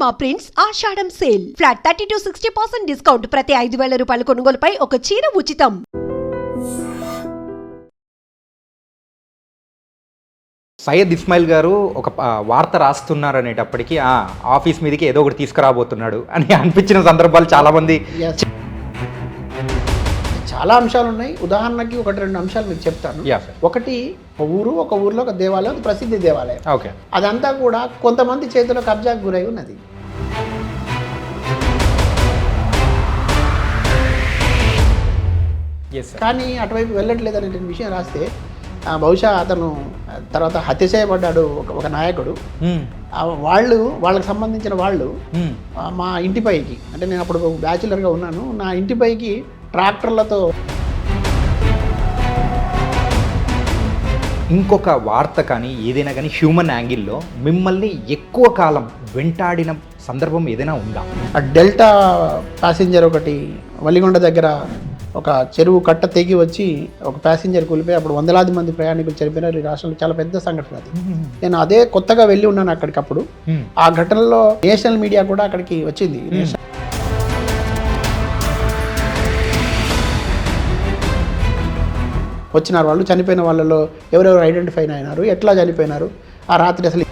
Cinema prints ఆషాఢం sale flat 30-60% discount ప్రతి 5,000 రూపాయల కొనుగోలుపై ఒక చీర ఉచితం. సయ్యద్ ఇస్మాయిల్ గారు ఒక వార్త రాస్తున్నారు అనేటప్పటికీ ఆఫీస్ మీదకి ఏదో ఒకటి తీసుకురాబోతున్నాడు అని అనిపించిన సందర్భాలు చాలామంది. చాలా అంశాలు ఉన్నాయి. ఉదాహరణకి 1-2 అంశాలు మీకు చెప్తాను. ఒకటి, ఒక ఊర్లో ఒక దేవాలయం, ప్రసిద్ధి దేవాలయం. ఓకే, అదంతా కూడా కొంతమంది చేతిలో కబ్జాకు గురై ఉన్నది. కానీ అటువైపు వెళ్ళట్లేదు అనే విషయం రాస్తే బహుశా అతను తర్వాత హత్య చేయబడ్డాడు ఒక నాయకుడు. వాళ్ళకి సంబంధించిన వాళ్ళు మా ఇంటిపైకి, అంటే నేను అప్పుడు బ్యాచులర్గా ఉన్నాను, నా ఇంటిపైకి ట్రాక్టర్లతో. ఇంకొక వార్త కానీ ఏదైనా కానీ హ్యూమన్ యాంగిల్లో మిమ్మల్ని ఎక్కువ కాలం వెంటాడిన సందర్భం ఏదైనా ఉందా? ఆ డెల్టా ప్యాసింజర్ ఒకటి వలిగొండ దగ్గర ఒక చెరువు కట్ట తెగి వచ్చి ఒక ప్యాసింజర్ కూలిపోయి అప్పుడు వందలాది మంది ప్రయాణికులు చనిపోయినారు. ఈ రాష్ట్రంలో చాలా పెద్ద సంఘటన అది. నేను అదే కొత్తగా వెళ్ళి ఉన్నాను అక్కడికప్పుడు. ఆ ఘటనలో నేషనల్ మీడియా కూడా అక్కడికి వచ్చింది. వచ్చినారు వాళ్ళు. చనిపోయిన వాళ్ళలో ఎవరెవరు ఐడెంటిఫై అయినారు, ఎట్లా చనిపోయినారు, ఆ రాత్రి అసలు.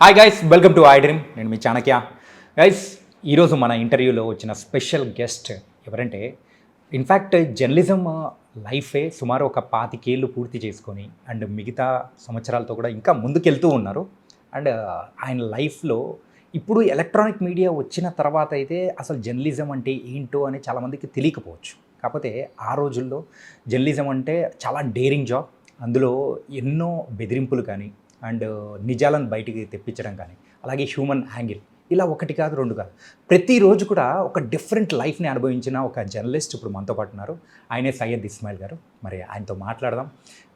Hi guys, welcome to I dream. నేను మీ చాణక్య. గైస్, ఈరోజు మన ఇంటర్వ్యూలో వచ్చిన స్పెషల్ గెస్ట్ ఎవరంటే, ఇన్ఫ్యాక్ట్ జర్నలిజం లైఫే సుమారు ఒక 25 ఏళ్ళు పూర్తి చేసుకొని అండ్ మిగతా సంవత్సరాలతో కూడా ఇంకా ముందుకెళ్తూ ఉన్నారు. అండ్ ఆయన లైఫ్లో ఇప్పుడు ఎలక్ట్రానిక్ మీడియా వచ్చిన తర్వాత అయితే అసలు జర్నలిజం అంటే ఏంటో అని చాలామందికి తెలియకపోవచ్చు. కాకపోతే ఆ రోజుల్లో జర్నలిజం అంటే చాలా డేరింగ్ జాబ్. అందులో ఎన్నో బెదిరింపులు కానీ అండ్ నిజాలను బయటికి తెప్పించడం కానీ, అలాగే హ్యూమన్ యాంగిల్, ఇలా 1 కాదు 2 కాదు, ప్రతిరోజు కూడా ఒక డిఫరెంట్ లైఫ్ని అనుభవించిన ఒక జర్నలిస్ట్ ఇప్పుడు మనతో పాటు ఉన్నారు. ఆయనే సయ్యద్ ఇస్మాయిల్ గారు. మరి ఆయనతో మాట్లాడదాం.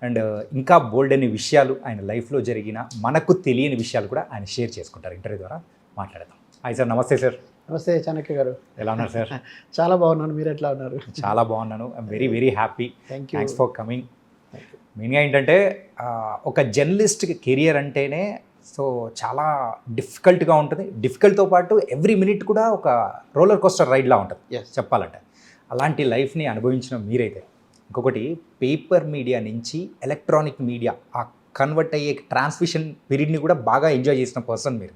అండ్ ఇంకా బోల్డ్ అనే విషయాలు ఆయన లైఫ్లో జరిగిన మనకు తెలియని విషయాలు కూడా ఆయన షేర్ చేసుకుంటారు. ఇంటర్వ్యూ ద్వారా మాట్లాడదాం. Hi sir. నమస్తే సార్. నమస్తే చాణక్య గారు. ఎలా ఉన్నారు సార్? చాలా బాగున్నాను. మీరు ఎట్లా ఉన్నారు? చాలా బాగున్నాను. I'm very very happy. Thanks for coming. మెయిన్గా ఏంటంటే ఒక జర్నలిస్ట్ కెరియర్ అంటేనే చాలా డిఫికల్ట్గా ఉంటుంది. డిఫికల్ట్తో పాటు ఎవ్రీ మినిట్ కూడా ఒక రోలర్ కోస్టర్ రైడ్లా ఉంటుంది చెప్పాలంటే. అలాంటి లైఫ్ని అనుభవించిన మీరైతే, ఇంకొకటి పేపర్ మీడియా నుంచి ఎలక్ట్రానిక్ మీడియా ఆ కన్వర్ట్ అయ్యే ట్రాన్స్మిషన్ పీరియడ్ని కూడా బాగా ఎంజాయ్ చేసిన పర్సన్ మీరు.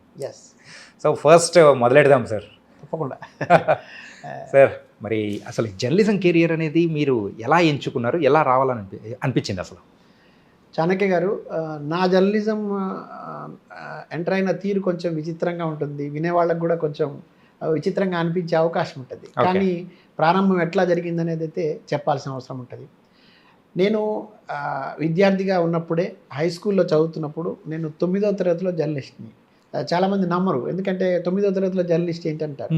సో ఫస్ట్ మొదలెడదాం సార్. తప్పకుండా. సార్, మరి అసలు జర్నలిజం కెరియర్ అనేది మీరు ఎలా ఎంచుకున్నారు, ఎలా రావాలని అనిపించింది అసలు? చాణక్య గారు, నా జర్నలిజం ఎంటర్ అయిన తీరు కొంచెం విచిత్రంగా ఉంటుంది. వినేవాళ్ళకు కూడా కొంచెం విచిత్రంగా అనిపించే అవకాశం ఉంటుంది. కానీ ప్రారంభం ఎట్లా జరిగిందనేది అయితే చెప్పాల్సిన అవసరం ఉంటుంది. నేను విద్యార్థిగా ఉన్నప్పుడే, హై స్కూల్లో చదువుతున్నప్పుడు, నేను 9వ తరగతిలో జర్నలిస్ట్ని. చాలామంది నమ్మరు, ఎందుకంటే 9వ తరగతిలో జర్నలిస్ట్ ఏంటంటారు.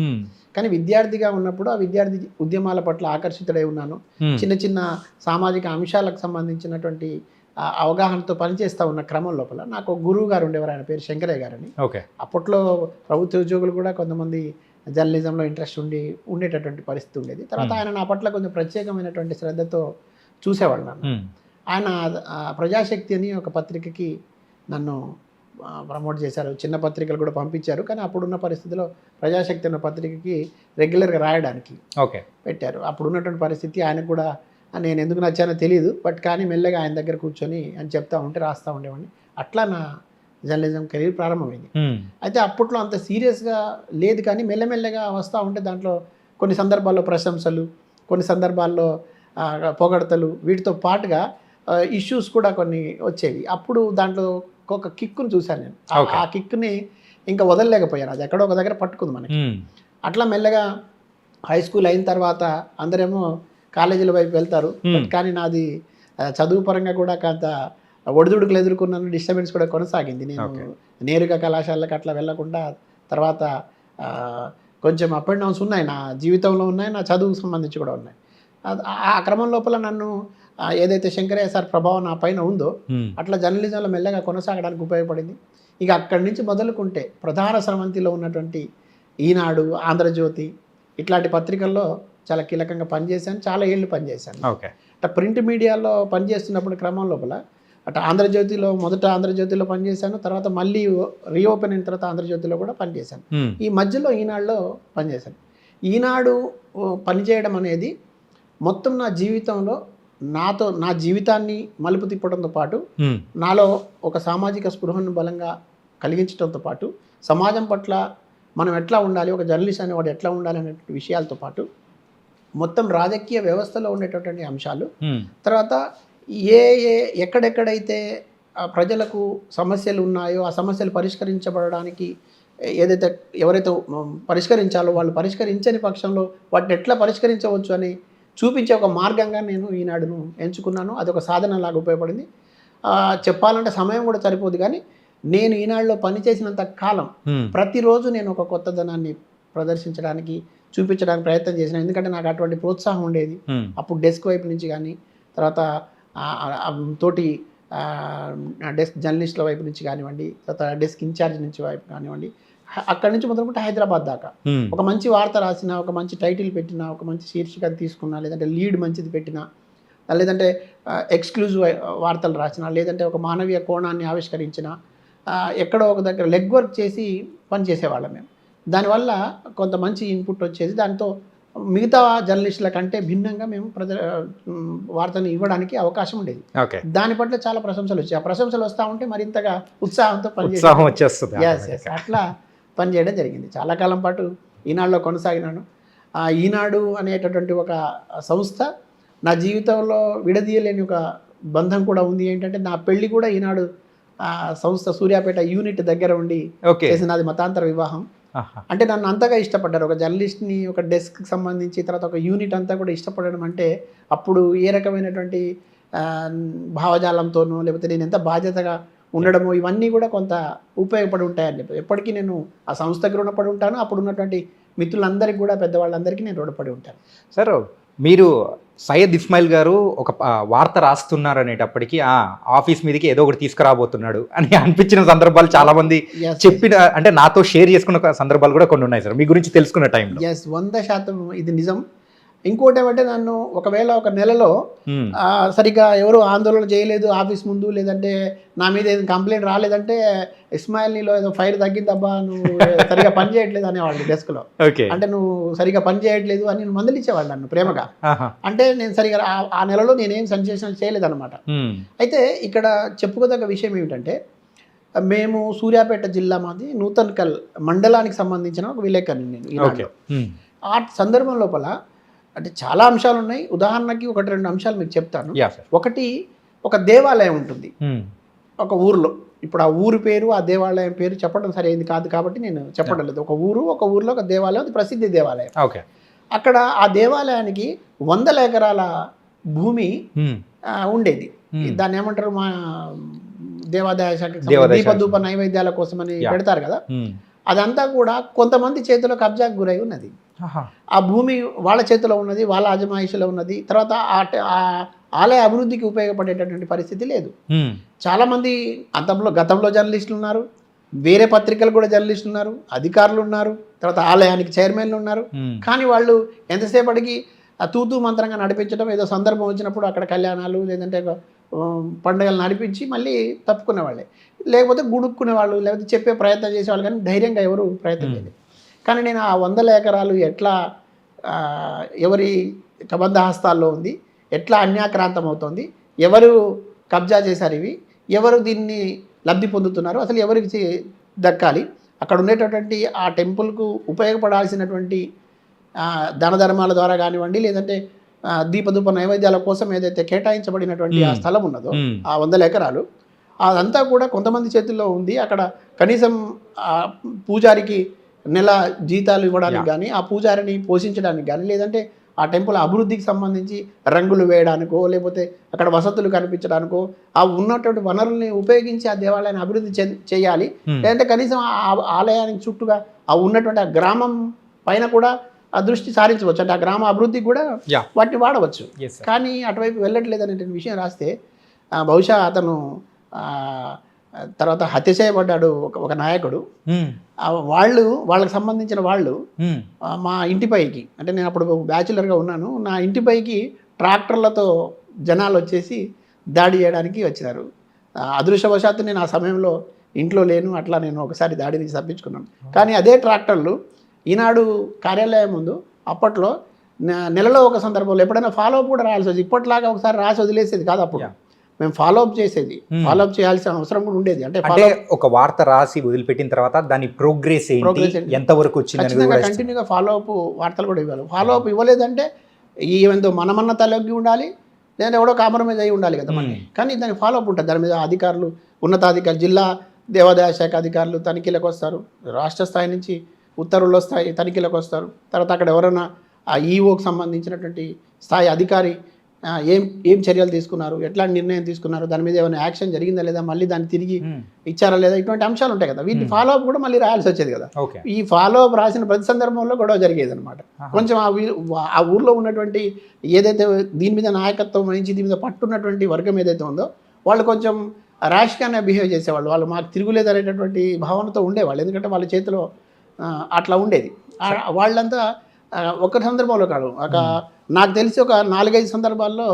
కానీ విద్యార్థిగా ఉన్నప్పుడు ఆ విద్యార్థి ఉద్యమాల పట్ల ఆకర్షితుడై ఉన్నాను. చిన్న చిన్న సామాజిక అంశాలకు సంబంధించినటువంటి అవగాహనతో పనిచేస్తూ ఉన్న క్రమం లోపల నాకు గురువు గారు ఉండేవారు. ఆయన పేరు శంకరయ్య గారని. అప్పట్లో ప్రభుత్వ ఉద్యోగులు కూడా కొంతమంది జర్నలిజంలో ఇంట్రెస్ట్ ఉండేటటువంటి పరిస్థితి ఉండేది. తర్వాత ఆయన నా పట్ల కొంచెం ప్రత్యేకమైనటువంటి శ్రద్ధతో చూసేవాళ్ళు నన్ను. ఆయన ప్రజాశక్తి అని ఒక పత్రికకి నన్ను ప్రమోట్ చేశారు. చిన్న పత్రికలు కూడా పంపించారు. కానీ అప్పుడున్న పరిస్థితిలో ప్రజాశక్తి అన్న పత్రికకి రెగ్యులర్గా రాయడానికి పెట్టారు. అప్పుడు ఉన్నటువంటి పరిస్థితి ఆయనకు కూడా నేను ఎందుకు నచ్చానో తెలియదు. బట్ కానీ మెల్లగా ఆయన దగ్గర కూర్చొని అని చెప్తా ఉంటే రాస్తూ ఉండేవాడిని. అట్లా నా జర్నలిజం కెరీర్ ప్రారంభమైంది. అయితే అప్పట్లో అంత సీరియస్గా లేదు, కానీ మెల్లమెల్లగా వస్తూ ఉంటే దాంట్లో కొన్ని సందర్భాల్లో ప్రశంసలు, కొన్ని సందర్భాల్లో పొగడతలు, వీటితో పాటుగా ఇష్యూస్ కూడా కొన్ని వచ్చేవి. అప్పుడు దాంట్లో ఒక కిక్కును చూశాను నేను. ఆ కిక్కుని ఇంకా వదలలేకపోయాను. అది ఎక్కడో ఒక దగ్గర పట్టుకుంది మనకి. అట్లా మెల్లగా హై స్కూల్ అయిన తర్వాత అందరేమో కాలేజీల వైపు వెళ్తారు. కానీ నాది చదువు పరంగా కూడా కొంత ఒడిదుడుకులు ఎదుర్కొన్నాను. డిస్టర్బెన్స్ కూడా కొనసాగింది. నేను నేరుగా కళాశాలకు అట్లా వెళ్లకుండా తర్వాత కొంచెం అప్ అండ్ డౌన్స్ ఉన్నాయి నా జీవితంలో, ఉన్నాయి నా చదువుకు సంబంధించి కూడా ఉన్నాయి. ఆ క్రమం లోపల నన్ను ఏదైతే శంకరయ్య సార్ ప్రభావం నా పైన ఉందో అట్లా జర్నలిజంలో మెల్లగా కొనసాగడానికి ఉపయోగపడింది. ఇక అక్కడి నుంచి మొదలుకుంటే ప్రధాన స్రవంతిలో ఉన్నటువంటి ఈనాడు, ఆంధ్రజ్యోతి ఇట్లాంటి పత్రికల్లో చాలా కీలకంగా పనిచేశాను, చాలా ఏళ్ళు పనిచేశాను. ఓకే. అట్లా ప్రింట్ మీడియాలో పనిచేస్తున్నప్పుడు క్రమం లోపల అట్లా ఆంధ్రజ్యోతిలో మొదట ఆంధ్రజ్యోతిలో పనిచేశాను, తర్వాత మళ్ళీ రీఓపెన్ అయిన తర్వాత ఆంధ్రజ్యోతిలో కూడా పనిచేశాను. ఈ మధ్యలో ఈనాడులో పనిచేశాను. ఈనాడు పనిచేయడం అనేది మొత్తం నా జీవితంలో నా జీవితాన్ని మలుపు తిప్పడంతో పాటు నాలో ఒక సామాజిక స్పృహను బలంగా కలిగించడంతో పాటు సమాజం పట్ల మనం ఎట్లా ఉండాలి, ఒక జర్నలిస్ట్ అనేవాడు ఎట్లా ఉండాలి అనే విషయాలతో పాటు మొత్తం రాజకీయ వ్యవస్థలో ఉండేటటువంటి అంశాలు, తర్వాత ఎక్కడెక్కడైతే ప్రజలకు సమస్యలు ఉన్నాయో ఆ సమస్యలు పరిష్కరించబడడానికి ఎవరైతే పరిష్కరించాలో వాళ్ళు పరిష్కరించని పక్షంలో వాటిని ఎట్లా పరిష్కరించవచ్చు అని చూపించే ఒక మార్గంగా నేను ఈనాడును ఎంచుకున్నాను. అది ఒక సాధనలాగా ఉపయోగపడింది. చెప్పాలంటే సమయం కూడా సరిపోదు, కానీ నేను ఈనాడులో పనిచేసినంత కాలం ప్రతిరోజు నేను ఒక కొత్తదనాన్ని ప్రదర్శించడానికి చూపించడానికి ప్రయత్నం చేసిన. ఎందుకంటే నాకు అటువంటి ప్రోత్సాహం ఉండేది అప్పుడు డెస్క్ వైపు నుంచి కానీ, తర్వాత తోటి డెస్క్ జర్నలిస్టుల వైపు నుంచి కానివ్వండి, తర్వాత డెస్క్ ఇన్ఛార్జ్ నుంచి వైపు కానివ్వండి, అక్కడి నుంచి మొదలుకుంటే హైదరాబాద్ దాకా ఒక మంచి వార్త రాసినా, ఒక మంచి టైటిల్ పెట్టినా, ఒక మంచి శీర్షిక తీసుకున్నా, లేదంటే లీడ్ మంచిది పెట్టినా, లేదంటే ఎక్స్క్లూజివ్ వార్తలు రాసినా, లేదంటే ఒక మానవీయ కోణాన్ని ఆవిష్కరించిన, ఎక్కడో ఒక దగ్గర లెగ్ వర్క్ చేసి పనిచేసేవాళ్ళం మేము. దానివల్ల కొంత మంచి ఇన్పుట్ వచ్చేది. దాంతో మిగతా జర్నలిస్టుల కంటే భిన్నంగా మేము వార్తను ఇవ్వడానికి అవకాశం ఉండేది. దాని పట్ల చాలా ప్రశంసలు వచ్చాయి. ఆ ప్రశంసలు వస్తూ ఉంటే మరింతగా ఉత్సాహంతో పనిచేస్తుంది. అట్లా పనిచేయడం జరిగింది. చాలా కాలం పాటు ఈనాడులో కొనసాగినాను. ఈనాడు అనేటటువంటి ఒక సంస్థ నా జీవితంలో విడదీయలేని ఒక బంధం కూడా ఉంది. ఏంటంటే నా పెళ్లి కూడా ఈనాడు సంస్థ సూర్యాపేట యూనిట్ దగ్గర ఉండి చేసిన, అది మతాంతర వివాహం. అంటే నన్ను అంతగా ఇష్టపడ్డారు ఒక జర్నలిస్ట్ని, ఒక డెస్క్కి సంబంధించి, తర్వాత ఒక యూనిట్ అంతా కూడా ఇష్టపడడం అంటే అప్పుడు ఏ రకమైనటువంటి భావజాలంతోనో లేకపోతే నేను ఎంత బాధ్యతగా ఉండడమో ఇవన్నీ కూడా కొంత ఉపయోగపడి ఉంటాయని చెప్పి ఎప్పటికీ నేను ఆ సంస్థకి రుణపడి ఉంటాను. అప్పుడు ఉన్నటువంటి మిత్రులందరికీ కూడా, పెద్దవాళ్ళందరికీ నేను రుణపడి ఉంటాను. సార్, మీరు సయ్యద్ ఇస్మాయిల్ గారు ఒక వార్త రాస్తున్నారు అనేటప్పటికీ ఆఫీస్ మీదకి ఏదో ఒకటి తీసుకురాబోతున్నాడు అని అనిపించిన సందర్భాలు చాలా మంది చెప్పిన, అంటే నాతో షేర్ చేసుకున్న సందర్భాలు కూడా కొన్ని ఉన్నాయి సార్ మీ గురించి తెలుసుకున్న టైంలో. 100% ఇది నిజం. ఇంకోటి ఏమంటే నన్ను ఒకవేళ ఒక నెలలో సరిగ్గా ఎవరు ఆందోళన చేయలేదు ఆఫీస్ ముందు, లేదంటే నా మీద ఏదైనా కంప్లైంట్ రాలేదంటే ఇస్మాయిల్ నీలో ఏదో ఫైర్ తగ్గిందబ్బా, నువ్వు సరిగా పని చేయట్లేదు అనేవాళ్ళు డెస్క్లో. అంటే నువ్వు సరిగా పని చేయట్లేదు అని మందలిచ్చేవాళ్ళు నన్ను ప్రేమగా. అంటే నేను సరిగా ఆ నెలలో నేనేం సెన్సేషన్ చేయలేదన్నమాట. అయితే ఇక్కడ చెప్పుకోదగ్గ విషయం ఏమిటంటే, మేము సూర్యాపేట జిల్లా మాది నూతన్కల్ మండలానికి సంబంధించిన ఒక విలేకరిని నేను. ఆ సందర్భం లోపల అంటే చాలా అంశాలు ఉన్నాయి. ఉదాహరణకి 1-2 అంశాలు మీకు చెప్తాను. ఒకటి, ఒక దేవాలయం ఉంటుంది ఒక ఊరిలో. ఇప్పుడు ఆ ఊరి పేరు, ఆ దేవాలయం పేరు చెప్పడం సరైనది కాదు కాబట్టి నేను చెప్పడం లేదు. ఒక ఊరిలో ఒక దేవాలయం, అది ప్రసిద్ధి దేవాలయం. అక్కడ ఆ దేవాలయానికి 100 ఎకరాల భూమి ఉండేది. దాన్ని ఏమంటారు, మా దేవాదాయ శాఖ దీపధూప నైవేద్యాల కోసమని పెడతారు కదా, అదంతా కూడా కొంతమంది చేతిలో కబ్జాకు గురై ఉన్నది. ఆ భూమి వాళ్ళ చేతిలో ఉన్నది, వాళ్ళ అజమాయిషిలో ఉన్నది. తర్వాత ఆ ఆలయ అభివృద్ధికి ఉపయోగపడేటటువంటి పరిస్థితి లేదు. చాలామంది గతంలో జర్నలిస్టులు ఉన్నారు, వేరే పత్రికలు కూడా జర్నలిస్టులు ఉన్నారు, అధికారులు ఉన్నారు, తర్వాత ఆలయానికి చైర్మన్లు ఉన్నారు. కానీ వాళ్ళు ఎంతసేపటికి తూతూ మంత్రంగా నడిపించడం, ఏదో సందర్భం వచ్చినప్పుడు అక్కడ కళ్యాణాలు లేదంటే పండుగలు నడిపించి మళ్ళీ తప్పుకునే వాళ్ళే, లేకపోతే గుడుక్కునే వాళ్ళు, లేకపోతే చెప్పే ప్రయత్నం చేసేవాళ్ళు, కానీ ధైర్యంగా ఎవరు ప్రయత్నం చేయలేదు. కానీ నేను ఆ 100 ఎకరాలు ఎట్లా ఎవరి కబంధ హస్తాల్లో ఉంది, ఎట్లా అన్యాక్రాంతం అవుతుంది, ఎవరు కబ్జా చేశారు, ఇవి ఎవరు దీన్ని లబ్ధి పొందుతున్నారు, అసలు ఎవరికి దక్కాలి, అక్కడ ఉండేటటువంటి ఆ టెంపుల్కు ఉపయోగపడాల్సినటువంటి దాన ధర్మాల ద్వారా కానివ్వండి, లేదంటే దీపధూప నైవేద్యాల కోసం ఏదైతే కేటాయించబడినటువంటి ఆ స్థలం ఉన్నదో ఆ 100 ఎకరాలు, అదంతా కూడా కొంతమంది చేతుల్లో ఉంది. అక్కడ కనీసం పూజారికి నెల జీతాలు ఇవ్వడానికి కానీ, ఆ పూజారిని పోషించడానికి కానీ, లేదంటే ఆ టెంపుల్ అభివృద్ధికి సంబంధించి రంగులు వేయడానికో, లేకపోతే అక్కడ వసతులు కనిపించడానికో, ఆ ఉన్నటువంటి వనరుల్ని ఉపయోగించి ఆ దేవాలయాన్ని అభివృద్ధి చేయాలి. లేదంటే కనీసం ఆ ఆలయానికి చుట్టూగా ఆ ఉన్నటువంటి ఆ గ్రామం పైన కూడా ఆ దృష్టి సారించవచ్చు, అంటే ఆ గ్రామ అభివృద్ధికి కూడా వాటిని వాడవచ్చు. కానీ అటువైపు వెళ్ళట్లేదు అనేటువంటి విషయం రాస్తే బహుశా అతను తర్వాత హత్య చేయబడ్డాడు ఒక నాయకుడు. వాళ్ళకి సంబంధించిన వాళ్ళు మా ఇంటిపైకి, అంటే నేను అప్పుడు బ్యాచులర్గా ఉన్నాను, నా ఇంటిపైకి ట్రాక్టర్లతో జనాలు వచ్చేసి దాడి చేయడానికి వచ్చినారు. అదృష్టవశాత్తు నేను ఆ సమయంలో ఇంట్లో లేను, అట్లా నేను ఒకసారి దాడి నుంచి తప్పించుకున్నాను. కానీ అదే ట్రాక్టర్లు ఈనాడు కార్యాలయం ముందు అప్పట్లో నెలలో ఒక సందర్భంలో ఎప్పుడైనా ఫాలోఅప్ కూడా రాయాల్సి వచ్చేది. ఇప్పట్లాగా ఒకసారి రాసి వదిలేసేది కాదు, అప్పుడు మేము ఫాలోఅప్ చేసేది, ఫాలోఅప్ చేయాల్సిన అవసరం కూడా ఉండేది. అంటే ఒక వార్త రాసి వదిలిపెట్టిన తర్వాత దాని ప్రోగ్రెస్ ఎంతవరకు వచ్చింది కంటిన్యూగా ఫాలోఅప్ వార్తలు కూడా ఇవ్వాలి. ఫాలోఅప్ ఇవ్వలేదంటే ఈవెందో మనమన్న తలొగ్గి ఉండాలి, లేదా ఎవడో కాంప్రమైజ్ అయి ఉండాలి కదా మనకి. కానీ దానికి ఫాలోఅప్ ఉంటుంది. దాని మీద అధికారులు, ఉన్నతాధికారులు, జిల్లా దేవాదాయ శాఖ అధికారులు తనిఖీలకు వస్తారు, రాష్ట్ర స్థాయి నుంచి ఉత్తర్వుల స్థాయి తనిఖీలకు వస్తారు. తర్వాత అక్కడ ఎవరైనా ఆ ఈఓకి సంబంధించినటువంటి స్థాయి అధికారి ఏం చర్యలు తీసుకున్నారు, ఎట్లాంటి నిర్ణయం తీసుకున్నారు, దాని మీద ఏమైనా యాక్షన్ జరిగిందా లేదా, మళ్ళీ దాన్ని తిరిగి ఇచ్చారా లేదా, ఇటువంటి అంశాలు ఉంటాయి కదా. వీటి ఫాలోఅప్ కూడా మళ్ళీ రాయాల్సి వచ్చేది కదా. ఈ ఫాలోఅప్ రాసిన ప్రతి సందర్భంలో గొడవ జరిగేది అనమాట. కొంచెం ఆ ఊర్లో ఉన్నటువంటి ఏదైతే దీని మీద నాయకత్వం వహించి దీని మీద పట్టున్నటువంటి వర్గం ఏదైతే ఉందో వాళ్ళు కొంచెం ర్యాష్గానే బిహేవ్ చేసేవాళ్ళు. వాళ్ళు మాకు తిరుగులేదు అనేటటువంటి భావనతో ఉండేవాళ్ళు. ఎందుకంటే వాళ్ళ చేతిలో అట్లా ఉండేది. వాళ్ళంతా ఒక సందర్భంలో కాదు, నాకు తెలిసి ఒక 4-5 సందర్భాల్లో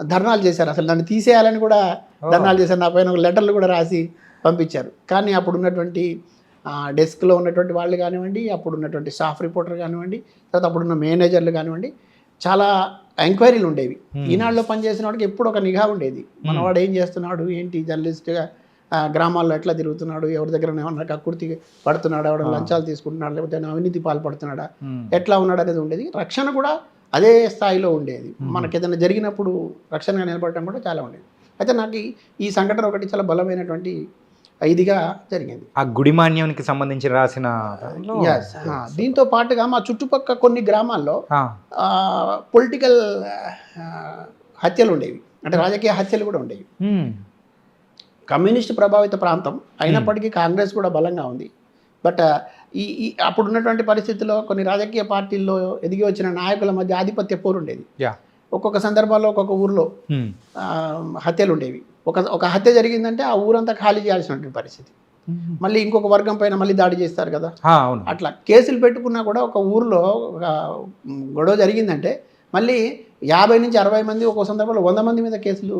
ధర్నాలు చేశారు. అసలు నన్ను తీసేయాలని కూడా ధర్నాలు చేశారు. నా పైన ఒక లెటర్లు కూడా రాసి పంపించారు. కానీ అప్పుడు ఉన్నటువంటి డెస్క్లో ఉన్నటువంటి వాళ్ళు కానివ్వండి, అప్పుడు ఉన్నటువంటి స్టాఫ్ రిపోర్టర్ కానివ్వండి, తర్వాత అప్పుడున్న మేనేజర్లు కానివ్వండి, చాలా ఎంక్వైరీలు ఉండేవి. ఈనాడులో పనిచేసిన వాడికి ఎప్పుడు ఒక నిఘా ఉండేది. మనవాడు ఏం చేస్తున్నాడు, ఏంటి, జర్నలిస్ట్గా గ్రామాల్లో ఎట్లా తిరుగుతున్నాడు, ఎవరి దగ్గర ఏమన్నా కక్కుర్తి పడుతున్నాడు, ఎవడ లంచాలు తీసుకుంటున్నాడు, లేకపోతే అవినీతి పాల్పడుతున్నాడా, ఎట్లా ఉన్నాడు అనేది ఉండేది. రక్షణ కూడా అదే స్థాయిలో ఉండేది. మనకి ఏదైనా జరిగినప్పుడు రక్షణగా నిలబడటం కూడా చాలా ఉండేది. అయితే నాకు ఈ సంఘటన ఒకటి చాలా బలమైనటువంటి ఇదిగా జరిగింది. ఆ గుడిమాన్యానికి సంబంధించి రాసిన దీంతో పాటుగా మా చుట్టుపక్కల కొన్ని గ్రామాల్లో పొలిటికల్ హత్యలు ఉండేవి, అంటే రాజకీయ హత్యలు కూడా ఉండేవి. కమ్యూనిస్ట్ ప్రభావిత ప్రాంతం అయినప్పటికీ కాంగ్రెస్ కూడా బలంగా ఉంది. బట్ ఈ అప్పుడున్నటువంటి పరిస్థితుల్లో కొన్ని రాజకీయ పార్టీల్లో ఎదిగి వచ్చిన నాయకుల మధ్య ఆధిపత్య పోరు ఉండేది. ఒక్కొక్క సందర్భాల్లో ఒక్కొక్క ఊర్లో హత్యలు ఉండేవి. ఒక హత్య జరిగిందంటే ఆ ఊరంతా ఖాళీ చేయాల్సినటువంటి పరిస్థితి. మళ్ళీ ఇంకొక వర్గం పైన మళ్ళీ దాడి చేస్తారు కదా. అట్లా కేసులు పెట్టుకున్నా కూడా ఒక ఊర్లో ఒక గొడవ జరిగిందంటే మళ్ళీ 50 నుంచి 60 మంది, ఒక్కొక్క సందర్భంలో 100 మంది మీద కేసులు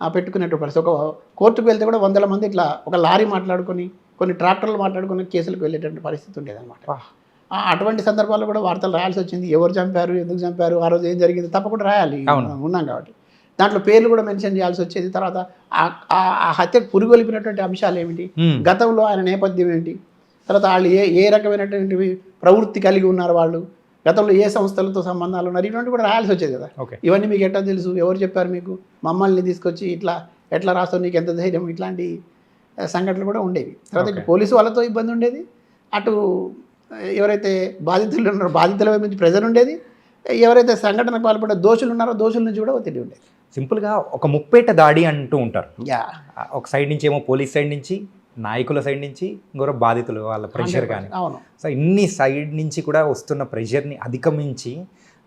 పెట్టుకునేటువంటి పరిస్థితి. ఒక కోర్టుకు వెళ్తే కూడా 100 మంది ఇట్లా ఒక లారీ మాట్లాడుకొని, కొన్ని ట్రాక్టర్లు మాట్లాడుకుని కేసులకు వెళ్ళేటువంటి పరిస్థితి ఉండేదన్నమాట. అటువంటి సందర్భాల్లో కూడా వార్తలు రాయాల్సి వచ్చింది. ఎవరు చంపారు, ఎందుకు చంపారు, ఆ రోజు ఏం జరిగింది తప్పకుండా రాయాలి, ఉన్నాం కాబట్టి. దాంట్లో పేర్లు కూడా మెన్షన్ చేయాల్సి వచ్చేది. తర్వాత ఆ హత్యకు పురుగొలిపినటువంటి అంశాలు ఏమిటి, గతంలో ఆయన నేపథ్యం ఏంటి, తర్వాత వాళ్ళు ఏ రకమైనటువంటి ప్రవృత్తి కలిగి ఉన్నారు, వాళ్ళు గతంలో ఏ సంస్థలతో సంబంధాలు ఉన్నారు, ఇటువంటి కూడా రాయాల్సి వచ్చేది కదా. ఇవన్నీ మీకు ఎట్లా తెలుసు, ఎవరు చెప్పారు మీకు, మమ్మల్ని తీసుకొచ్చి ఎట్లా రాస్తావు, నీకు ఎంత ధైర్యం, ఇట్లాంటి సంఘటనలు కూడా ఉండేవి. తర్వాత పోలీసు వాళ్ళతో ఇబ్బంది ఉండేది, అటు ఎవరైతే బాధితులు ఉన్నారో బాధితుల వైపు నుంచి ప్రెజర్ ఉండేది, ఎవరైతే సంఘటనకు పాల్పడే దోషులు ఉన్నారో దోషుల నుంచి కూడా ఒత్తిడి ఉండేది. సింపుల్గా ఒక ముప్పేట దాడి అంటూ ఉంటారు. ఒక సైడ్ నుంచి ఏమో పోలీస్ సైడ్ నుంచి, నాయకుల సైడ్ నుంచి, ఇంకొక బాధితులు వాళ్ళ ప్రెషర్ కానీ. సో ఇన్ని సైడ్ నుంచి కూడా వస్తున్న ప్రెషర్ని అధిగమించి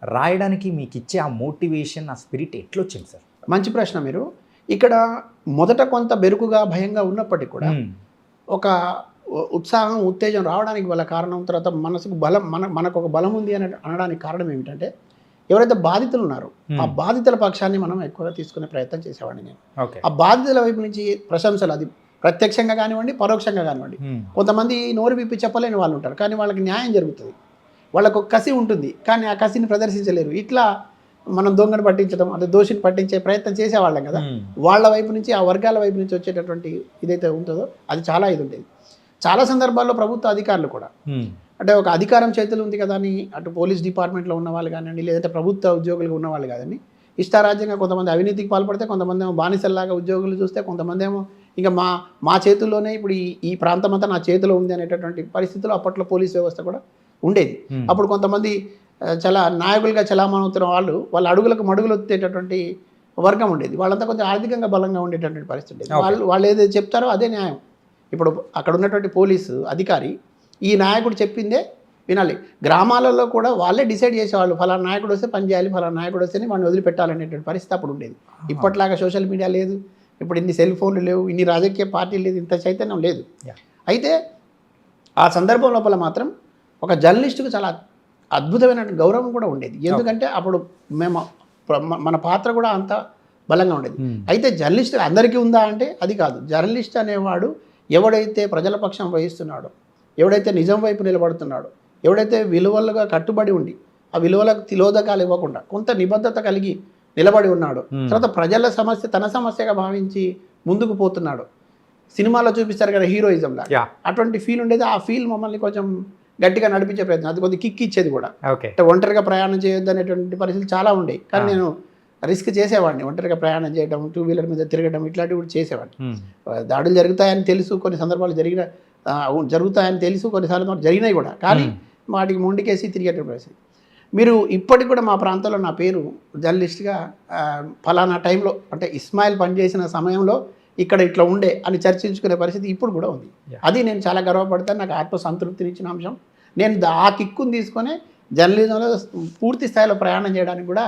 రాయడానికి మీకు ఇచ్చే ఆ మోటివేషన్, ఆ స్పిరిట్ ఎట్లా వచ్చింది సార్? మంచి ప్రశ్న. మీరు ఇక్కడ మొదట కొంత బెరుకుగా భయంగా ఉన్నప్పటికీ కూడా ఒక ఉత్సాహం, ఉత్తేజం రావడానికి వల్ల కారణం, తర్వాత మనసుకు బలం, మనకు ఒక బలం ఉంది అని అనడానికి కారణం ఏమిటంటే ఎవరైతే బాధితులు ఉన్నారో ఆ బాధితుల పక్షాన్ని మనం ఎక్కువగా తీసుకునే ప్రయత్నం చేసేవాడిని నేను. ఆ బాధితుల వైపు నుంచి ప్రశంసలు, అది ప్రత్యక్షంగా కానివ్వండి, పరోక్షంగా కానివ్వండి. కొంతమంది నోరు విప్పి చెప్పలేని వాళ్ళు ఉంటారు, కానీ వాళ్ళకి న్యాయం జరుగుతుంది, వాళ్ళకు కసి ఉంటుంది, కానీ ఆ కసిని ప్రదర్శించలేరు. ఇట్లా మనం దొంగను పట్టించడం, అంటే దోషిని పట్టించే ప్రయత్నం చేసేవాళ్ళం కదా. వాళ్ళ వైపు నుంచి, ఆ వర్గాల వైపు నుంచి వచ్చేటటువంటి ఇదైతే ఉంటుందో అది చాలా ఇది ఉండేది. చాలా సందర్భాల్లో ప్రభుత్వ అధికారులు కూడా, అంటే ఒక అధికారం చేతులు ఉంది కదా అని అటు పోలీస్ డిపార్ట్మెంట్లో ఉన్న వాళ్ళు కానివ్వండి, లేదంటే ప్రభుత్వ ఉద్యోగులుగా ఉన్న వాళ్ళు కాదండి, ఇష్టారాజ్యంగా కొంతమంది అవినీతికి పాల్పడితే, కొంతమంది ఏమో బానిసల్లాగా ఉద్యోగులు చూస్తే, కొంతమంది ఏమో ఇంకా మా చేతుల్లోనే ఇప్పుడు ఈ ప్రాంతం అంతా నా చేతిలో ఉంది అనేటటువంటి పరిస్థితుల్లో అప్పట్లో పోలీస్ వ్యవస్థ కూడా ఉండేది. అప్పుడు కొంతమంది చాలా నాయకులుగా చలామణవుతున్న వాళ్ళ అడుగులకు మడుగులు వచ్చేటటువంటి వర్గం ఉండేది. వాళ్ళంతా కొంచెం ఆర్థికంగా బలంగా ఉండేటటువంటి పరిస్థితి ఉండేది. వాళ్ళు ఏదైతే చెప్తారో అదే న్యాయం. ఇప్పుడు అక్కడ ఉన్నటువంటి పోలీసు అధికారి ఈ నాయకుడు చెప్పిందే వినాలి. గ్రామాలలో కూడా వాళ్ళే డిసైడ్ చేసేవాళ్ళు, ఫలానా నాయకుడు వస్తే పని చేయాలి, ఫలానా నాయకుడు వస్తేనే వాడిని వదిలిపెట్టాలనేటువంటి పరిస్థితి అప్పుడు ఉండేది. ఇప్పట్లాగా సోషల్ మీడియా లేదు, ఇప్పుడు ఇన్ని సెల్ ఫోన్లు లేవు, ఇన్ని రాజకీయ పార్టీలు లేదు, ఇంత చైతన్యం లేదు. Yeah. అయితే ఆ సందర్భం లోపల మాత్రం ఒక జర్నలిస్టుకు చాలా అద్భుతమైన గౌరవం కూడా ఉండేది. ఎందుకంటే అప్పుడు మేము మన పాత్ర కూడా అంత బలంగా ఉండేది. అయితే జర్నలిస్ట్ అందరికీ ఉందా అంటే అది కాదు. జర్నలిస్ట్ అనేవాడు ఎవడైతే ప్రజల పక్షం వహిస్తున్నాడో, ఎవడైతే నిజం వైపు నిలబడుతున్నాడో, ఎవడైతే విలువలుగా కట్టుబడి ఉండి ఆ విలువలకు తిలోదకాలు ఇవ్వకుండా కొంత నిబద్ధత కలిగి నిలబడి ఉన్నాడు, తర్వాత ప్రజల సమస్య తన సమస్యగా భావించి ముందుకు పోతున్నాడు. సినిమాలో చూపిస్తారు కదా హీరోయిజం లాగా, అటువంటి ఫీల్ ఉండేది. ఆ ఫీల్ మమ్మల్ని కొంచెం గట్టిగా నడిపించే ప్రయత్నం, అది కొద్దిగా కిక్ ఇచ్చేది కూడా. అంటే ఒంటరిగా ప్రయాణం చేయొద్దు అనేటువంటి పరిస్థితులు చాలా ఉండేవి, కానీ నేను రిస్క్ చేసేవాడిని. ఒంటరిగా ప్రయాణం చేయడం, 2 వీలర్ మీద తిరగడం, ఇట్లాంటివి కూడా చేసేవాడిని. దాడులు జరుగుతాయని తెలుసు, కొన్ని సందర్భాలు జరుగుతాయని తెలుసు, కొన్నిసార్లు జరిగినాయి కూడా, కానీ వాటికి మొండికేసి తిరిగేట పరిస్థితి. మీరు ఇప్పటికి కూడా మా ప్రాంతంలో నా పేరు జర్నలిస్ట్గా ఫలానా టైంలో అంటే ఇస్మాయిల్ పనిచేసిన సమయంలో ఇక్కడ ఇట్లా ఉండే అని చర్చించుకునే పరిస్థితి ఇప్పుడు కూడా ఉంది. అది నేను చాలా గర్వపడతాను, నాకు ఆత్మసంతృప్తినిచ్చిన అంశం. నేను ఆ కిక్కుని తీసుకొని జర్నలిజంలో పూర్తి స్థాయిలో ప్రయాణం చేయడానికి కూడా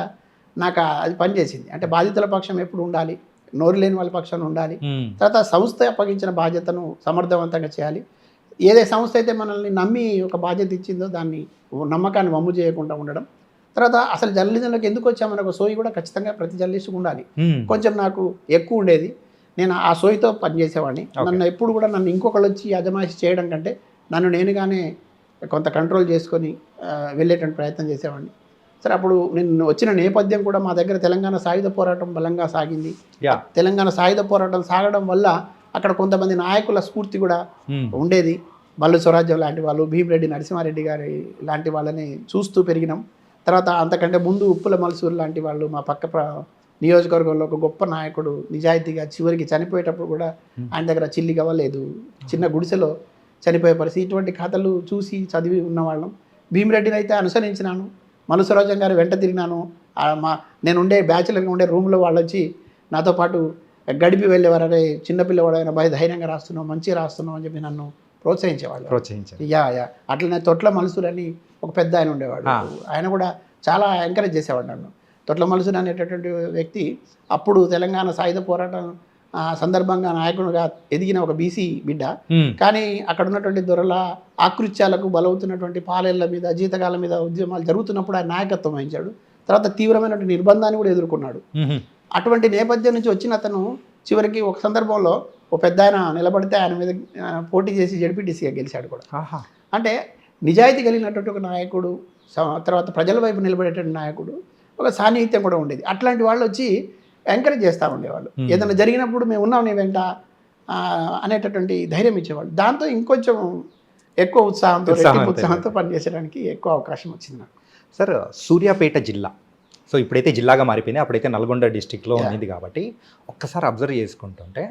నాకు అది పనిచేసింది. అంటే బాధితుల పక్షం ఎప్పుడు ఉండాలి, నోరు లేని వాళ్ళ పక్షాన ఉండాలి, తర్వాత సంస్థ అప్పగించిన బాధ్యతను సమర్థవంతంగా చేయాలి. ఏదే సంస్థ అయితే మనల్ని నమ్మి ఒక బాధ్యత ఇచ్చిందో దాన్ని నమ్మకాన్ని వమ్ము చేయకుండా ఉండడం. తర్వాత అసలు జర్నలిజంలోకి ఎందుకు వచ్చామని ఒక సోయి కూడా ఖచ్చితంగా ప్రతి జర్నలిస్ట్కి ఉండాలి. కొంచెం నాకు ఎక్కువ ఉండేది, నేను ఆ సోయితో పనిచేసేవాడిని. నన్ను ఎప్పుడు కూడా నన్ను ఇంకొకళ్ళు వచ్చి అజమాయిషి చేయడం కంటే నన్ను నేనుగానే కొంత కంట్రోల్ చేసుకొని వెళ్ళేటువంటి ప్రయత్నం చేసేవాడిని. సరే, అప్పుడు నేను వచ్చిన నేపథ్యం కూడా మా దగ్గర తెలంగాణ సాయుధ పోరాటం బలంగా సాగింది. తెలంగాణ సాయుధ పోరాటం సాగడం వల్ల అక్కడ కొంతమంది నాయకుల స్ఫూర్తి కూడా ఉండేది. మల్లు స్వరాజ్యం లాంటి వాళ్ళు, భీమిరెడ్డి నరసింహారెడ్డి గారి లాంటి వాళ్ళని చూస్తూ పెరిగినాం. తర్వాత అంతకంటే ముందు ఉప్పుల మల్సూరు లాంటి వాళ్ళు మా పక్క నియోజకవర్గంలో ఒక గొప్ప నాయకుడు, నిజాయితీగా చివరికి చనిపోయేటప్పుడు కూడా ఆయన దగ్గర చిల్లి గవ్వలేదు, చిన్న గుడిసెలో చనిపోయే పరిస్థితి. ఇటువంటి కథలు చూసి చదివి ఉన్నవాళ్ళం. భీమిరెడ్డిని అయితే అనుసరించినాను, మల్లు స్వరాజ్యం గారు వెంట తిరిగినాను. నేను ఉండే బ్యాచులర్గా ఉండే రూమ్లో వాళ్ళు వచ్చి నాతో పాటు గడిపి వెళ్ళేవారు. అరే చిన్నపిల్లవాడైనా భయ ధైర్యంగా రాస్తున్నావు, మంచిగా రాస్తున్నావు అని చెప్పి నన్ను ప్రోత్సహించేవాళ్ళు. అట్లనే తొట్ల మల్సూరు అని ఒక పెద్ద ఆయన ఉండేవాడు, ఆయన కూడా చాలా ఎంకరేజ్ చేసేవాడు నన్ను. తొట్ల మల్సూరు అనేటటువంటి వ్యక్తి అప్పుడు తెలంగాణ సాయుధ పోరాటం సందర్భంగా నాయకునిగా ఎదిగిన ఒక బీసీ బిడ్డ, కానీ అక్కడ ఉన్నటువంటి దొరల ఆకృత్యాలకు బలవుతున్నటువంటి పాలేళ్ల మీద, జీతకాల మీద ఉద్యమాలు జరుగుతున్నప్పుడు ఆయన నాయకత్వం వహించాడు. తర్వాత తీవ్రమైనటువంటి నిర్బంధాన్ని కూడా ఎదుర్కొన్నాడు. అటువంటి నేపథ్యం నుంచి వచ్చిన అతను చివరికి ఒక సందర్భంలో ఒక పెద్ద ఆయన నిలబడితే ఆయన మీద పోటీ చేసి జడ్పీటీసీగా గెలిచాడు కూడా. అంటే నిజాయితీ కలిగినటువంటి ఒక నాయకుడు, తర్వాత ప్రజల వైపు నిలబడేటువంటి నాయకుడు, ఒక సాన్నిహిత్యం కూడా ఉండేది. అట్లాంటి వాళ్ళు వచ్చి ఎంకరేజ్ చేస్తూ ఉండేవాళ్ళు. ఏదైనా జరిగినప్పుడు మేము ఉన్నాం నీ వెంట అనేటటువంటి ధైర్యం ఇచ్చేవాళ్ళు. దాంతో ఇంకొంచెం ఎక్కువ ఉత్సాహంతో పనిచేయడానికి ఎక్కువ అవకాశం వచ్చింది నాకు. సార్, సూర్యాపేట జిల్లా సో ఇప్పుడైతే జిల్లాగా మారిపోయింది, అప్పుడైతే నల్గొండ డిస్టిక్లో ఉంది కాబట్టి ఒక్కసారి అబ్జర్వ్ చేసుకుంటుంటే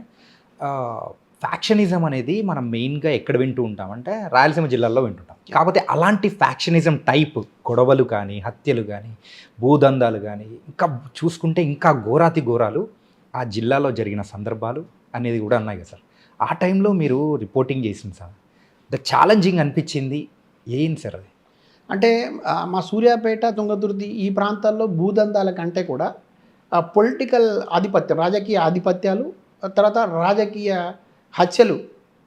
ఫ్యాక్షనిజం అనేది మనం మెయిన్గా ఎక్కడ వింటూ ఉంటామంటే రాయలసీమ జిల్లాల్లో వింటుంటాం. కాకపోతే అలాంటి ఫ్యాక్షనిజం టైప్ గొడవలు కానీ, హత్యలు కానీ, భూదందాలు కానీ, ఇంకా చూసుకుంటే ఇంకా ఘోరాతి ఘోరాలు ఆ జిల్లాలో జరిగిన సందర్భాలు అనేది కూడా ఉన్నాయి కదా సార్. ఆ టైంలో మీరు రిపోర్టింగ్ చేసింది సార్, ద ఛాలెంజింగ్ అనిపించింది ఏంటి సార్ అది? అంటే మా సూర్యాపేట, తుంగతుర్తి ఈ ప్రాంతాల్లో భూదందాల కంటే కూడా పొలిటికల్ ఆధిపత్యం, రాజకీయ ఆధిపత్యాలు, తర్వాత రాజకీయ హత్యలు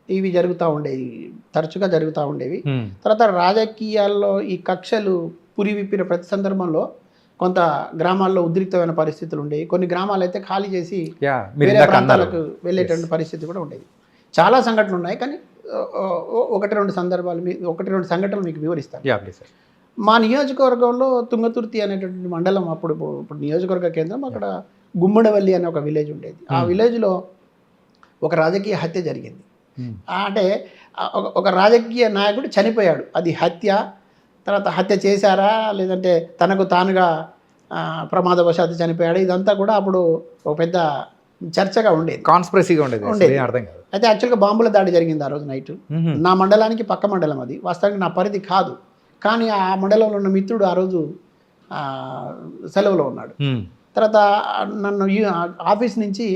ఇవి జరుగుతూ ఉండేవి, తరచుగా జరుగుతూ ఉండేవి. తర్వాత రాజకీయాల్లో ఈ కక్షలు పురి విప్పిన ప్రతి సందర్భంలో కొంత గ్రామాల్లో ఉద్రిక్తమైన పరిస్థితులు ఉండేవి. కొన్ని గ్రామాలు అయితే ఖాళీ చేసి వేరే ప్రాంతాలకు వెళ్ళేటువంటి పరిస్థితి కూడా ఉండేది. చాలా సంఘటనలు ఉన్నాయి, కానీ ఒకటి రెండు సంఘటనలు మీకు వివరిస్తాను. మా నియోజకవర్గంలో తుంగతుర్తి అనేటటువంటి మండలం, అప్పుడు నియోజకవర్గ కేంద్రం, అక్కడ గుమ్మడవల్లి అనే ఒక విలేజ్ ఉండేది. ఆ విలేజ్లో ఒక రాజకీయ హత్య జరిగింది. అంటే ఒక రాజకీయ నాయకుడు చనిపోయాడు. అది హత్య, తర్వాత హత్య చేశారా లేదంటే తనకు తానుగా ప్రమాదవశాత్తు చనిపోయాడు, ఇదంతా కూడా అప్పుడు ఒక పెద్ద చర్చగా ఉండేది, కాన్స్పిరసీగా ఉండేది. అయితే యాక్చువల్గా బాంబుల దాడి జరిగింది ఆ రోజు నైట్. నా మండలానికి పక్క మండలం, అది వాస్తవానికి నా పరిధి కాదు, కానీ ఆ మండలంలో ఉన్న మిత్రుడు ఆ రోజు సెలవులో ఉన్నాడు. తర్వాత నన్ను ఆఫీస్ నుంచి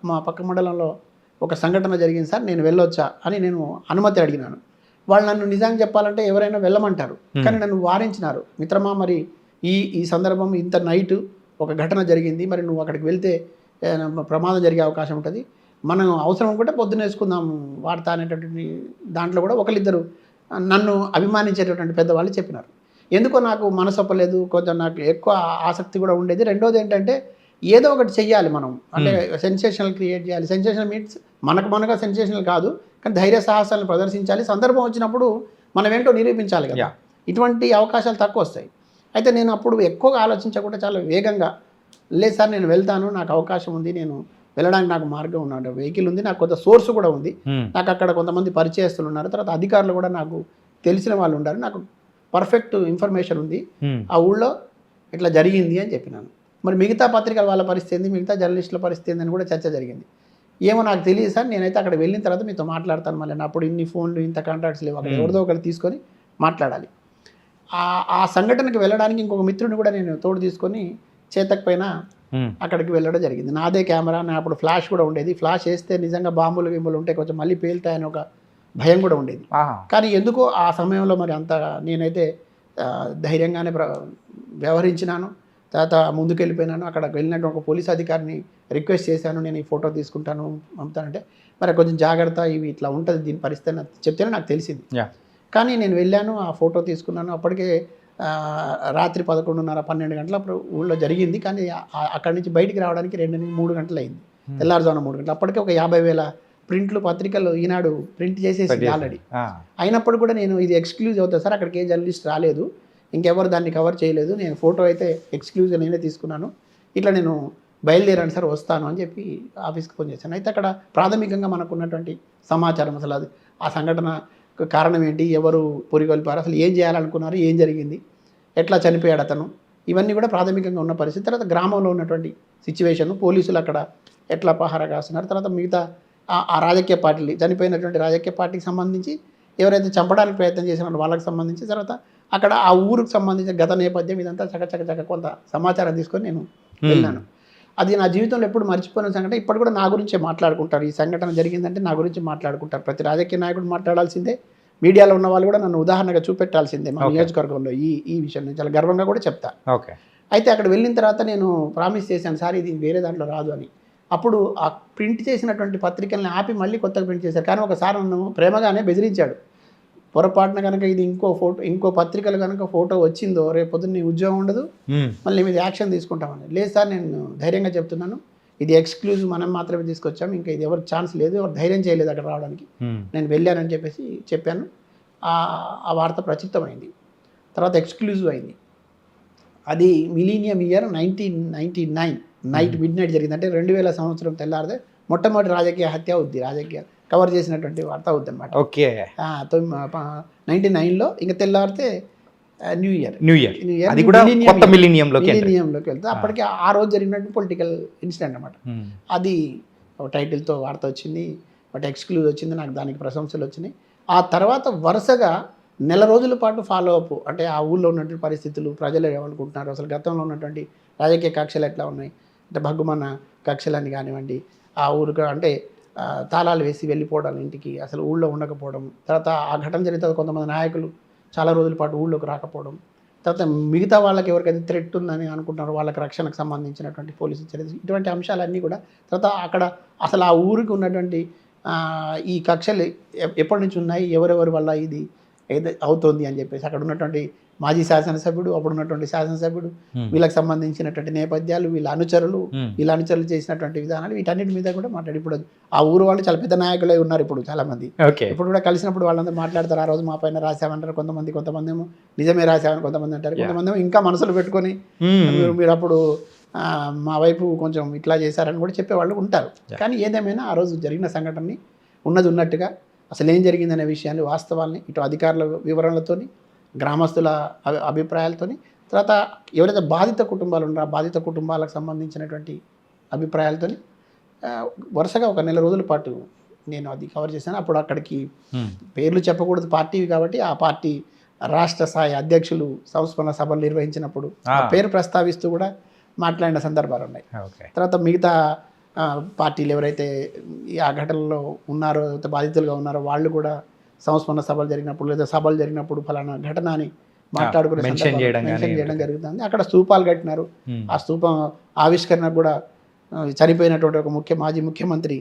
మా పక్క మండలంలో ఒక సంఘటన జరిగింది సార్, నేను వెళ్ళొచ్చా అని నేను అనుమతి అడిగినాను. వాళ్ళు నన్ను నిజంగా చెప్పాలంటే ఎవరైనా వెళ్ళమంటారు, కానీ నన్ను వారించినారు. మిత్రమా, మరి ఈ సందర్భం ఇంత నైట్ ఒక ఘటన జరిగింది, మరి నువ్వు అక్కడికి వెళ్తే ప్రమాదం జరిగే అవకాశం ఉంటుంది, మనం అవసరం అనుకుంటే పొద్దున వేసుకుందాం వాడతా అనేటటువంటి దాంట్లో కూడా ఒకరిద్దరు నన్ను అభిమానించేటటువంటి పెద్దవాళ్ళు చెప్పినారు. ఎందుకో నాకు మనసు ఒప్పలేదు, కొంచెం నాకు ఎక్కువ ఆసక్తి కూడా ఉండేది. రెండోది ఏంటంటే ఏదో ఒకటి చెయ్యాలి మనం, అంటే సెన్సేషనల్ క్రియేట్ చేయాలి. సెన్సేషనల్ మీన్స్ మనగా సెన్సేషనల్ కాదు, కానీ ధైర్య సాహసాలను ప్రదర్శించాలి. సందర్భం వచ్చినప్పుడు మనం ఏంటో నిరూపించాలి కదా. ఇటువంటి అవకాశాలు తక్కువ వస్తాయి. అయితే నేను అప్పుడు ఎక్కువగా ఆలోచించకుండా చాలా వేగంగా, లేదు సార్ నేను వెళ్తాను, నాకు అవకాశం ఉంది, నేను వెళ్ళడానికి నాకు మార్గం ఉన్నాడు, వెహికల్ ఉంది, నాకు కొంత సోర్స్ కూడా ఉంది, నాకు అక్కడ కొంతమంది పరిచయస్తులు ఉన్నారు, తర్వాత అధికారులు కూడా నాకు తెలిసిన వాళ్ళు ఉన్నారు, నాకు పర్ఫెక్ట్ ఇన్ఫర్మేషన్ ఉంది, ఆ ఊళ్ళో ఇట్లా జరిగింది అని చెప్పినాను. మరి మిగతా పత్రికల వాళ్ళ పరిస్థితి ఏంది, మిగతా జర్నలిస్టుల పరిస్థితి ఏందని కూడా చర్చ జరిగింది. ఏమో నాకు తెలియదు సార్, నేనైతే అక్కడ వెళ్ళిన తర్వాత మీతో మాట్లాడతాను, మళ్ళీ అప్పుడు ఇన్ని ఫోన్లు ఇంత కాంటాక్ట్స్ లేవు, అక్కడ ఎవరిదో ఒకరు తీసుకొని మాట్లాడాలి. ఆ సంఘటనకు వెళ్ళడానికి ఇంకొక మిత్రుడిని కూడా నేను తోడు తీసుకొని చేతక్ పైన అక్కడికి వెళ్ళడం జరిగింది. నాదే కెమెరా, నా అప్పుడు ఫ్లాష్ కూడా ఉండేది. ఫ్లాష్ వేస్తే నిజంగా బాంబులు గింబులు ఉంటే కొంచెం మళ్ళీ పేలుతాయని ఒక భయం కూడా ఉండేది. కానీ ఎందుకో ఆ సమయంలో మరి అంత నేనైతే ధైర్యంగానే వ్యవహరించినాను. తర్వాత ముందుకు వెళ్ళిపోయినాను. అక్కడికి వెళ్ళినట్టు ఒక పోలీస్ అధికారిని రిక్వెస్ట్ చేశాను, నేను ఈ ఫోటో తీసుకుంటాను పంపుతానంటే, మరి కొంచెం జాగ్రత్త, ఇవి ఇట్లా ఉంటుంది దీని పరిస్థితి చెప్తేనే నాకు తెలిసింది. కానీ నేను వెళ్ళాను, ఆ ఫోటో తీసుకున్నాను. అప్పటికే రాత్రి 11:30, 12 గంటల అప్పుడు ఊళ్ళో జరిగింది. కానీ అక్కడి నుంచి బయటికి రావడానికి 2-3 గంటలు అయింది, తెల్లారుజామున 3 గంటలు. అప్పటికే ఒక 50,000 ప్రింట్లు పత్రికలు ఈనాడు ప్రింట్ చేసేసి ఆల్రెడీ. అయినప్పుడు కూడా నేను ఇది ఎక్స్క్లూజివ్ అవుతుంది సార్, అక్కడికి ఏ జర్నలిస్ట్ రాలేదు, ఇంకెవరు దాన్ని కవర్ చేయలేదు, నేను ఫోటో అయితే ఎక్స్క్లూజివ్గా నేనే తీసుకున్నాను, ఇట్లా నేను బయలుదేరాను సార్, వస్తాను అని చెప్పి ఆఫీస్కి ఫోన్ చేశాను. అయితే అక్కడ ప్రాథమికంగా మనకు ఉన్నటువంటి సమాచారం, అసలు అది ఆ సంఘటన కారణం ఏంటి, ఎవరు పురిగొల్పారు, అసలు ఏం చేయాలనుకున్నారు, ఏం జరిగింది, ఎట్లా చనిపోయాడు అతను, ఇవన్నీ కూడా ప్రాథమికంగా ఉన్న పరిస్థితి. తర్వాత గ్రామంలో ఉన్నటువంటి సిచ్యువేషన్, పోలీసులు అక్కడ ఎట్లా పహారా కాస్తున్నారు, తర్వాత మిగతా ఆ రాజకీయ పార్టీలు, చనిపోయినటువంటి రాజకీయ పార్టీకి సంబంధించి ఎవరైతే చంపడానికి ప్రయత్నం చేసినారో వాళ్ళకి సంబంధించి, తర్వాత అక్కడ ఆ ఊరికి సంబంధించిన గత నేపథ్యం, ఇదంతా చక్క కొంత సమాచారం తీసుకొని నేను వెళ్ళాను. అది నా జీవితంలో ఎప్పుడు మర్చిపోయిన సంఘటన. ఇప్పుడు కూడా నా గురించే మాట్లాడుకుంటారు, ఈ సంఘటన జరిగిందంటే నా గురించి మాట్లాడుకుంటారు. ప్రతి రాజకీయ నాయకుడు మాట్లాడాల్సిందే, మీడియాలో ఉన్న వాళ్ళు కూడా నన్ను ఉదాహరణగా చూపెట్టాల్సిందే మా నియోజకవర్గంలో. ఈ విషయం నేను చాలా గర్వంగా కూడా చెప్తా. అయితే అక్కడ వెళ్ళిన తర్వాత నేను ప్రామిస్ చేశాను, సార్ ఇది వేరే దాంట్లో రాదు అని. అప్పుడు ఆ ప్రింట్ చేసినటువంటి పత్రికల్ని ఆపి మళ్ళీ కొత్తగా ప్రింట్ చేశారు. కానీ ఒకసారి నన్ను ప్రేమగానే బెదిరించాడు, పొరపాటున కనుక ఇది ఇంకో పత్రికలు కనుక ఫోటో వచ్చిందో రేపు పొద్దున్న నీ ఉద్యోగం ఉండదు, మళ్ళీ మీద యాక్షన్ తీసుకుంటామని. లేదు సార్ నేను ధైర్యంగా చెప్తున్నాను, ఇది ఎక్స్క్లూజివ్, మనం మాత్రమే తీసుకొచ్చాము, ఇంకా ఇది ఎవరికి ఛాన్స్ లేదు, ఎవరు ధైర్యం చేయలేదు అక్కడ రావడానికి, నేను వెళ్ళానని చెప్పేసి చెప్పాను. ఆ వార్త ప్రచిత్తమైంది. తర్వాత ఎక్స్క్లూజివ్ అయింది. అది మిలీనియం ఇయర్ 1999 నైట్ మిడ్నైట్ జరిగింది. అంటే 2000 సంవత్సరం తెల్లారితే మొట్టమొదటి రాజకీయ హత్య అవుద్ది, రాజకీయ కవర్ చేసినటువంటి వార్త అవుద్ది అనమాట. 99లో ఇంకా తెల్లారితే న్యూ ఇయర్ మిలీనియంలోకి వెళ్తే అప్పటికి ఆ రోజు జరిగినట్టు పొలిటికల్ ఇన్సిడెంట్ అనమాట. అది ఒక టైటిల్తో వార్త వచ్చింది, బట్ ఎక్స్క్లూజివ్ వచ్చింది, నాకు దానికి ప్రశంసలు వచ్చినాయి. ఆ తర్వాత వరుసగా నెల రోజుల పాటు ఫాలో అప్, అంటే ఆ ఊళ్ళో ఉన్నటువంటి పరిస్థితులు, ప్రజలు ఏమనుకుంటున్నారు, అసలు గతంలో ఉన్నటువంటి రాజకీయ కక్షలు ఎట్లా ఉన్నాయి, అంటే భగ్గుమన్న కక్షలని కానివ్వండి, ఆ ఊరికి అంటే తాళాలు వేసి వెళ్ళిపోవడం ఇంటికి, అసలు ఊళ్ళో ఉండకపోవడం, తర్వాత ఆ ఘటన జరిగిన తర్వాత కొంతమంది నాయకులు చాలా రోజుల పాటు ఊళ్ళోకి రాకపోవడం, తర్వాత మిగతా వాళ్ళకి ఎవరికైతే థ్రెట్ ఉందని అనుకుంటున్నారో వాళ్ళకి రక్షణకు సంబంధించినటువంటి పోలీసు చర్యలు, ఇటువంటి అంశాలన్నీ కూడా. తర్వాత అక్కడ అసలు ఆ ఊరికి ఉన్నటువంటి ఈ కక్షలు ఎప్పటి నుంచి ఉన్నాయి, ఎవరెవరి వల్ల ఇది ఏదో అవుతుంది అని చెప్పేసి అక్కడ ఉన్నటువంటి మాజీ శాసనసభ్యుడు, అప్పుడు ఉన్నటువంటి శాసనసభ్యుడు, వీళ్ళకి సంబంధించినటువంటి నేపథ్యాలు, వీళ్ళ అనుచరులు చేసినటువంటి విధానాలు, వీటన్నిటి మీద కూడా మాట్లాడి, ఇప్పుడు ఆ ఊరు వాళ్ళు చాలా పెద్ద నాయకులే ఉన్నారు ఇప్పుడు చాలా మంది. ఇప్పుడు కూడా కలిసినప్పుడు వాళ్ళందరూ మాట్లాడతారు, ఆ రోజు మా పైన రాసామంటారు, కొంతమంది ఏమో నిజమే రాసామని కొంతమంది అంటారు, కొంతమంది ఏమో ఇంకా మనసులు పెట్టుకొని మీరు అప్పుడు మా వైపు కొంచెం ఇట్లా చేశారని కూడా చెప్పేవాళ్ళు ఉంటారు. కానీ ఏదేమైనా ఆ రోజు జరిగిన సంఘటనని ఉన్నది ఉన్నట్టుగా, అసలు ఏం జరిగిందనే విషయాన్ని, వాస్తవాల్ని, ఇటు అధికారుల వివరణలతోని, గ్రామస్తుల అభిప్రాయాలతోని, తర్వాత ఎవరైతే బాధిత కుటుంబాలు ఉన్నారో ఆ బాధిత కుటుంబాలకు సంబంధించినటువంటి అభిప్రాయాలతోని వరుసగా ఒక నెల రోజుల పాటు నేను అది కవర్ చేశాను. అప్పుడు అక్కడికి పేర్లు చెప్పకూడదు పార్టీవి కాబట్టి, ఆ పార్టీ రాష్ట్ర స్థాయి అధ్యక్షులు సంస్మరణ సభలు నిర్వహించినప్పుడు ఆ పేరు ప్రస్తావిస్తూ కూడా మాట్లాడిన సందర్భాలు ఉన్నాయి. తర్వాత మిగతా పార్టీలు ఎవరైతే ఆ ఘటనలో ఉన్నారో, బాధితులుగా ఉన్నారో వాళ్ళు కూడా సంస్మరణ సభలు జరిగినప్పుడు లేదా సభలు జరిగినప్పుడు ఫలానా ఘటన అని మాట్లాడుకునే మెన్షన్ చేయడం జరుగుతుంది. అక్కడ స్తూపాలు కట్టినారు, ఆ స్తూపం ఆవిష్కరణ కూడా చనిపోయినటువంటి ఒక మాజీ ముఖ్యమంత్రి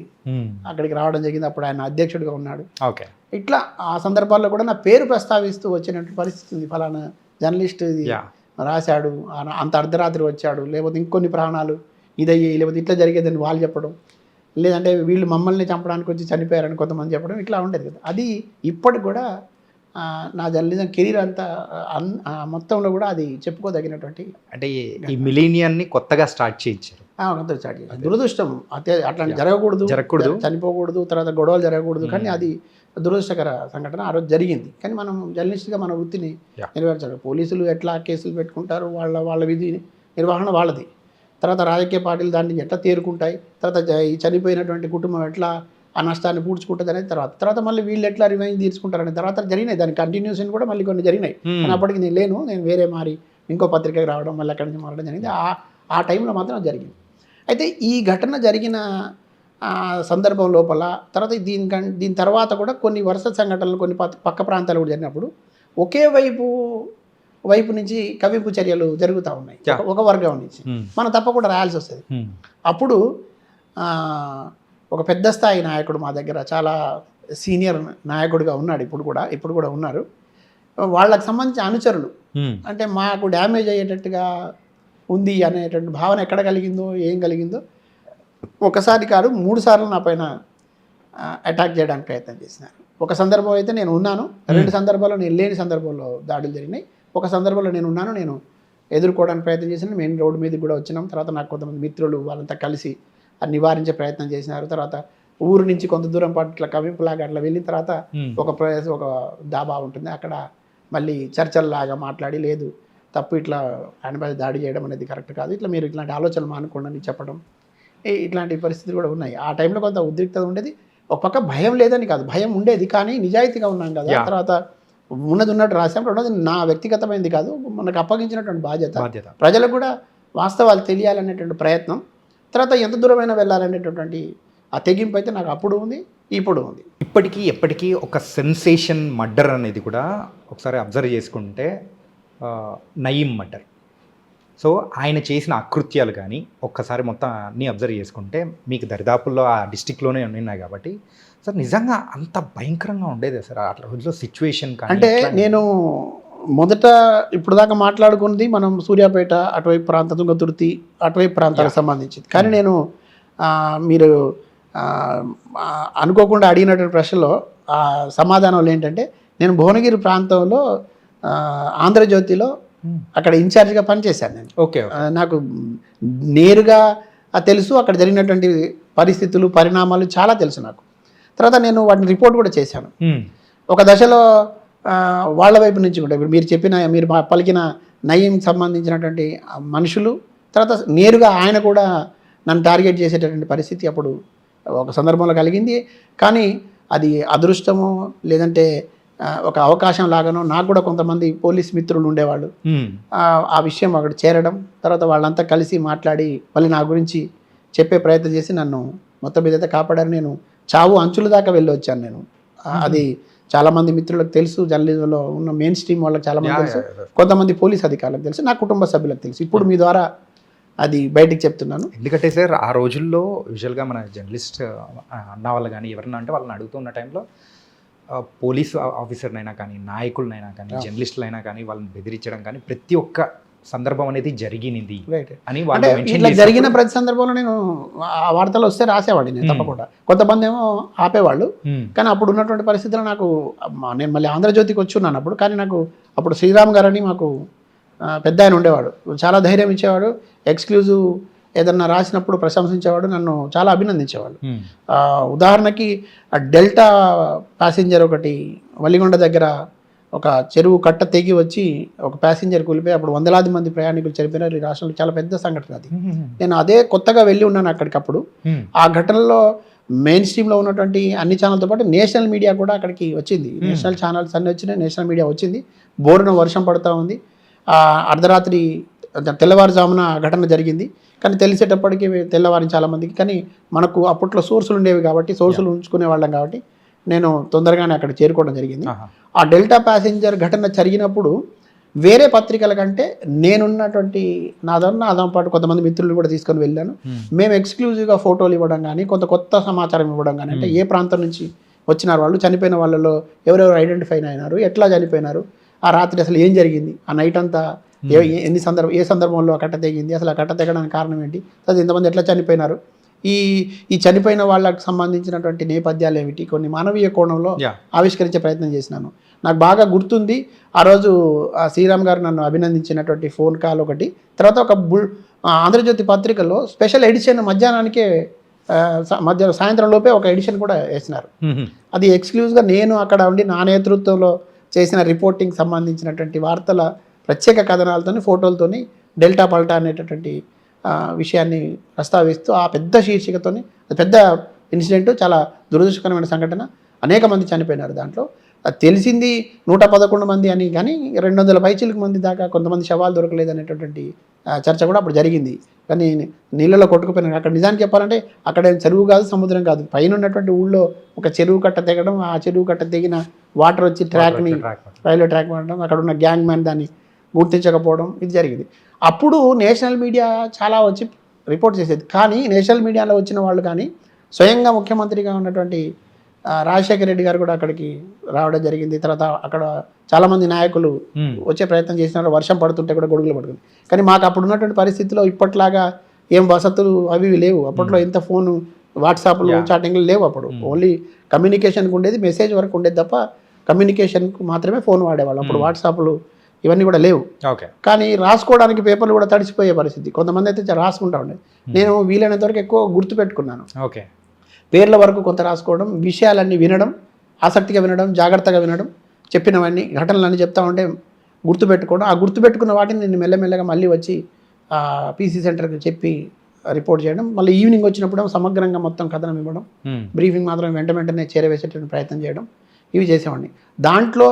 అక్కడికి రావడం జరిగింది. అప్పుడు ఆయన అధ్యక్షుడిగా ఉన్నాడు. ఓకే. ఇట్లా ఆ సందర్భాల్లో కూడా నా పేరు ప్రస్తావిస్తూ వచ్చినటువంటి పరిస్థితి ఉంది. ఫలానా జర్నలిస్ట్ ఇది రాశాడు, అంత అర్ధరాత్రి వచ్చాడు, లేకపోతే ఇంకొన్ని ప్రాణాలు ఇదయ్యి, లేకపోతే ఇట్లా జరిగేదని వాళ్ళు చెప్పడం, లేదంటే వీళ్ళు మమ్మల్ని చంపడానికి వచ్చి చనిపోయారని కొంతమంది చెప్పడం, ఇట్లా ఉండేది కదా. అది ఇప్పటికి కూడా నా జర్నలిజం కెరీర్ అంతా మొత్తంలో కూడా అది చెప్పుకోదగినటువంటి. అంటే ఈ మిలీనియాన్ని కొత్తగా స్టార్ట్ చేయించారు. కొత్తగా స్టార్ట్ చేయాలి. దురదృష్టం అట్లాంటి జరగకూడదు, చనిపోకూడదు, తర్వాత గొడవలు జరగకూడదు. కానీ అది దురదృష్టకర సంఘటన ఆ రోజు జరిగింది. కానీ మనం జర్నలిస్ట్గా మన వృత్తిని నెరవేర్చాలి. పోలీసులు ఎట్లా కేసులు పెట్టుకుంటారు, వాళ్ళ విధి నిర్వహణ వాళ్ళది. తర్వాత రాజకీయ పార్టీలు దాన్ని ఎట్లా తేరుకుంటాయి, తర్వాత ఈ చనిపోయినటువంటి కుటుంబం ఎట్లా ఆ నష్టాన్ని పూడ్చుకుంటుంది అనేది తర్వాత మళ్ళీ వీళ్ళు ఎట్లా రివెంజ్ తీర్చుకుంటారనే తర్వాత జరిగినాయి. దాని కంటిన్యూషన్ కూడా మళ్ళీ కొన్ని జరిగినాయి. కానీ అప్పటికి నేను లేను, నేను వేరే మారి ఇంకో పత్రికకి రావడం, మళ్ళీ అక్కడి నుంచి మారడం జరిగింది. ఆ టైంలో మాత్రం జరిగింది. అయితే ఈ ఘటన జరిగిన సందర్భం లోపల తర్వాత దీని తర్వాత కూడా కొన్ని వరుస సంఘటనలు కొన్ని పక్క ప్రాంతాలు కూడా జరిగినప్పుడు ఒకే వైపు నుంచి కవింపు చర్యలు జరుగుతూ ఉన్నాయి. ఒక వర్గం నుంచి మనం తప్పకుండా రాయాల్సి వస్తుంది. అప్పుడు ఒక పెద్ద స్థాయి నాయకుడు మా దగ్గర, చాలా సీనియర్ నాయకుడిగా ఉన్నాడు, ఇప్పుడు కూడా ఉన్నారు. వాళ్ళకి సంబంధించిన అనుచరులు అంటే మాకు డ్యామేజ్ అయ్యేటట్టుగా ఉంది అనేటువంటి భావన ఎక్కడ కలిగిందో, ఏం కలిగిందో, ఒకసారి కాదు 3 సార్లు నా పైన అటాక్ చేయడానికి ప్రయత్నం చేసినారు. ఒక సందర్భం అయితే నేను ఉన్నాను, 2 సందర్భాల్లో నేను లేని సందర్భంలో దాడులు జరిగినాయి. ఒక సందర్భంలో నేను ఉన్నాను, నేను ఎదుర్కోవడానికి ప్రయత్నం చేసినాను. మెయిన్ రోడ్డు మీదకి కూడా వచ్చినాం. తర్వాత నాకు కొంతమంది మిత్రులు వాళ్ళంతా కలిసి అది నివారించే ప్రయత్నం చేసినారు. తర్వాత ఊరు నుంచి కొంత దూరం పాటు ఇట్లా కవింపులాగా అట్లా వెళ్ళిన తర్వాత ఒక డాబా ఉంటుంది, అక్కడ మళ్ళీ చర్చల్లాగా మాట్లాడి, లేదు తప్పు, ఇట్లా ఆయన మీద దాడి చేయడం అనేది కరెక్ట్ కాదు, ఇట్లా మీరు ఇట్లాంటి ఆలోచనలు మానుకోండి అని చెప్పడం, ఇట్లాంటి పరిస్థితులు కూడా ఉన్నాయి. ఆ టైంలో కొంత ఉద్రిక్తత ఉండేది. ఒక పక్క భయం లేదని కాదు, భయం ఉండేది, కానీ నిజాయితీగా ఉన్నాం కదా. తర్వాత ఉన్నట్టు రాసాం. రెండోది నా వ్యక్తిగతమైనది కాదు, మనకు అప్పగించినటువంటి బాధ్యత. ప్రజలకు కూడా వాస్తవాలు తెలియాలనేటువంటి ప్రయత్నం, తర్వాత ఎంత దూరమైనా వెళ్ళాలనేటటువంటి ఆ తెగింపు అయితే నాకు అప్పుడు ఉంది, ఇప్పుడు ఉంది. ఎప్పటికీ ఒక సెన్సేషన్ మర్డర్ అనేది కూడా ఒకసారి అబ్జర్వ్ చేసుకుంటే నయీం మర్డర్. సో ఆయన చేసిన అకృత్యాలు కానీ ఒక్కసారి మొత్తం అన్నీ అబ్జర్వ్ చేసుకుంటే మీకు దరిదాపుల్లో ఆ డిస్టిక్లోనే ఉన్నాయి కాబట్టి సార్ నిజంగా అంత భయంకరంగా ఉండేది సార్ అట్లా రోజులో సిచ్యువేషన్. అంటే నేను మొదట ఇప్పుడు దాకా మాట్లాడుకున్నది మనం సూర్యాపేట అటువైపు ప్రాంతం, తుంగతుర్తి అటువైపు ప్రాంతాలకు సంబంధించింది. కానీ నేను మీరు అనుకోకుండా అడిగినటువంటి ప్రశ్నలో సమాధానంలో ఏంటంటే, నేను భువనగిరి ప్రాంతంలో ఆంధ్రజ్యోతిలో అక్కడ ఇన్ఛార్జ్గా పనిచేశాను నేను. ఓకే. నాకు నేరుగా తెలుసు, అక్కడ జరిగినటువంటి పరిస్థితులు, పరిణామాలు చాలా తెలుసు నాకు. తర్వాత నేను వాటిని రిపోర్ట్ కూడా చేశాను. ఒక దశలో వాళ్ళ వైపు నుంచి కూడా ఇప్పుడు మీరు పలికిన నయీం సంబంధించినటువంటి మనుషులు, తర్వాత నేరుగా ఆయన కూడా నన్ను టార్గెట్ చేసేటటువంటి పరిస్థితి అప్పుడు ఒక సందర్భంలో కలిగింది. కానీ అది అదృష్టమో లేదంటే ఒక అవకాశం లాగానో, నాకు కూడా కొంతమంది పోలీస్ మిత్రులు ఉండేవాళ్ళు, ఆ విషయం అక్కడ చేరడం, తర్వాత వాళ్ళంతా కలిసి మాట్లాడి మళ్ళీ నా గురించి చెప్పే ప్రయత్నం చేసి నన్ను మొత్తం మీద అయితే కాపాడారు. నేను చావు అంచుల దాకా వెళ్ళి వచ్చాను నేను. అది చాలామంది మిత్రులకు తెలుసు, జర్నలిజంలో ఉన్న మెయిన్ స్ట్రీమ్ వాళ్ళకి చాలామంది తెలుసు, కొంతమంది పోలీస్ అధికారులకు తెలుసు, నా కుటుంబ సభ్యులకు తెలుసు. ఇప్పుడు మీ ద్వారా అది బయటికి చెప్తున్నాను. ఎందుకంటే సార్ ఆ రోజుల్లో యూజువల్గా మన జర్నలిస్ట్ అన్న వాళ్ళు కానీ ఎవరన్నా అంటే వాళ్ళని అడుగుతున్న టైంలో పోలీస్ ఆఫీసర్నైనా కానీ, నాయకులనైనా కానీ, జర్నలిస్టులైనా కానీ వాళ్ళని బెదిరించడం కానీ ప్రతి ఒక్క సందర్భం అనేది జరిగినది అని వాళ్ళు ఇట్లా జరిగిన ప్రతి సందర్భంలో నేను ఆ వార్తలు వస్తే రాసేవాడిని నేను తప్పకుండా. కొంతమంది ఏమో ఆపేవాళ్ళు. కానీ అప్పుడు ఉన్నటువంటి పరిస్థితుల్లో నాకు, నేను మళ్ళీ ఆంధ్రజ్యోతికి వచ్చి ఉన్నాను అప్పుడు, కానీ నాకు అప్పుడు శ్రీరామ్ గారని మాకు పెద్ద ఆయన ఉండేవాడు, చాలా ధైర్యం ఇచ్చేవాడు. ఎక్స్క్లూజివ్ ఏదన్నా రాసినప్పుడు ప్రశంసించేవాడు, నన్ను చాలా అభినందించేవాడు. ఉదాహరణకి డెల్టా ప్యాసింజర్ ఒకటి వలిగొండ దగ్గర ఒక చెరువు కట్ట తెగి వచ్చి ఒక ప్యాసింజర్ కూలిపోయి అప్పుడు వందలాది మంది ప్రయాణికులు చనిపోయినారు. ఈ రాష్ట్రంలో చాలా పెద్ద సంఘటన అది. నేను అదే కొత్తగా వెళ్ళి ఉన్నాను అక్కడికప్పుడు. ఆ ఘటనలో మెయిన్ స్ట్రీమ్లో ఉన్నటువంటి అన్ని ఛానల్తో పాటు నేషనల్ మీడియా కూడా అక్కడికి వచ్చింది. నేషనల్ ఛానల్స్ అన్నీ వచ్చినాయి, నేషనల్ మీడియా వచ్చింది. బోరున వర్షం పడుతూ ఉంది. అర్ధరాత్రి తెల్లవారుజామున ఘటన జరిగింది. కానీ తెలిసేటప్పటికి తెల్లవారిని చాలామందికి. కానీ మనకు అప్పట్లో సోర్సులు ఉండేవి కాబట్టి, సోర్సులు ఉంచుకునే వాళ్ళం కాబట్టి నేను తొందరగానే అక్కడ చేరుకోవడం జరిగింది. ఆ డెల్టా ప్యాసింజర్ ఘటన జరిగినప్పుడు వేరే పత్రికల కంటే నేనున్నటువంటి నాతో పాటు కొంతమంది మిత్రులు కూడా తీసుకొని వెళ్ళాను. మేము ఎక్స్క్లూజివ్గా ఫోటోలు ఇవ్వడం కానీ కొత్త సమాచారం ఇవ్వడం కానీ, అంటే ఏ ప్రాంతం నుంచి వచ్చినారు వాళ్ళు, చనిపోయిన వాళ్ళలో ఎవరెవరు ఐడెంటిఫై అయినారు, ఎట్లా చనిపోయినారు, ఆ రాత్రి అసలు ఏం జరిగింది, ఆ నైట్ అంతా ఏ సందర్భంలో ఆ కట్ట తెగింది, అసలు ఆ కట్ట తెగడానికి కారణం ఏంటి, అది ఇంతమంది ఎట్లా చనిపోయినారు, ఈ చనిపోయిన వాళ్ళకి సంబంధించినటువంటి నేపథ్యాలు ఏమిటి, కొన్ని మానవీయ కోణంలో ఆవిష్కరించే ప్రయత్నం చేసినాను. నాకు బాగా గుర్తుంది ఆ రోజు శ్రీరామ్ గారు నన్ను అభినందించినటువంటి ఫోన్ కాల్ ఒకటి, తర్వాత ఒక ఆంధ్రజ్యోతి పత్రికలో స్పెషల్ ఎడిషన్ మధ్యాహ్నానికే సాయంత్రం లోపే ఒక ఎడిషన్ కూడా వేసినారు. అది ఎక్స్క్లూజివ్గా నేను అక్కడ ఉండి నా నేతృత్వంలో చేసిన రిపోర్టింగ్ సంబంధించినటువంటి వార్తల ప్రత్యేక కథనాలతోని ఫోటోలతోని డెల్టా పల్టా అనేటటువంటి విషయాన్ని ప్రస్తావిస్తూ ఆ పెద్ద శీర్షికతోని, పెద్ద ఇన్సిడెంట్, చాలా దురదృష్టకరమైన సంఘటన, అనేక మంది చనిపోయినారు. దాంట్లో తెలిసింది 111 మంది అని, కానీ 200 పైచిలకు మంది దాకా కొంతమంది శవాలు దొరకలేదు అనేటటువంటి చర్చ కూడా అప్పుడు జరిగింది. కానీ నీళ్ళలో కొట్టుకుపోయినారు. అక్కడ నిజానికి చెప్పాలంటే అక్కడ చెరువు కాదు, సముద్రం కాదు, పైన ఉన్నటువంటి ఊళ్ళో ఒక చెరువు కట్ట తెగడం, ఆ చెరువు కట్ట తెగిన వాటర్ వచ్చి రైల్వే ట్రాక్ పడడం, అక్కడ ఉన్న గ్యాంగ్ మ్యాన్ దాన్ని గుర్తించకపోవడం, ఇది జరిగింది. అప్పుడు నేషనల్ మీడియా చాలా వచ్చి రిపోర్ట్ చేసేది. కానీ నేషనల్ మీడియాలో వచ్చిన వాళ్ళు కానీ స్వయంగా ముఖ్యమంత్రిగా ఉన్నటువంటి రాజశేఖర రెడ్డి గారు కూడా అక్కడికి రావడం జరిగింది. తర్వాత అక్కడ చాలామంది నాయకులు వచ్చే ప్రయత్నం చేసినారు, వర్షం పడుతుంటే కూడా గొడుగులు పడుతుంది. కానీ మాకు అప్పుడు ఉన్నటువంటి పరిస్థితిలో ఇప్పట్లాగా ఏం వసతులు అవి లేవు. అప్పట్లో ఇంత ఫోను, వాట్సాప్లు, చాటింగ్లు లేవు. అప్పుడు ఓన్లీ కమ్యూనికేషన్కి ఉండేది, మెసేజ్ వరకు ఉండేది తప్ప కమ్యూనికేషన్కు మాత్రమే ఫోన్ వాడేవాళ్ళు. అప్పుడు వాట్సాప్లు ఇవన్నీ కూడా లేవు. కానీ రాసుకోవడానికి పేపర్లు కూడా తడిసిపోయే పరిస్థితి. కొంతమంది అయితే రాసుకుంటా ఉండేది. నేను వీలైనంత వరకు ఎక్కువ గుర్తుపెట్టుకున్నాను. పేర్ల వరకు కొంత రాసుకోవడం, విషయాలన్నీ వినడం, ఆసక్తిగా వినడం, జాగ్రత్తగా వినడం, చెప్పినవన్నీ ఘటనలన్నీ చెప్తా ఉంటే గుర్తుపెట్టుకోవడం. ఆ గుర్తుపెట్టుకున్న వాటిని నేను మెల్లమెల్లగా మళ్ళీ వచ్చి పీసీ సెంటర్కి చెప్పి రిపోర్ట్ చేయడం. మళ్ళీ ఈవినింగ్ వచ్చినప్పుడు సమగ్రంగా మొత్తం కథనం ఇవ్వడం, బ్రీఫింగ్ మాత్రం వెంటనే చేరవేసేటువంటి ప్రయత్నం చేయడం, ఇవి చేసేవాడిని. దాంట్లో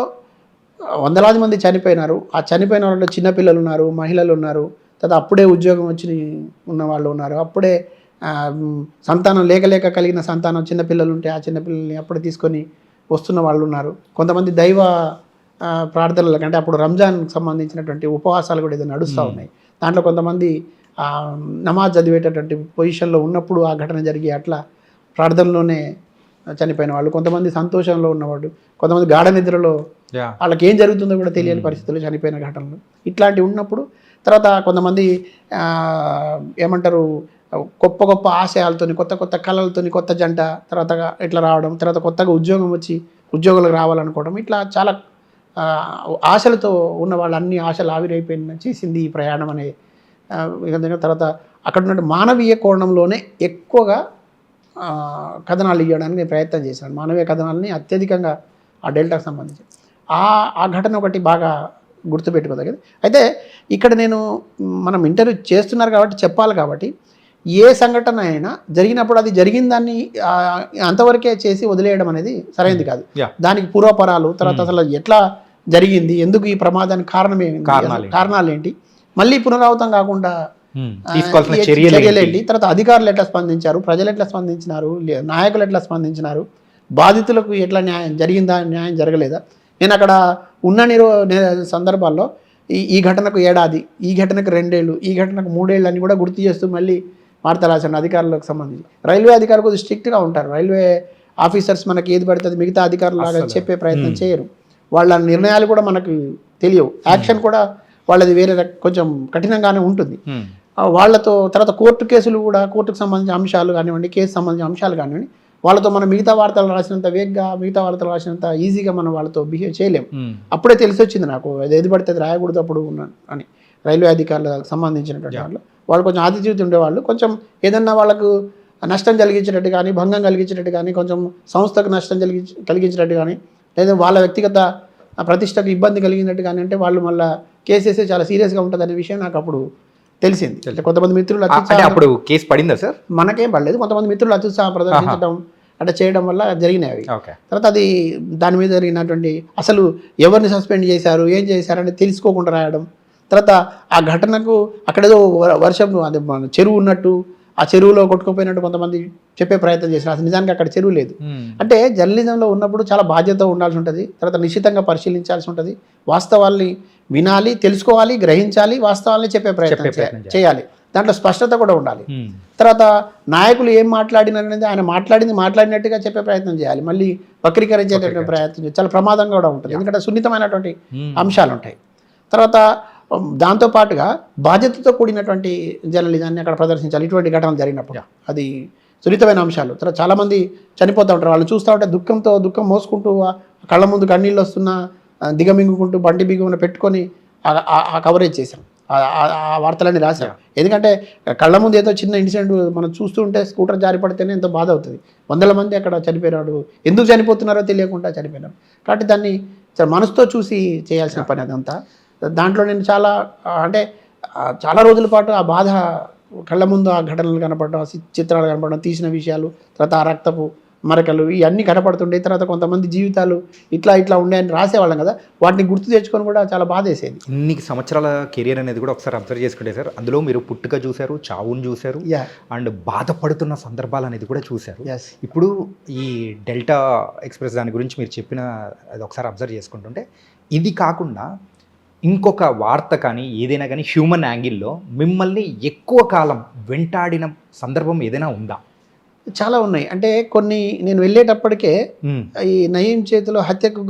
వందలాది మంది చనిపోయినారు. ఆ చనిపోయిన వాళ్ళలో చిన్నపిల్లలు ఉన్నారు, మహిళలు ఉన్నారు, తర్వాత అప్పుడే ఉద్యోగం వచ్చి ఉన్న వాళ్ళు ఉన్నారు, అప్పుడే సంతానం లేక కలిగిన సంతానం చిన్నపిల్లలు ఉంటే ఆ చిన్నపిల్లల్ని అప్పుడే తీసుకొని వస్తున్న వాళ్ళు ఉన్నారు. కొంతమంది దైవ ప్రార్థనలకు, అంటే అప్పుడు రంజాన్కి సంబంధించినటువంటి ఉపవాసాలు కూడా ఏదో నడుస్తూ ఉన్నాయి. దాంట్లో కొంతమంది నమాజ్ చదివేటటువంటి పొజిషన్లో ఉన్నప్పుడు ఆ ఘటన జరిగి అట్లా ప్రార్థనలోనే చనిపోయిన వాళ్ళు, కొంతమంది సంతోషంలో ఉన్నవాడు, కొంతమంది గాఢ నిద్రలో వాళ్ళకి ఏం జరుగుతుందో కూడా తెలియని పరిస్థితుల్లో చనిపోయిన ఘటనలు ఇట్లాంటివి ఉన్నప్పుడు, తర్వాత కొంతమంది ఏమంటారు గొప్ప ఆశయాలతోని, కొత్త కళలతోని, కొత్త జంట తర్వాత ఇట్లా రావడం, తర్వాత కొత్తగా ఉద్యోగం వచ్చి ఉద్యోగులకు రావాలనుకోవడం, ఇట్లా చాలా ఆశలతో ఉన్న వాళ్ళు అన్ని ఆశలు ఆవిరైపోయిన చేసింది ఈ ప్రయాణం అనే తర్వాత అక్కడ ఉన్న మానవీయ కోణంలోనే ఎక్కువగా కథనాలు ఇవ్వడానికి నేను ప్రయత్నం చేశాను. మానవీయ కథనాలని అత్యధికంగా ఆ డెల్టాకు సంబంధించి ఆ ఘటన ఒకటి బాగా గుర్తుపెట్టుకోదగ్గది. అయితే ఇక్కడ మనం ఇంటర్వ్యూ చేస్తున్నారు కాబట్టి చెప్పాలి కాబట్టి, ఏ సంఘటన అయినా జరిగినప్పుడు అది జరిగిన దాన్ని అంతవరకే చేసి వదిలేయడం అనేది సరైనది కాదు. దానికి పూర్వపరాలు, తర్వాత అసలు ఎట్లా జరిగింది, ఎందుకు ఈ ప్రమాదానికి కారణాలు ఏంటి, మళ్ళీ పునరావృతం కాకుండా చర్యలేంటి, తర్వాత అధికారులు ఎట్లా స్పందించారు, ప్రజలు ఎట్లా స్పందించినారు, నాయకులు ఎట్లా స్పందించినారు, బాధితులకు ఎట్లా న్యాయం జరిగిందా, న్యాయం జరగలేదా. నేను అక్కడ ఉన్న సందర్భాల్లో ఈ ఘటనకు ఏడాది, ఈ ఘటనకు 2 ఏళ్ళు, ఈ ఘటనకు 3 ఏళ్ళు అని కూడా గుర్తు చేస్తూ మళ్ళీ వార్త రాశాను అధికారులకు సంబంధించి. రైల్వే అధికారులు కొద్దిగా స్ట్రిక్ట్గా ఉంటారు. రైల్వే ఆఫీసర్స్ మనకి ఏది పడుతుంది మిగతా అధికారులు లాగా చెప్పే ప్రయత్నం చేయరు. వాళ్ళ నిర్ణయాలు కూడా మనకు తెలియవు, యాక్షన్ కూడా వాళ్ళది వేరే కొంచెం కఠినంగానే ఉంటుంది. వాళ్ళతో తర్వాత కోర్టు కేసులు కూడా, కోర్టుకు సంబంధించిన అంశాలు కానివ్వండి, కేసు సంబంధించిన అంశాలు కానివ్వండి, వాళ్ళతో మనం మిగతా వార్తలు రాసినంత వేగంగా, మిగతా వార్తలు రాసినంత ఈజీగా మనం వాళ్ళతో బిహేవ్ చేయలేము. అప్పుడే తెలిసి వచ్చింది నాకు, ఏది పడితే అది రాయకూడదు అప్పుడు అని. రైల్వే అధికారులకు సంబంధించినటువంటి వాళ్ళు కొంచెం ఆతిథ్యత ఉండేవాళ్ళు, కొంచెం ఏదన్నా వాళ్ళకు నష్టం కలిగించినట్టు కానీ, భంగం కలిగించినట్టు కానీ, కొంచెం సంస్థకు నష్టం కలిగించినట్టు కానీ, లేదా వాళ్ళ వ్యక్తిగత ప్రతిష్టకు ఇబ్బంది కలిగినట్టు కానీ అంటే వాళ్ళు మళ్ళీ కేసేసే చాలా సీరియస్గా ఉంటుంది అనే విషయం నాకు అప్పుడు తెలిసింది. కొంతమంది మిత్రులు అప్పుడు కేసు పడిందా సార్? మనకేం పడలేదు. కొంతమంది మిత్రులు అత్యుత్సాహం ప్రదర్శించడం అంటే చేయడం వల్ల జరిగినవి. తర్వాత అది దాని మీద జరిగినటువంటి అసలు ఎవరిని సస్పెండ్ చేశారు, ఏం చేశారని తెలుసుకోకుండా రాయడం, తర్వాత ఆ ఘటనకు అక్కడేదో వర్షం అది చెరువు ఉన్నట్టు, ఆ చెరువులో కొట్టుకుపోయినట్టు కొంతమంది చెప్పే ప్రయత్నం చేశారు. అసలు నిజానికి అక్కడ చెరువు లేదు. అంటే జర్నలిజంలో ఉన్నప్పుడు చాలా బాధ్యత ఉండాల్సి ఉంటుంది, తర్వాత నిశ్చితంగా పరిశీలించాల్సి ఉంటుంది, వాస్తవాల్ని వినాలి, తెలుసుకోవాలి, గ్రహించాలి, వాస్తవాలని చెప్పే ప్రయత్నం చేయాలి. దాంట్లో స్పష్టత కూడా ఉండాలి. తర్వాత నాయకులు ఏం మాట్లాడినది ఆయన మాట్లాడినట్టుగా చెప్పే ప్రయత్నం చేయాలి. మళ్ళీ వక్రీకరించేటటువంటి ప్రయత్నం చేయాలి. చాలా ప్రమాదంగా కూడా ఉంటుంది, ఎందుకంటే సున్నితమైనటువంటి అంశాలు ఉంటాయి. తర్వాత దాంతోపాటుగా బాధ్యతతో కూడినటువంటి జర్నలిజాన్ని అక్కడ ప్రదర్శించాలి. ఇటువంటి ఘటనలు జరిగినప్పుడు అది సున్నితమైన అంశాలు. తర్వాత చాలామంది చనిపోతూ ఉంటారు, వాళ్ళు చూస్తూ ఉంటే దుఃఖం మోసుకుంటూ కళ్ళ ముందు కన్నీళ్ళు వస్తున్నా దిగమింగుకుంటూ బండి బిగున పెట్టుకొని ఆ కవరేజ్ చేశాం, ఆ వార్తలన్నీ రాశాం. ఎందుకంటే కళ్ళ ముందు ఏదో చిన్న ఇన్సిడెంట్ మనం చూస్తూ ఉంటే స్కూటర్ జారి పడితేనే ఎంతో బాధ అవుతుంది. వందల మంది అక్కడ చనిపోయినాడు, ఎందుకు చనిపోతున్నారో తెలియకుండా చనిపోయినారు. కాబట్టి దాన్ని మనసుతో చూసి చేయాల్సిన పని అదంతా. దాంట్లో నేను చాలా రోజుల పాటు ఆ బాధ కళ్ళ ముందు ఆ ఘటనలు కనపడడం, ఆ చిత్రాలు కనపడడం, తీసిన విషయాలు, తర్వాత ఆ రక్తపు మరకలు ఇవన్నీ కనపడుతుండే. తర్వాత కొంతమంది జీవితాలు ఇట్లా ఉండేయని రాసేవాళ్ళం కదా, వాటిని గుర్తు తెచ్చుకొని కూడా చాలా బాధ వేసేది. ఇన్ని సంవత్సరాల కెరియర్ అనేది కూడా ఒకసారి అబ్జర్వ్ చేసుకుంటే సార్, అందులో మీరు పుట్టుక చూశారు, చావును చూశారు, అండ్ బాధపడుతున్న సందర్భాలు అనేది కూడా చూశారు. ఇప్పుడు ఈ డెల్టా ఎక్స్ప్రెస్ దాని గురించి మీరు చెప్పిన అది ఒకసారి అబ్జర్వ్ చేసుకుంటుంటే, ఇది కాకుండా ఇంకొక వార్త కానీ ఏదైనా కానీ హ్యూమన్ యాంగిల్లో మిమ్మల్ని ఎక్కువ కాలం వెంటాడిన సందర్భం ఏదైనా ఉందా? చాలా ఉన్నాయి. అంటే కొన్ని నేను వెళ్ళేటప్పటికే ఈ నయీం చేతిలో హత్యకు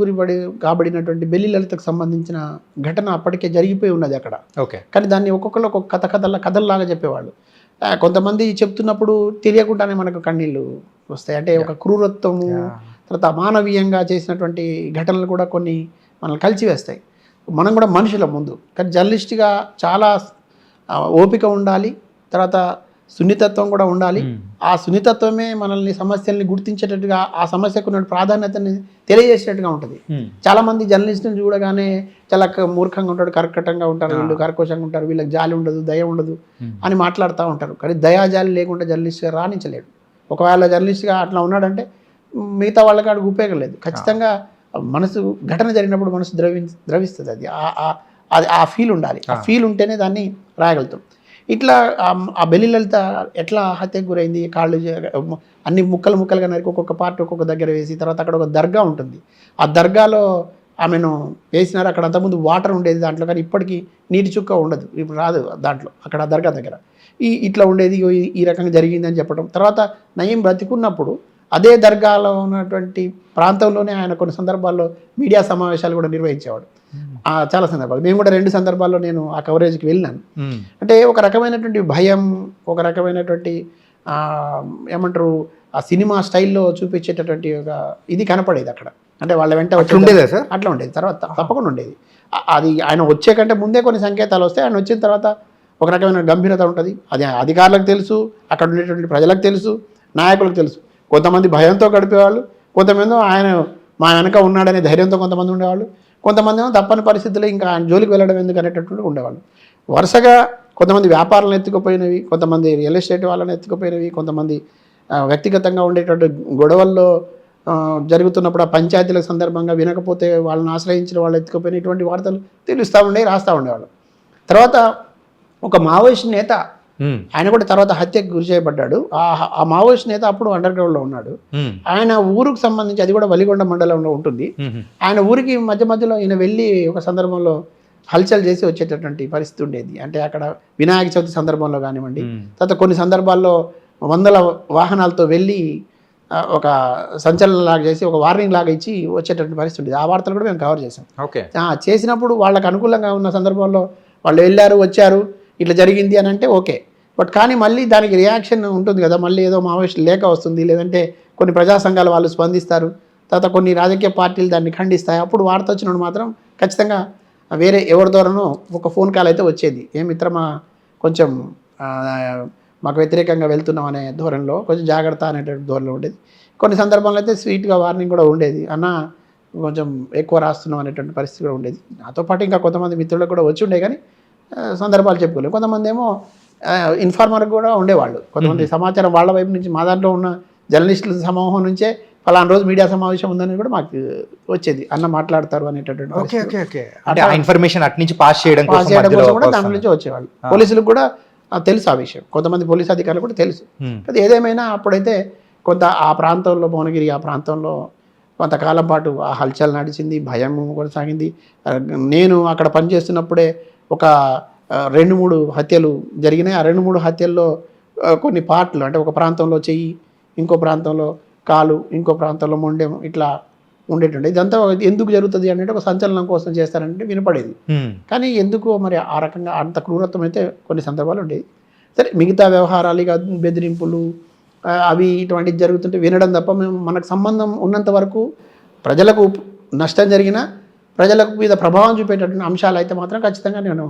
కాబడినటువంటి బెల్లి లలితకు సంబంధించిన ఘటన అప్పటికే జరిగిపోయి ఉన్నది అక్కడ. ఓకే. కానీ దాన్ని ఒక్కొక్కరు ఒక్కొక్క కథల్లాగా చెప్పేవాళ్ళు. కొంతమంది చెప్తున్నప్పుడు తెలియకుండానే మనకు కన్నీళ్ళు వస్తాయి. అంటే ఒక క్రూరత్వము, తర్వాత అమానవీయంగా చేసినటువంటి ఘటనలు కూడా కొన్ని మనల్ని కలిసివేస్తాయి. మనం కూడా మనుషుల ముందు, కానీ జర్నలిస్ట్గా చాలా ఓపిక ఉండాలి, తర్వాత సున్నితత్వం కూడా ఉండాలి. ఆ సున్నితత్వమే మనల్ని సమస్యల్ని గుర్తించేటట్టుగా, ఆ సమస్యకు ఉన్న ప్రాధాన్యతని తెలియజేసేటట్టుగా ఉంటుంది. చాలా మంది జర్నలిస్ట్ని చూడగానే చాలా మూర్ఖంగా ఉంటాడు, కర్కటంగా ఉంటారు, వీళ్ళు కర్కోశంగా ఉంటారు, వీళ్ళకి జాలి ఉండదు, దయ ఉండదు అని మాట్లాడుతూ ఉంటారు. కానీ దయా జాలి లేకుండా జర్నలిస్ట్గా రాణించలేడు. ఒకవేళ జర్నలిస్ట్గా అట్లా ఉన్నాడంటే మిగతా వాళ్ళకి అడుగు ఉపయోగం లేదు. ఖచ్చితంగా మనసు ఘటన జరిగినప్పుడు మనసు ద్రవిస్తుంది. అది ఆ ఫీల్ ఉండాలి. ఆ ఫీల్ ఉంటేనే దాన్ని రాయగలుగుతాం. ఇట్లా ఆ బెల్లి లలిత ఎట్లా హత్యకు గురైంది, కాళ్ళు అన్ని ముక్కలుగా నరికి ఒక్కొక్క పార్ట్ ఒక్కొక్క దగ్గర వేసి, తర్వాత అక్కడ ఒక దర్గా ఉంటుంది, ఆ దర్గాలో ఆమెను వేసినారు. అక్కడ అంతకుముందు వాటర్ ఉండేది దాంట్లో, కానీ ఇప్పటికీ నీటి చుక్క ఉండదు, ఇప్పుడు రాదు దాంట్లో, అక్కడ ఆ దర్గా దగ్గర ఇట్లా ఉండేది, ఈ రకంగా జరిగిందని చెప్పడం. తర్వాత నయీం బ్రతికున్నప్పుడు అదే దర్గాలో ఉన్నటువంటి ప్రాంతంలోనే ఆయన కొన్ని సందర్భాల్లో మీడియా సమావేశాలు కూడా నిర్వహించేవాడు. చాలా సందర్భాలు, మేము కూడా 2 సందర్భాల్లో నేను ఆ కవరేజ్కి వెళ్ళినాను. అంటే ఒక రకమైనటువంటి భయం, ఒక రకమైనటువంటి ఏమంటారు ఆ సినిమా స్టైల్లో చూపించేటటువంటి ఒక ఇది కనపడేది అక్కడ. అంటే వాళ్ళ వెంట ఉండేది సార్, అట్లా ఉండేది. తర్వాత తప్పకుండా ఉండేది. అది ఆయన వచ్చే కంటే ముందే కొన్ని సంకేతాలు వస్తాయి, ఆయన వచ్చిన తర్వాత ఒక రకమైన గంభీరత ఉంటుంది. అది అధికారులకు తెలుసు, అక్కడ ఉండేటువంటి ప్రజలకు తెలుసు, నాయకులకు తెలుసు. కొంతమంది భయంతో గడిపేవాళ్ళు, కొంతమంది ఆయన మా వెనక ఉన్నాడనే ధైర్యంతో కొంతమంది ఉండేవాళ్ళు, కొంతమంది ఏమో తప్పని పరిస్థితుల్లో ఇంకా ఆయన జోలికి వెళ్ళడం ఎందుకు అనేటటువంటి ఉండేవాళ్ళు. వరుసగా కొంతమంది వ్యాపారాలను ఎత్తుకుపోయినవి, కొంతమంది రియల్ ఎస్టేట్ వాళ్ళని ఎత్తుకుపోయినవి, కొంతమంది వ్యక్తిగతంగా ఉండేటువంటి గొడవల్లో జరుగుతున్నప్పుడు ఆ పంచాయతీల సందర్భంగా వినకపోతే వాళ్ళని ఆశ్రయించిన వాళ్ళు ఎత్తుకుపోయిన ఇటువంటి వార్తలు తెలుస్తూ ఉండేవి, రాస్తూ ఉండేవాళ్ళు. తర్వాత ఒక మావోయిస్ట్ నేత, ఆయన కూడా తర్వాత హత్యకు గురి చేయబడ్డాడు. ఆ మావోయిస్ట్ నేత అప్పుడు అండర్ గ్రౌండ్లో ఉన్నాడు. ఆయన ఊరుకు సంబంధించి, అది కూడా వలిగొండ మండలంలో ఉంటుంది, ఆయన ఊరికి మధ్యలో ఈయన వెళ్ళి ఒక సందర్భంలో హల్చల్ చేసి వచ్చేటటువంటి పరిస్థితి ఉండేది. అంటే అక్కడ వినాయక చవితి సందర్భంలో కానివ్వండి, తర్వాత కొన్ని సందర్భాల్లో వందల వాహనాలతో వెళ్ళి ఒక సంచలనం లాగా చేసి ఒక వార్నింగ్ లాగా ఇచ్చి వచ్చేటటువంటి పరిస్థితి ఉండేది. ఆ వార్తలు కూడా మేము కవర్ చేసాం. చేసినప్పుడు వాళ్ళకి అనుకూలంగా ఉన్న సందర్భంలో వాళ్ళు వెళ్ళారు, వచ్చారు, ఇట్లా జరిగింది అని అంటే ఓకే. బట్ కానీ మళ్ళీ దానికి రియాక్షన్ ఉంటుంది కదా, మళ్ళీ ఏదో మావోయిస్ట్ లేఖ వస్తుంది, లేదంటే కొన్ని ప్రజా సంఘాల వాళ్ళు స్పందిస్తారు, తర్వాత కొన్ని రాజకీయ పార్టీలు దాన్ని ఖండిస్తాయి. అప్పుడు వార్త వచ్చినప్పుడు మాత్రం ఖచ్చితంగా వేరే ఎవరి ద్వారానో ఒక ఫోన్ కాల్ అయితే వచ్చేది, మిత్రమా కొంచెం మాకు వ్యతిరేకంగా వెళ్తున్నాం అనే ధోరణిలో, కొంచెం జాగ్రత్త అనేటువంటి ధోరణిలో ఉండేది. కొన్ని సందర్భాల్లో అయితే స్వీట్గా వార్నింగ్ కూడా ఉండేది, అన్న కొంచెం ఎక్కువ రాస్తున్నాం అనేటువంటి పరిస్థితి కూడా ఉండేది. నాతో పాటు ఇంకా కొంతమంది మిత్రులకు కూడా వచ్చి ఉండే, కానీ సందర్భాలు చెప్పుకోలేము. కొంతమంది ఏమో ఇన్ఫార్మర్ కూడా ఉండేవాళ్ళు, కొంతమంది సమాచారం వాళ్ళ వైపు నుంచి, మా దాంట్లో ఉన్న జర్నలిస్టుల సమూహం నుంచే ఫలానా రోజు మీడియా సమావేశం ఉందని కూడా మాకు వచ్చేది, అన్న మాట్లాడతారు అనేటటువంటి ఇన్ఫర్మేషన్ అటు నుంచి పాస్ చేయడం కూడా దాని నుంచి వచ్చేవాళ్ళు. పోలీసులకు కూడా తెలుసు ఆ విషయం, కొంతమంది పోలీసు అధికారులు కూడా తెలుసు. అది ఏదేమైనా అప్పుడైతే కొంత ఆ ప్రాంతంలో, భువనగిరి ఆ ప్రాంతంలో కొంతకాలం పాటు ఆ హల్చల్ నడిచింది, భయం కొనసాగింది. నేను అక్కడ పనిచేస్తున్నప్పుడే ఒక 2-3 హత్యలు జరిగినాయి. ఆ 2-3 హత్యల్లో కొన్ని పార్ట్లు, అంటే ఒక ప్రాంతంలో చెయ్యి, ఇంకో ప్రాంతంలో కాలు, ఇంకో ప్రాంతంలో మొండెం, ఇట్లా ఉండేటండి. ఇదంతా ఎందుకు జరుగుతుంది అంటే ఒక సంచలనం కోసం చేస్తారంటే వినపడేది. కానీ ఎందుకు మరి ఆ రకంగా అంత క్రూరత్వం అయితే కొన్ని సందర్భాలు ఉండేది. సరే, మిగతా వ్యవహారాలు ఇక బెదిరింపులు అవి ఇటువంటివి జరుగుతుంటే వినడం తప్ప మేము మనకు సంబంధం ఉన్నంత వరకు ప్రజలకు నష్టం జరిగినా ప్రజలకు మీద ప్రభావం చూపేటటువంటి అంశాలు అయితే మాత్రం ఖచ్చితంగా నేను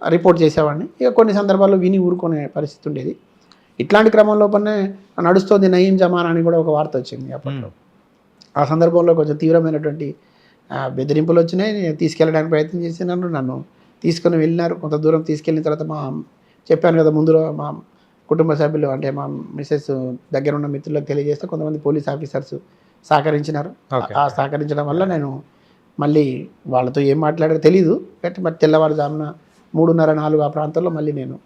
రిపోర్ట్ చేసేవాడిని. ఇక కొన్ని సందర్భాల్లో విని ఊరుకునే పరిస్థితి ఉండేది. ఇట్లాంటి క్రమం లోపలనే నడుస్తోంది నయీం జమాన్ అని కూడా ఒక వార్త వచ్చింది అప్పట్లో. ఆ సందర్భంలో కొంచెం తీవ్రమైనటువంటి బెదిరింపులు వచ్చినాయి. నేను తీసుకెళ్ళడానికి ప్రయత్నం చేసినాను, నన్ను తీసుకుని వెళ్ళినారు. కొంత దూరం తీసుకెళ్ళిన తర్వాత చెప్పాను కదా ముందులో, మా కుటుంబ సభ్యులు అంటే మా మిసెస్ దగ్గర ఉన్న మిత్రులకు తెలియజేస్తే కొంతమంది పోలీస్ ఆఫీసర్స్ సహకరించినారు. ఆ సహకరించడం వల్ల నేను మళ్ళీ వాళ్ళతో ఏం మాట్లాడారో తెలీదు. బట్ మరి తెల్లవారుజామున 3:30-4 ఆ ప్రాంతంలో మళ్ళీ నేను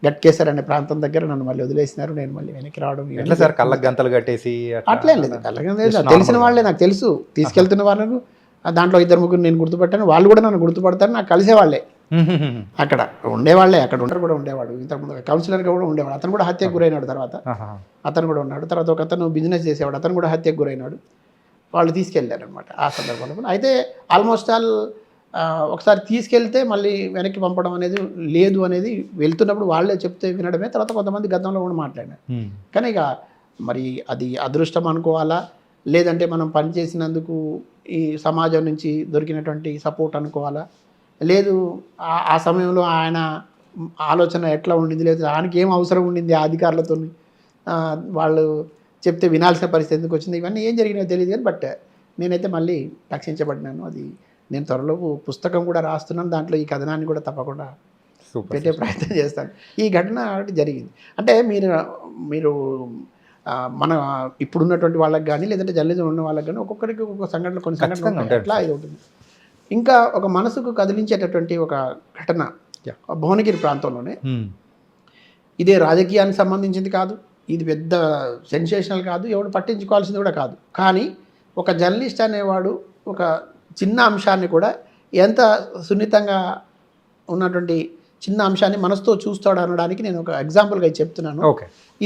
గట్కేసర్ అనే ప్రాంతం దగ్గర నన్ను మళ్ళీ వదిలేసినారు. నేను మళ్ళీ వెనక్కి రావడం. ఎట్లా సార్, కళ్ళకు గంతలు కట్టేసి? అట్లేం లేదు, కళ్ళకి తెలిసిన వాళ్ళే, నాకు తెలుసు. తీసుకెళ్తున్న వాళ్ళకు దాంట్లో 2-3 నేను గుర్తుపట్టాను, వాళ్ళు కూడా నన్ను గుర్తుపడతారు, నాకు కలిసేవాళ్ళే. అక్కడ ఉండేవాళ్ళే, అక్కడ కూడా ఉండేవాడు. ఇంతకుముందు కౌన్సిలర్గా కూడా ఉండేవాడు. అతను కూడా హత్యకు గురైనాడు. తర్వాత అతను కూడా ఉన్నాడు. తర్వాత ఒక అతను బిజినెస్ చేసేవాడు, అతను కూడా హత్యకు గురైనాడు. వాళ్ళు తీసుకెళ్ళారు అనమాట ఆ సందర్భంలో. అయితే ఆల్మోస్ట్ ఆల్ ఒకసారి తీసుకెళ్తే మళ్ళీ వెనక్కి పంపడం అనేది లేదు అనేది వెళ్తున్నప్పుడు వాళ్ళే చెప్తే వినడమే. తర్వాత కొంతమంది గతంలో కూడా మాట్లాడినారు. కానీ ఇక మరి అది అదృష్టం అనుకోవాలా, లేదంటే మనం పనిచేసినందుకు ఈ సమాజం నుంచి దొరికినటువంటి సపోర్ట్ అనుకోవాలా, లేదు ఆ సమయంలో ఆయన ఆలోచన ఎట్లా ఉండింది, లేదా ఆయనకి ఏం అవసరం ఉండింది ఆ అధికారులతో, వాళ్ళు చెప్తే వినాల్సిన పరిస్థితి ఎందుకు వచ్చింది, ఇవన్నీ ఏం జరిగినాయో తెలియదు. కానీ బట్ నేనైతే మళ్ళీ రక్షించబడినాను. అది నేను త్వరలో పుస్తకం కూడా రాస్తున్నాను, దాంట్లో ఈ కథనాన్ని కూడా తప్పకుండా పెట్టే ప్రయత్నం చేస్తాను. ఈ ఘటన ఒకటి జరిగింది. అంటే మీరు మన ఇప్పుడున్నటువంటి వాళ్ళకి కానీ, లేదంటే జర్నలిజం ఉన్న వాళ్ళకి కానీ ఒక్కొక్కరికి ఒక్కొక్క సంఘటన, కొన్ని సంఘటనలు అట్లా ఇది ఉంటుంది. ఇంకా ఒక మనసుకు కదిలించేటటువంటి ఒక ఘటన భువనగిరి ప్రాంతంలోనే. ఇదే రాజకీయానికి సంబంధించింది కాదు, ఇది పెద్ద సెన్సేషనల్ కాదు, ఎవడు పట్టించుకోవాల్సింది కూడా కాదు. కానీ ఒక జర్నలిస్ట్ అనేవాడు ఒక చిన్న అంశాన్ని కూడా ఎంత సున్నితంగా ఉన్నటువంటి చిన్న అంశాన్ని మనసుతో చూస్తాడు అనడానికి నేను ఒక ఎగ్జాంపుల్గా చెప్తున్నాను.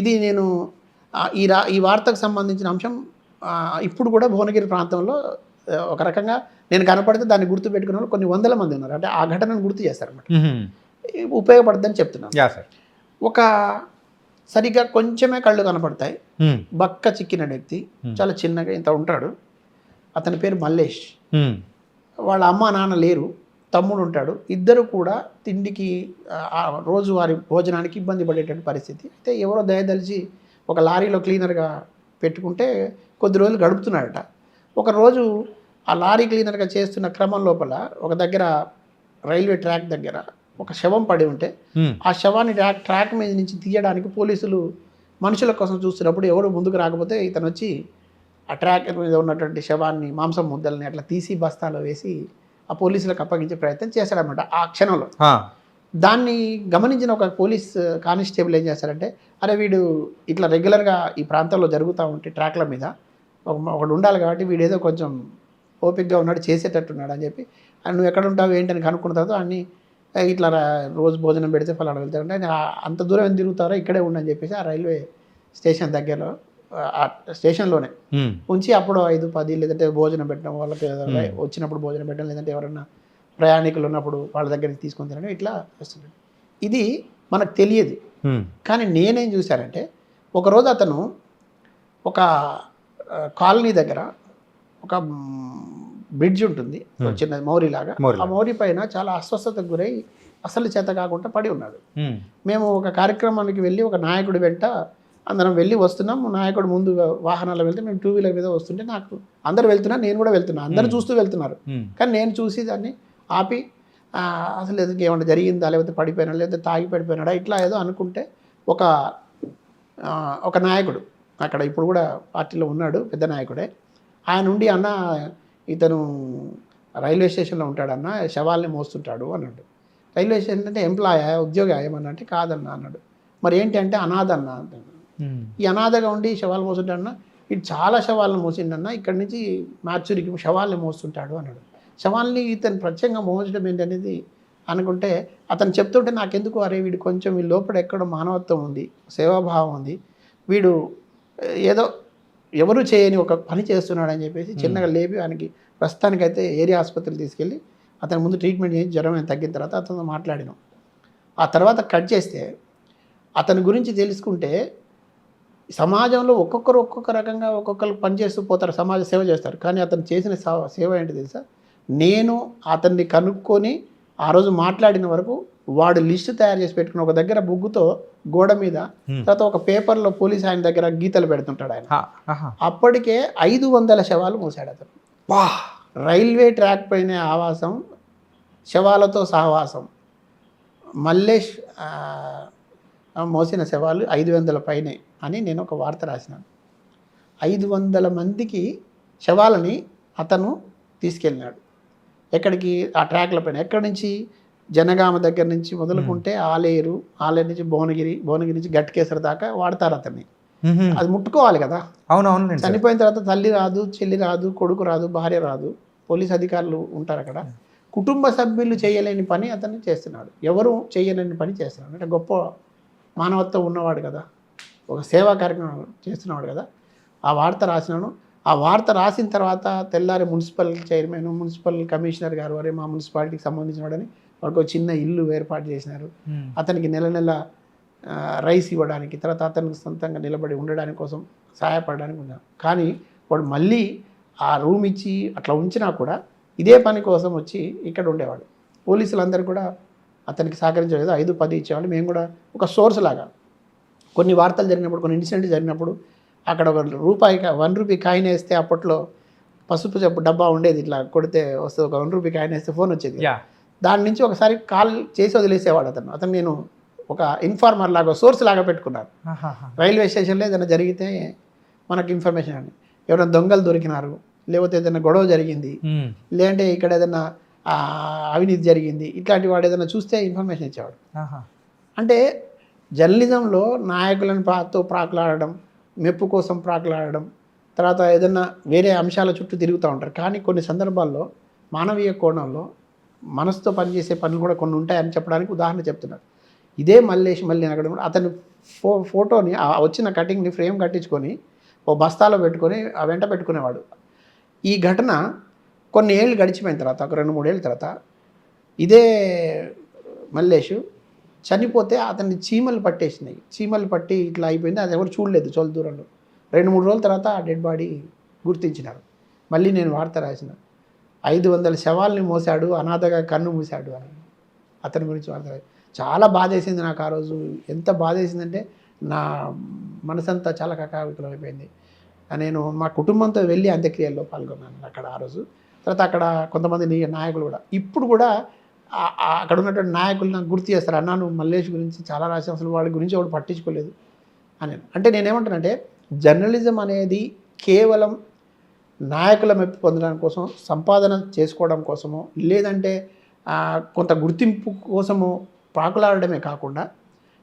ఇది నేను ఈ వార్తకు సంబంధించిన అంశం ఇప్పుడు కూడా భువనగిరి ప్రాంతంలో ఒక రకంగా నేను కనపడితే దాన్ని గుర్తు పెట్టుకున్న వాళ్ళు కొన్ని వందల మంది ఉన్నారు. అంటే ఆ ఘటనను గుర్తు చేస్తారన్నమాట. ఉపయోగపడుతుందని చెప్తున్నాను. ఒక సరిగ్గా కొంచెమే కళ్ళు కనపడతాయి, బక్క చిక్కిన వ్యక్తి, చాలా చిన్నగా ఇంత ఉంటాడు. అతని పేరు మల్లేష్. వాళ్ళ అమ్మ నాన్న లేరు, తమ్ముడు ఉంటాడు. ఇద్దరు కూడా తిండికి రోజువారి భోజనానికి ఇబ్బంది పడేటువంటి పరిస్థితి. అయితే ఎవరో దయదలిచి ఒక లారీలో క్లీనర్గా పెట్టుకుంటే కొద్ది రోజులు గడుపుతున్నాడట. ఒకరోజు ఆ లారీ క్లీనర్గా చేస్తున్న క్రమం లోపల ఒక దగ్గర రైల్వే ట్రాక్ దగ్గర ఒక శవం పడి ఉంటే ఆ శవాన్ని ట్రాక్ మీద నుంచి తీయడానికి పోలీసులు మనుషుల కోసం చూస్తున్నప్పుడు ఎవరు ముందుకు రాకపోతే ఇతను వచ్చి ఆ ట్రాక్ మీద ఉన్నటువంటి శవాన్ని, మాంసం ముద్దల్ని అట్లా తీసి బస్తాలో వేసి ఆ పోలీసులకు అప్పగించే ప్రయత్నం చేశాడనమాట ఆ క్షణంలో. దాన్ని గమనించిన ఒక పోలీస్ కానిస్టేబుల్ ఏం చేస్తారంటే, అరే వీడు ఇట్లా రెగ్యులర్గా ఈ ప్రాంతంలో జరుగుతూ ఉంటే ట్రాక్ల మీద ఒకడు ఉండాలి కాబట్టి వీడేదో కొంచెం ఓపికగా ఉన్నాడు, చేసేటట్టున్నాడు అని చెప్పి, నువ్వు ఎక్కడ ఉంటావు ఏంటని కనుక్కున్న తర్వాత అన్నీ ఇట్లా రోజు భోజనం పెడితే ఫలానా వెళ్తారంటే, అంత దూరం ఏం తిరుగుతారో ఇక్కడే ఉండని చెప్పేసి ఆ రైల్వే స్టేషన్ దగ్గరలో ఆ స్టేషన్లోనే ఉంచి అప్పుడు 5-10 లేదంటే భోజనం పెట్టడం, వాళ్ళకి వచ్చినప్పుడు భోజనం పెట్టడం, లేదంటే ఎవరన్నా ప్రయాణికులు ఉన్నప్పుడు వాళ్ళ దగ్గరికి తీసుకొని తినడం, ఇట్లా వస్తుంది. ఇది మనకు తెలియదు. కానీ నేనేం చూశానంటే, ఒకరోజు అతను ఒక కాలనీ దగ్గర ఒక బ్రిడ్జ్ ఉంటుంది, చిన్న మౌరిలాగా. ఆ మౌరి పైన చాలా అస్వస్థతకు గురై అసలు చేత కాకుండా పడి ఉన్నాడు. మేము ఒక కార్యక్రమానికి వెళ్ళి ఒక నాయకుడి వెంట అందరం వెళ్ళి వస్తున్నాం. నాయకుడు ముందు వాహనాలు వెళ్తే మేము 2 వీలర్ మీద వస్తుంటే నాకు అందరు వెళ్తున్నారు, నేను కూడా వెళ్తున్నాను, అందరూ చూస్తూ వెళ్తున్నారు. కానీ నేను చూసి దాన్ని ఆపి అసలు ఎందుకు ఏమన్నా జరిగిందా, లేకపోతే పడిపోయినా, లేకపోతే తాగి పడిపోయినాడా, ఇట్లా ఏదో అనుకుంటే ఒక నాయకుడు అక్కడ ఇప్పుడు కూడా పార్టీలో ఉన్నాడు, పెద్ద నాయకుడే. ఆయన నుండి అన్న ఇతను రైల్వే స్టేషన్లో ఉంటాడన్న, శవాల్ని మోస్తుంటాడు అన్నాడు. రైల్వే స్టేషన్ అంటే ఎంప్లాయా, ఉద్యోగ ఏమన్నా అంటే, కాదన్న అన్నాడు. మరి ఏంటి అంటే అనాథ అన్న. ఈ అనాథగా ఉండి శవాలు మోస్తుంటాడన్న, 2 వీలర్ మీద వస్తుంటే నాకు అందరు వెళ్తున్నారు, అందరూ చూస్తూ వెళ్తున్నారు, కానీ నేను చూసి దాన్ని ఆపి అసలు ఎందుకు ఏమన్నా జరిగిందా, లేకపోతే పడిపోయినా, లేకపోతే తాగి పడిపోయినాడా, ఇట్లా ఏదో అనుకుంటే ఒక నాయకుడు ఇటు చాలా శవాలను మోసిండన్న ఇక్కడి నుంచి మార్చురికి శవాల్ని మోస్తుంటాడు అన్నాడు. శవాల్ని ఇతను ప్రత్యేకంగా మోసడం ఏంటనేది అనుకుంటే అతను చెప్తుంటే నాకెందుకు అరే వీడు కొంచెం వీడి లోపల ఎక్కడో మానవత్వం ఉంది, సేవాభావం ఉంది, వీడు ఏదో ఎవరు చేయని ఒక పని చేస్తున్నాడని చెప్పేసి చిన్నగా లేపి ఆయనకి ప్రస్తుతానికైతే ఏరియా ఆసుపత్రికి తీసుకెళ్ళి అతని ముందు ట్రీట్మెంట్ చేసి జ్వరం తగ్గిన తర్వాత అతను మాట్లాడినాం. ఆ తర్వాత కట్ చేస్తే అతని గురించి తెలుసుకుంటే సమాజంలో ఒక్కొక్కరు ఒక్కొక్క రకంగా ఒక్కొక్కరు పనిచేస్తూ పోతారు, సమాజ సేవ చేస్తారు. కానీ అతను చేసిన సేవ ఏంటి తెలుసా? నేను అతన్ని కనుక్కొని ఆ రోజు మాట్లాడిన వరకు వాడు లిస్టు తయారు చేసి పెట్టుకుని ఒక దగ్గర బుగ్గుతో గోడ మీద, తర్వాత ఒక పేపర్లో పోలీస్ ఆయన దగ్గర గీతలు పెడుతుంటాడు ఆయన. అప్పటికే 500 శవాలు మోసాడు అతను. రైల్వే ట్రాక్ పైన ఆవాసం, శవాలతో సహవాసం. మల్లేష్ మోసిన శవాలు 500 పైనే అని నేను ఒక వార్త రాసినాను. 500 మందికి శవాలని అతను తీసుకెళ్ళినాడు. ఎక్కడికి? ఆ ట్రాక్ల పైన. ఎక్కడి నుంచి? జనగామ దగ్గర నుంచి మొదలుకుంటే ఆలేరు, ఆలేరు నుంచి భువనగిరి, భువనగిరి నుంచి గట్కేసర దాకా వాడతారు అతన్ని. అది ముట్టుకోవాలి కదా. అవునవును. చనిపోయిన తర్వాత తల్లి రాదు, చెల్లి రాదు, కొడుకు రాదు, భార్య రాదు, పోలీస్ అధికారులు ఉంటారు అక్కడ. కుటుంబ సభ్యులు చేయలేని పని అతన్ని చేస్తున్నాడు, ఎవరు చేయలేని పని చేస్తున్నాడు. అంటే గొప్ప మానవత్వం ఉన్నవాడు కదా, ఒక సేవా కార్యక్రమం చేస్తున్నాడు కదా. ఆ వార్త రాసినాను. ఆ వార్త రాసిన తర్వాత తెల్లారి మున్సిపల్ చైర్మన్, మున్సిపల్ కమిషనర్ గారు అరే మా మున్సిపాలిటీకి సంబంధించిన వాడని వాడికి ఒక చిన్న ఇల్లు ఏర్పాటు చేసినారు. అతనికి నెల నెల రైస్ ఇవ్వడానికి, తర్వాత అతనికి సొంతంగా నిలబడి ఉండడానికి కోసం సహాయపడడానికి ఉన్నాను. కానీ వాడు మళ్ళీ ఆ రూమ్ ఇచ్చి అట్లా ఉంచినా కూడా ఇదే పని కోసం వచ్చి ఇక్కడ ఉండేవాడు. పోలీసులందరూ కూడా అతనికి సహకరించలేదు, 5-10 ఇచ్చేవాళ్ళు. మేము కూడా ఒక సోర్స్ లాగా కొన్ని వార్తలు జరిగినప్పుడు, కొన్ని ఇన్సిడెంట్ జరిగినప్పుడు అక్కడ ఒక ₹1 రూపీ కాయిన్ వేస్తే అప్పట్లో పసుపు చెప్పు డబ్బా ఉండేది, ఇట్లా కొడితే వస్తుంది, ఒక ₹1 కాయిన్ వేస్తే ఫోన్ వచ్చేది. దాని నుంచి ఒకసారి కాల్ చేసి వదిలేసేవాడు అతను. నేను ఒక ఇన్ఫార్మర్ లాగా, సోర్స్ లాగా పెట్టుకున్నాను. రైల్వే స్టేషన్లో ఏదైనా జరిగితే మనకు ఇన్ఫర్మేషన్ అని, ఎవరైనా దొంగలు దొరికినారు, లేకపోతే ఏదైనా గొడవ జరిగింది, లేదంటే ఇక్కడ ఏదైనా అవినీతి జరిగింది, ఇట్లాంటి వాడు ఏదైనా చూస్తే ఇన్ఫర్మేషన్ ఇచ్చేవాడు. అంటే జర్నలిజంలో నాయకులను ప్రాకులాడడం, మెప్పు కోసం ప్రాకులాడడం, తర్వాత ఏదైనా వేరే అంశాల చుట్టూ తిరుగుతూ ఉంటారు. కానీ కొన్ని సందర్భాల్లో మానవీయ కోణంలో మనసుతో పనిచేసే పనులు కూడా కొన్ని ఉంటాయని చెప్పడానికి ఉదాహరణ చెప్తున్నారు. ఇదే మల్లేష్ మళ్ళీ అక్కడ అతను ఫోటోని వచ్చిన కటింగ్ని ఫ్రేమ్ కట్టించుకొని ఓ బస్తాలో పెట్టుకొని ఆ వెంట పెట్టుకునేవాడు. ఈ ఘటన కొన్ని ఏళ్ళు గడిచిపోయిన తర్వాత, ఒక 2-3 ఏళ్ళ తర్వాత ఇదే మల్లేష్ చనిపోతే అతన్ని చీమలు పట్టేసినాయి. చీమలు పట్టి ఇట్లా అయిపోయింది, అది ఎవరు చూడలేదు చోళ్ళ దూరంలో. 2-3 రోజుల తర్వాత ఆ డెడ్ బాడీ గుర్తించినారు. మళ్ళీ నేను వార్త రాసిన 500 శవాల్ని మోసాడు, అనాథగా కన్ను మూసాడు అని అతని గురించి వార్త రాసి చాలా బాధేసింది నాకు ఆ రోజు. ఎంత బాధేసిందంటే నా మనసంతా చాలా కకావికలం అయిపోయింది. నేను మా కుటుంబంతో వెళ్ళి అంత్యక్రియల్లో పాల్గొన్నాను అక్కడ ఆ రోజు. తర్వాత అక్కడ కొంతమంది నాయకులు కూడా ఇప్పుడు కూడా అక్కడ ఉన్నటువంటి నాయకులు నాకు గుర్తు చేస్తారు, అన్నా నువ్వు మల్లేష్ గురించి చాలా రాసి అసలు వాడి గురించి ఎవరు పట్టించుకోలేదు అని. అంటే నేనేమంటానంటే జర్నలిజం అనేది కేవలం నాయకుల మెప్పు పొందడానికి కోసం, సంపాదన చేసుకోవడం కోసమో, లేదంటే కొంత గుర్తింపు కోసమో పాకులాడడమే కాకుండా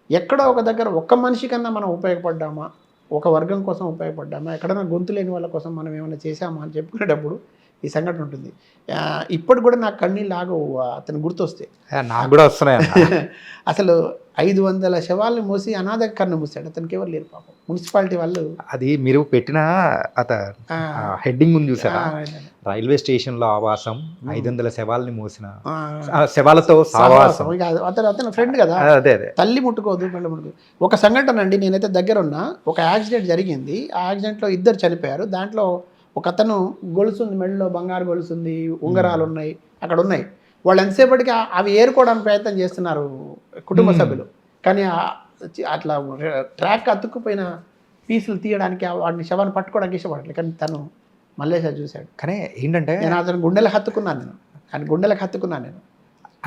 ఎక్కడో ఒక దగ్గర ఒక్క మనిషి కన్నా మనం ఉపయోగపడ్డామా, ఒక వర్గం కోసం ఉపయోగపడ్డామా, ఎక్కడైనా గొంతు లేని వాళ్ళ కోసం మనం ఏమైనా చేసామా అని చెప్పుకునేటప్పుడు ఈ సంఘటన ఉంటుంది. ఇప్పుడు కూడా నాకు కన్నీళ్ళు ఆగవు అతను గుర్తొస్తే. నాకు కూడా వస్తున్నాయి. అసలు 500 శవాల్ని మోసి అనాథ కన్ను మూసాడు. అతనికి ఎవరు లేరు పాపం. మున్సిపాలిటీ వాళ్ళు అది మీరు పెట్టిన హెడ్డింగ్ ఉంది చూసారా, రైల్వే స్టేషన్లో ఆవాసం, 500 శవాల్ని మోసిన శవాలతో సావాసం. అతను ఫ్రెండ్ కదా, తల్లి ముట్టుకోదు, పిల్ల ముట్టుకోదు. ఒక సంఘటన అండి, నేనైతే దగ్గర ఉన్నా, ఒక యాక్సిడెంట్ జరిగింది. ఆ యాక్సిడెంట్లో 2 చనిపోయారు. దాంట్లో ఒక అతను గొలుసుంది, మెడలో బంగారు గొలుసుంది, ఉంగరాలు ఉన్నాయి, అక్కడ ఉన్నాయి. వాళ్ళు ఎంతసేపటికి అవి ఏరుకోవడానికి ప్రయత్నం చేస్తున్నారు కుటుంబ సభ్యులు. కానీ అట్లా ట్రాక్ అతుక్కుపోయిన పీసులు తీయడానికి వాడిని శవాన్ని పట్టుకోవడానికి ఇష్టపడట్లేదు. కానీ తను మల్లేష్ చూశాడు. కానీ ఏంటంటే నేను అతను గుండెలకు హత్తుకున్నాను నేను.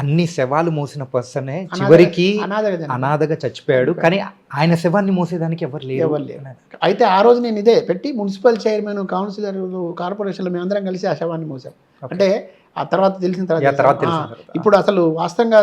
అన్ని శవాలు మోసిన పర్సనే చివరికి అనాథగా చచ్చిపోయాడు. కానీ ఆయన శవాన్ని మోసేదానికి ఎవరు లేరు. అయితే ఆ రోజు నేను ఇదే పెట్టి మున్సిపల్ చైర్మన్, కౌన్సిలర్, కార్పొరేషన్లో మేము అందరం కలిసి ఆ శవాన్ని మోసాం. అంటే ఆ తర్వాత తెలిసిన తర్వాత ఇప్పుడు అసలు వాస్తవంగా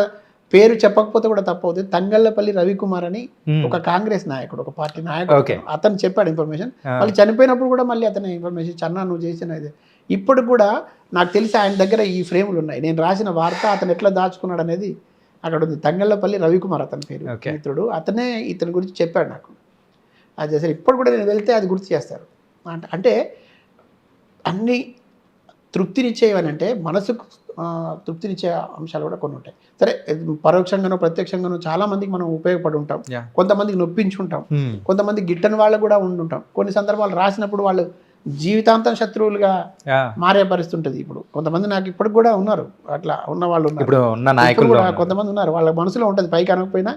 పేరు చెప్పకపోతే కూడా తప్పవుతుంది. తంగళ్ళపల్లి రవికుమార్ అని ఒక కాంగ్రెస్ నాయకుడు, ఒక పార్టీ నాయకుడు, Okay. అతను చెప్పాడు ఇన్ఫర్మేషన్. వాళ్ళు చనిపోయినప్పుడు కూడా మళ్ళీ అతని ఇన్ఫర్మేషన్ చన్నా నువ్వు చేసిన ఇది. ఇప్పుడు కూడా నాకు తెలిసి ఆయన దగ్గర ఈ ఫ్రేములు ఉన్నాయి. నేను రాసిన వార్త అతను ఎట్లా దాచుకున్నాడు అనేది అక్కడ ఉంది. తంగళ్ళపల్లి రవికుమార్ అతని పేరు, Okay. మిత్రుడు. అతనే ఇతని గురించి చెప్పాడు నాకు. అది అసలు ఇప్పుడు కూడా నేను వెళ్తే అది గుర్తు చేస్తారు. అంటే అన్నీ తృప్తినిచ్చేవని అంటే మనసుకు తృప్తినిచ్చే అంశాలు కూడా కొన్ని ఉంటాయి. సరే, పరోక్షంగానో ప్రత్యక్షంగానో చాలా మందికి మనం ఉపయోగపడి ఉంటాం, Yeah. కొంతమందికి నొప్పించుంటాం, కొంతమంది గిట్టని వాళ్ళు కూడా ఉండుంటాం. కొన్ని సందర్భాలు రాసినప్పుడు వాళ్ళు జీవితాంతం శత్రువులుగా మారే పరిస్థితి ఉంటుంది. ఇప్పుడు కొంతమంది నాకు ఇప్పటికి కూడా ఉన్నారు, అట్లా ఉన్న వాళ్ళు ఉన్నారు. ఇప్పుడు ఉన్న ఇప్పుడు నాయకులు కూడా కొంతమంది ఉన్నారు, వాళ్ళ మనసులో ఉంటుంది, పైకి అనకపోయినా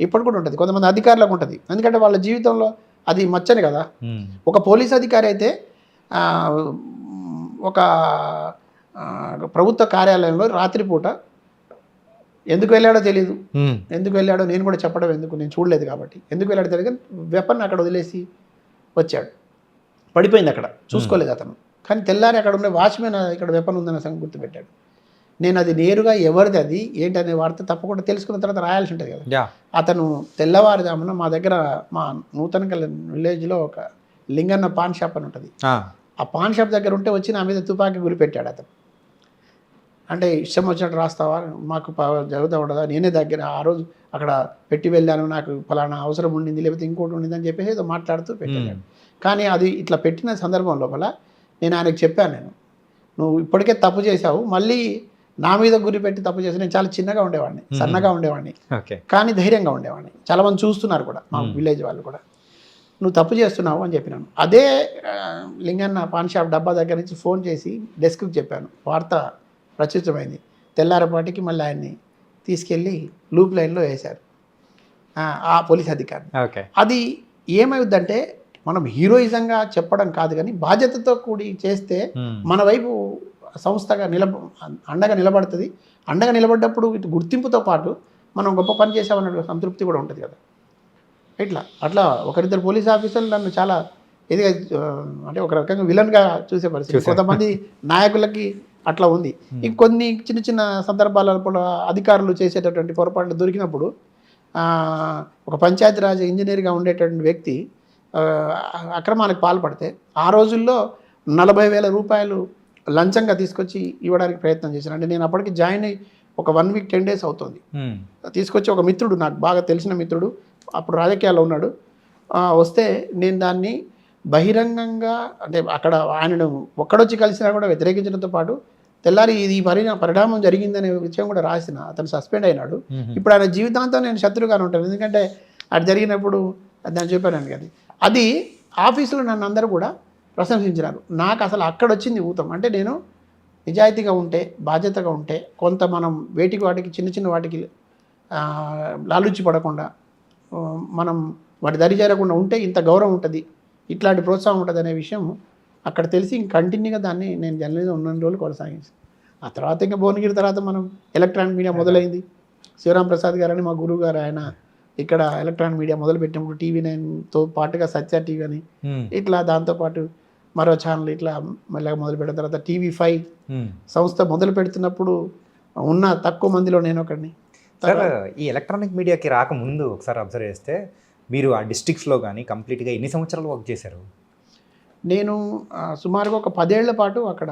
ఇప్పుడు కూడా ఉంటుంది. కొంతమంది అధికారులకు ఉంటుంది, ఎందుకంటే వాళ్ళ జీవితంలో అది మచ్చని కదా. ఒక పోలీస్ అధికారి అయితే ఒక ప్రభుత్వ కార్యాలయంలో రాత్రిపూట ఎందుకు వెళ్ళాడో తెలియదు. ఎందుకు వెళ్ళాడో నేను కూడా చెప్పడం ఎందుకు, నేను చూడలేదు కాబట్టి. ఎందుకు వెళ్ళాడో తెలియదు, వెపన్ అక్కడ వదిలేసి వచ్చాడు. పడిపోయింది అక్కడ, చూసుకోలేదు అతను. కానీ తెల్లారి అక్కడ ఉన్న వాచ్మెన్ ఇక్కడ వెపన్ ఉందన్న సంగతి గుర్తుపెట్టాడు. నేను అది నేరుగా ఎవరిది అది ఏంటనే వార్త తప్పకుండా తెలుసుకున్న తర్వాత రాయాల్సి ఉంటుంది కదా. అతను తెల్లవారుజామున మా దగ్గర మా నూతనకల్ విలేజ్లో ఒక లింగన్న పాన్ షాప్ అని ఉంటుంది. ఆ పాన్ షాప్ దగ్గర ఉంటే వచ్చి నా మీద తుపాకీ గురిపెట్టాడు అతను. అంటే ఇష్టం వచ్చినట్టు రాస్తావా, మాకు జరుగుతూ ఉండదా, నేనే దగ్గర ఆ రోజు అక్కడ పెట్టి వెళ్ళాను, నాకు ఫలానా అవసరం ఉండింది లేకపోతే ఇంకోటి ఉండింది అని చెప్పేసి ఏదో మాట్లాడుతూ పెట్టాను. కానీ అది ఇట్లా పెట్టిన సందర్భం లోపల నేను ఆయనకు చెప్పాను, నువ్వు ఇప్పటికే తప్పు చేశావు, మళ్ళీ నా మీద గురి పెట్టి తప్పు చేసి. నేను చాలా చిన్నగా ఉండేవాడిని, సన్నగా ఉండేవాడిని, కానీ ధైర్యంగా ఉండేవాడిని. చాలామంది చూస్తున్నారు కూడా, మా విలేజ్ వాళ్ళు కూడా. నువ్వు తప్పు చేస్తున్నావు అని చెప్పినాను. అదే లింగన్న పాన్ షాప్ డబ్బా దగ్గర నుంచి ఫోన్ చేసి డెస్క్కి చెప్పాను. వార్త ప్రచురితమైంది. తెల్లారపాటికి మళ్ళీ ఆయన్ని తీసుకెళ్ళి లూప్ లైన్లో వేశారు ఆ పోలీస్ అధికారి. అది ఏమవుద్దంటే మనం హీరోయిజంగా చెప్పడం కాదు, కానీ బాధ్యతతో కూడి చేస్తే మన వైపు సంస్థగా అండగా నిలబడుతుంది. అండగా నిలబడ్డప్పుడు ఇటు గుర్తింపుతో పాటు మనం గొప్ప పని చేసామన్న సంతృప్తి కూడా ఉంటుంది కదా. అట్లా ఒకరిద్దరు పోలీస్ ఆఫీసర్లు నన్ను చాలా ఇదిగా అంటే ఒక రకంగా విలన్గా చూసే పరిస్థితి. కొంతమంది నాయకులకి అట్లా ఉంది. ఇంకొన్ని చిన్న చిన్న సందర్భాలలో అధికారులు చేసేటటువంటి పొరపాట్లు దొరికినప్పుడు ఒక పంచాయతీరాజ్ ఇంజనీర్గా ఉండేటటువంటి వ్యక్తి అక్రమానికి పాల్పడితే ఆ రోజుల్లో 40,000 రూపాయలు లంచంగా తీసుకొచ్చి ఇవ్వడానికి ప్రయత్నం చేశాను. అంటే నేను అప్పటికి జాయిన్ అయ్యి ఒక 1 వీక్ 10 days అవుతుంది. తీసుకొచ్చి ఒక మిత్రుడు, నాకు బాగా తెలిసిన మిత్రుడు, అప్పుడు రాజకీయాల్లో ఉన్నాడు, వస్తే నేను దాన్ని బహిరంగంగా అంటే అక్కడ ఆయనను ఒక్కడొచ్చి కలిసినా కూడా వ్యతిరేకించడంతో పాటు తెల్లారి ఇది పరిణామం జరిగిందనే విషయం కూడా రాసిన. అతను సస్పెండ్ అయినాడు. ఇప్పుడు ఆయన జీవితాంతం నేను శత్రువుగానే ఉంటాను, ఎందుకంటే అది జరిగినప్పుడు దాన్ని చెప్పాను కానీ. అది ఆఫీసులో నన్ను అందరూ కూడా ప్రశంసించినారు. నాకు అసలు అక్కడ వచ్చింది ఊతం. అంటే నేను నిజాయితీగా ఉంటే, బాధ్యతగా ఉంటే, కొంత మనం వాటికి చిన్న చిన్న వాటికి లాలుచి పడకుండా మనం వాటి దరి చేరకుండా ఉంటే ఇంత గౌరవం ఉంటుంది, ఇట్లాంటి ప్రోత్సాహం ఉంటుంది అనే విషయం అక్కడ తెలిసి కంటిన్యూగా దాన్ని నేను జర్నలిజం ఉన్న రోజులు కొనసాగించాను. ఆ తర్వాత ఇంకా భువనగిరి తర్వాత మనం ఎలక్ట్రానిక్ మీడియా మొదలైంది. శివరాం ప్రసాద్ గారు అని మా గురువు గారు, ఆయన ఇక్కడ ఎలక్ట్రానిక్ మీడియా మొదలు పెట్టినప్పుడు TV9తో పాటుగా సత్య టీవీ అని ఇట్లా దాంతోపాటు మరో ఛానల్ ఇట్లా మెల్లగా మొదలు పెట్టిన తర్వాత TV5 సంస్థ మొదలు పెడుతున్నప్పుడు ఉన్న తక్కువ మందిలో నేను ఒకడిని. సార్, ఈ ఎలక్ట్రానిక్ మీడియాకి రాకముందు ఒకసారి అబ్జర్వ్ చేస్తే మీరు ఆ డిస్ట్రిక్ట్స్లో కానీ కంప్లీట్గా ఎన్ని సంవత్సరాలు వర్క్ చేశారు? నేను సుమారుగా ఒక 10 ఏళ్ల పాటు అక్కడ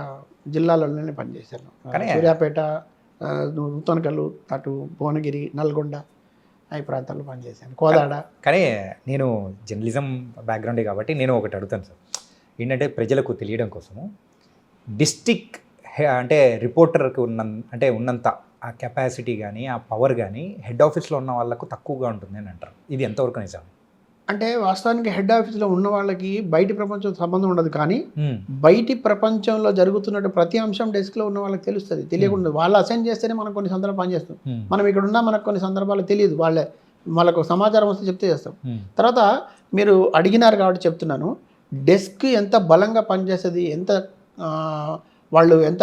జిల్లాలలోనే పనిచేశాను. సూర్యాపేట, నూతనకల్లు, అటు భువనగిరి, నల్గొండ ఈ ప్రాంతాల్లో పనిచేశాను, కోదాడ. కానీ నేను జర్నలిజం బ్యాక్గ్రౌండే కాబట్టి నేను ఒకటి అడుగుతాను సార్, ఏంటంటే ప్రజలకు తెలియడం కోసము డిస్టిక్ అంటే రిపోర్టర్కి ఉన్నంత ఆ కెపాసిటీ కానీ ఆ పవర్ కానీ హెడ్ ఆఫీస్లో ఉన్న వాళ్ళకు తక్కువగా ఉంటుంది అని అంటారు. ఇది ఎంతవరకు నిజం? అంటే వాస్తవానికి హెడ్ ఆఫీస్లో ఉన్న వాళ్ళకి బయటి ప్రపంచంతో సంబంధం ఉండదు, కానీ బయటి ప్రపంచంలో జరుగుతున్నట్టు ప్రతి అంశం డెస్క్లో ఉన్న వాళ్ళకి తెలుస్తుంది. తెలియకుండా వాళ్ళు అసైన్ చేస్తేనే మనం కొన్ని సందర్భాలు పనిచేస్తాం. మనం ఇక్కడ ఉన్నా మనకు కొన్ని సందర్భాలు తెలియదు, వాళ్ళకు సమాచారం వస్తే చెప్తే చేస్తాం. తర్వాత మీరు అడిగినారు కాబట్టి చెప్తున్నాను, డెస్క్ ఎంత బలంగా పనిచేస్తుంది, వాళ్ళు ఎంత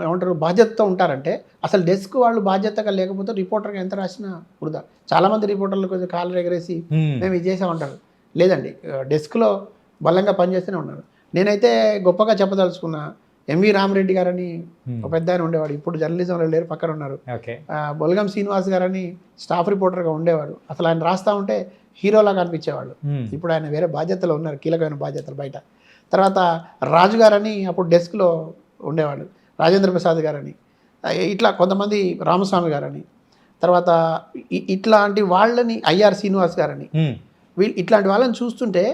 ఏమంటారు బాధ్యతతో ఉంటారంటే, అసలు డెస్క్ వాళ్ళు బాధ్యతగా లేకపోతే రిపోర్టర్గా ఎంత రాసినా వృధా. చాలామంది రిపోర్టర్లు కొంచెం కాళ్ళు ఎగరేసి మేము ఇది చేసామంటారు. లేదండి, డెస్క్లో బలంగా పనిచేస్తూనే ఉన్నారు. నేనైతే గొప్పగా చెప్పదలుచుకున్నా, ఎంవి రామరెడ్డి గారని ఒక పెద్ద ఆయన ఉండేవాడు, ఇప్పుడు జర్నలిజంలో లేరు, పక్కన ఉన్నారు. ఓకే. బొలగం శ్రీనివాస్ గారని స్టాఫ్ రిపోర్టర్గా ఉండేవాడు. అసలు ఆయన రాస్తూ ఉంటే హీరోలాగా అనిపించేవాళ్ళు. ఇప్పుడు ఆయన వేరే బాధ్యతలు ఉన్నారు, కీలకమైన బాధ్యతలు బయట. తర్వాత రాజు గారని అప్పుడు డెస్క్లో ఉండేవాడు, రాజేంద్ర ప్రసాద్ గారని, ఇట్లా కొంతమంది రామస్వామి గారని, తర్వాత ఇట్లాంటి వాళ్ళని ఐఆర్ శ్రీనివాస్ గారని, వీళ్ళు ఇట్లాంటి వాళ్ళని చూస్తుంటే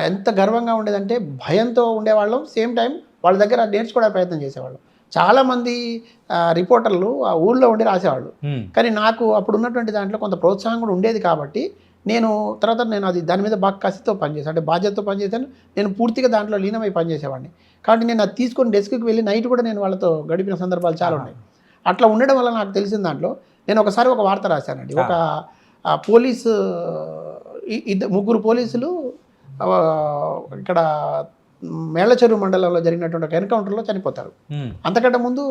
ఎంత గర్వంగా ఉండేదంటే భయంతో ఉండేవాళ్ళం, సేమ్ టైం వాళ్ళ దగ్గర నేర్చుకోవడానికి ప్రయత్నం చేసేవాళ్ళం. చాలామంది రిపోర్టర్లు ఆ ఊళ్ళో ఉండి రాసేవాళ్ళు, కానీ నాకు అప్పుడు ఉన్నటువంటి దాంట్లో కొంత ప్రోత్సాహం కూడా ఉండేది. కాబట్టి నేను అది దాని మీద బాగా కసితో పనిచేసాను, అంటే బాధ్యతతో పనిచేశాను. నేను పూర్తిగా దాంట్లో లీనమై పనిచేసేవాడిని. కాబట్టి నేను అది తీసుకొని డెస్క్కి వెళ్ళి నైట్ కూడా నేను వాళ్ళతో గడిపిన సందర్భాలు చాలా ఉన్నాయి. అట్లా ఉండడం వల్ల నాకు తెలిసిన దాంట్లో నేను ఒకసారి ఒక వార్త రాశానండి. ఒక పోలీసు ముగ్గురు పోలీసులు ఇక్కడ మేళ్లచెరువు మండలంలో జరిగినటువంటి ఒక ఎన్కౌంటర్లో చనిపోతారు. అంతకంటే ముందు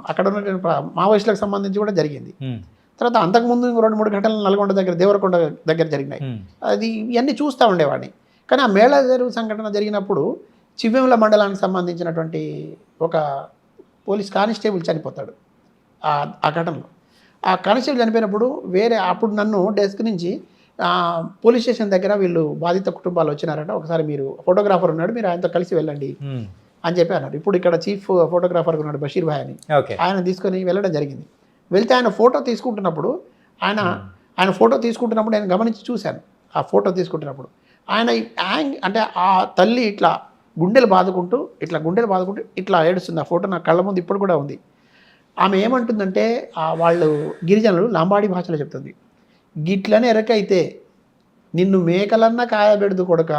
అక్కడ ఉన్నటువంటి మావోయిస్టులకు సంబంధించి కూడా జరిగింది. తర్వాత అంతకుముందు 2-3 ఘటనలు నల్గొండ దగ్గర, దేవరకొండ దగ్గర జరిగినాయి. అది ఇవన్నీ చూస్తూ ఉండేవాడిని. కానీ ఆ మేళ్లచెరువు సంఘటన జరిగినప్పుడు చివ్వెంల మండలానికి సంబంధించినటువంటి ఒక పోలీస్ కానిస్టేబుల్ చనిపోతాడు ఆ ఘటనలో. ఆ కానిస్టేబుల్ చనిపోయినప్పుడు అప్పుడు నన్ను డెస్క్ నుంచి పోలీస్ స్టేషన్ దగ్గర వీళ్ళు బాధిత కుటుంబాలు వచ్చినారట, ఒకసారి మీరు ఫోటోగ్రాఫర్ ఉన్నాడు, మీరు ఆయనతో కలిసి వెళ్ళండి అని చెప్పి అన్నారు. ఇప్పుడు ఇక్కడ చీఫ్ ఫోటోగ్రాఫర్ ఉన్నాడు బషీర్ భాయ్ అని, ఆయన తీసుకొని వెళ్ళడం జరిగింది. వెళ్తే ఆయన ఫోటో తీసుకుంటున్నప్పుడు నేను గమనించి చూశాను. ఆ ఫోటో తీసుకుంటున్నప్పుడు ఆయన అంటే ఆ తల్లి ఇట్లా గుండెలు బాదుకుంటూ ఇట్లా ఏడుస్తుంది. ఆ ఫోటో నా కళ్ళ ముందు ఇప్పుడు కూడా ఉంది. ఆమె ఏమంటుందంటే వాళ్ళు గిరిజనులు లంబాడి భాషలో చెప్తుంది, గిట్లనే ఎరకైతే నిన్ను మేకలన్నా కాయబెడదు కొడక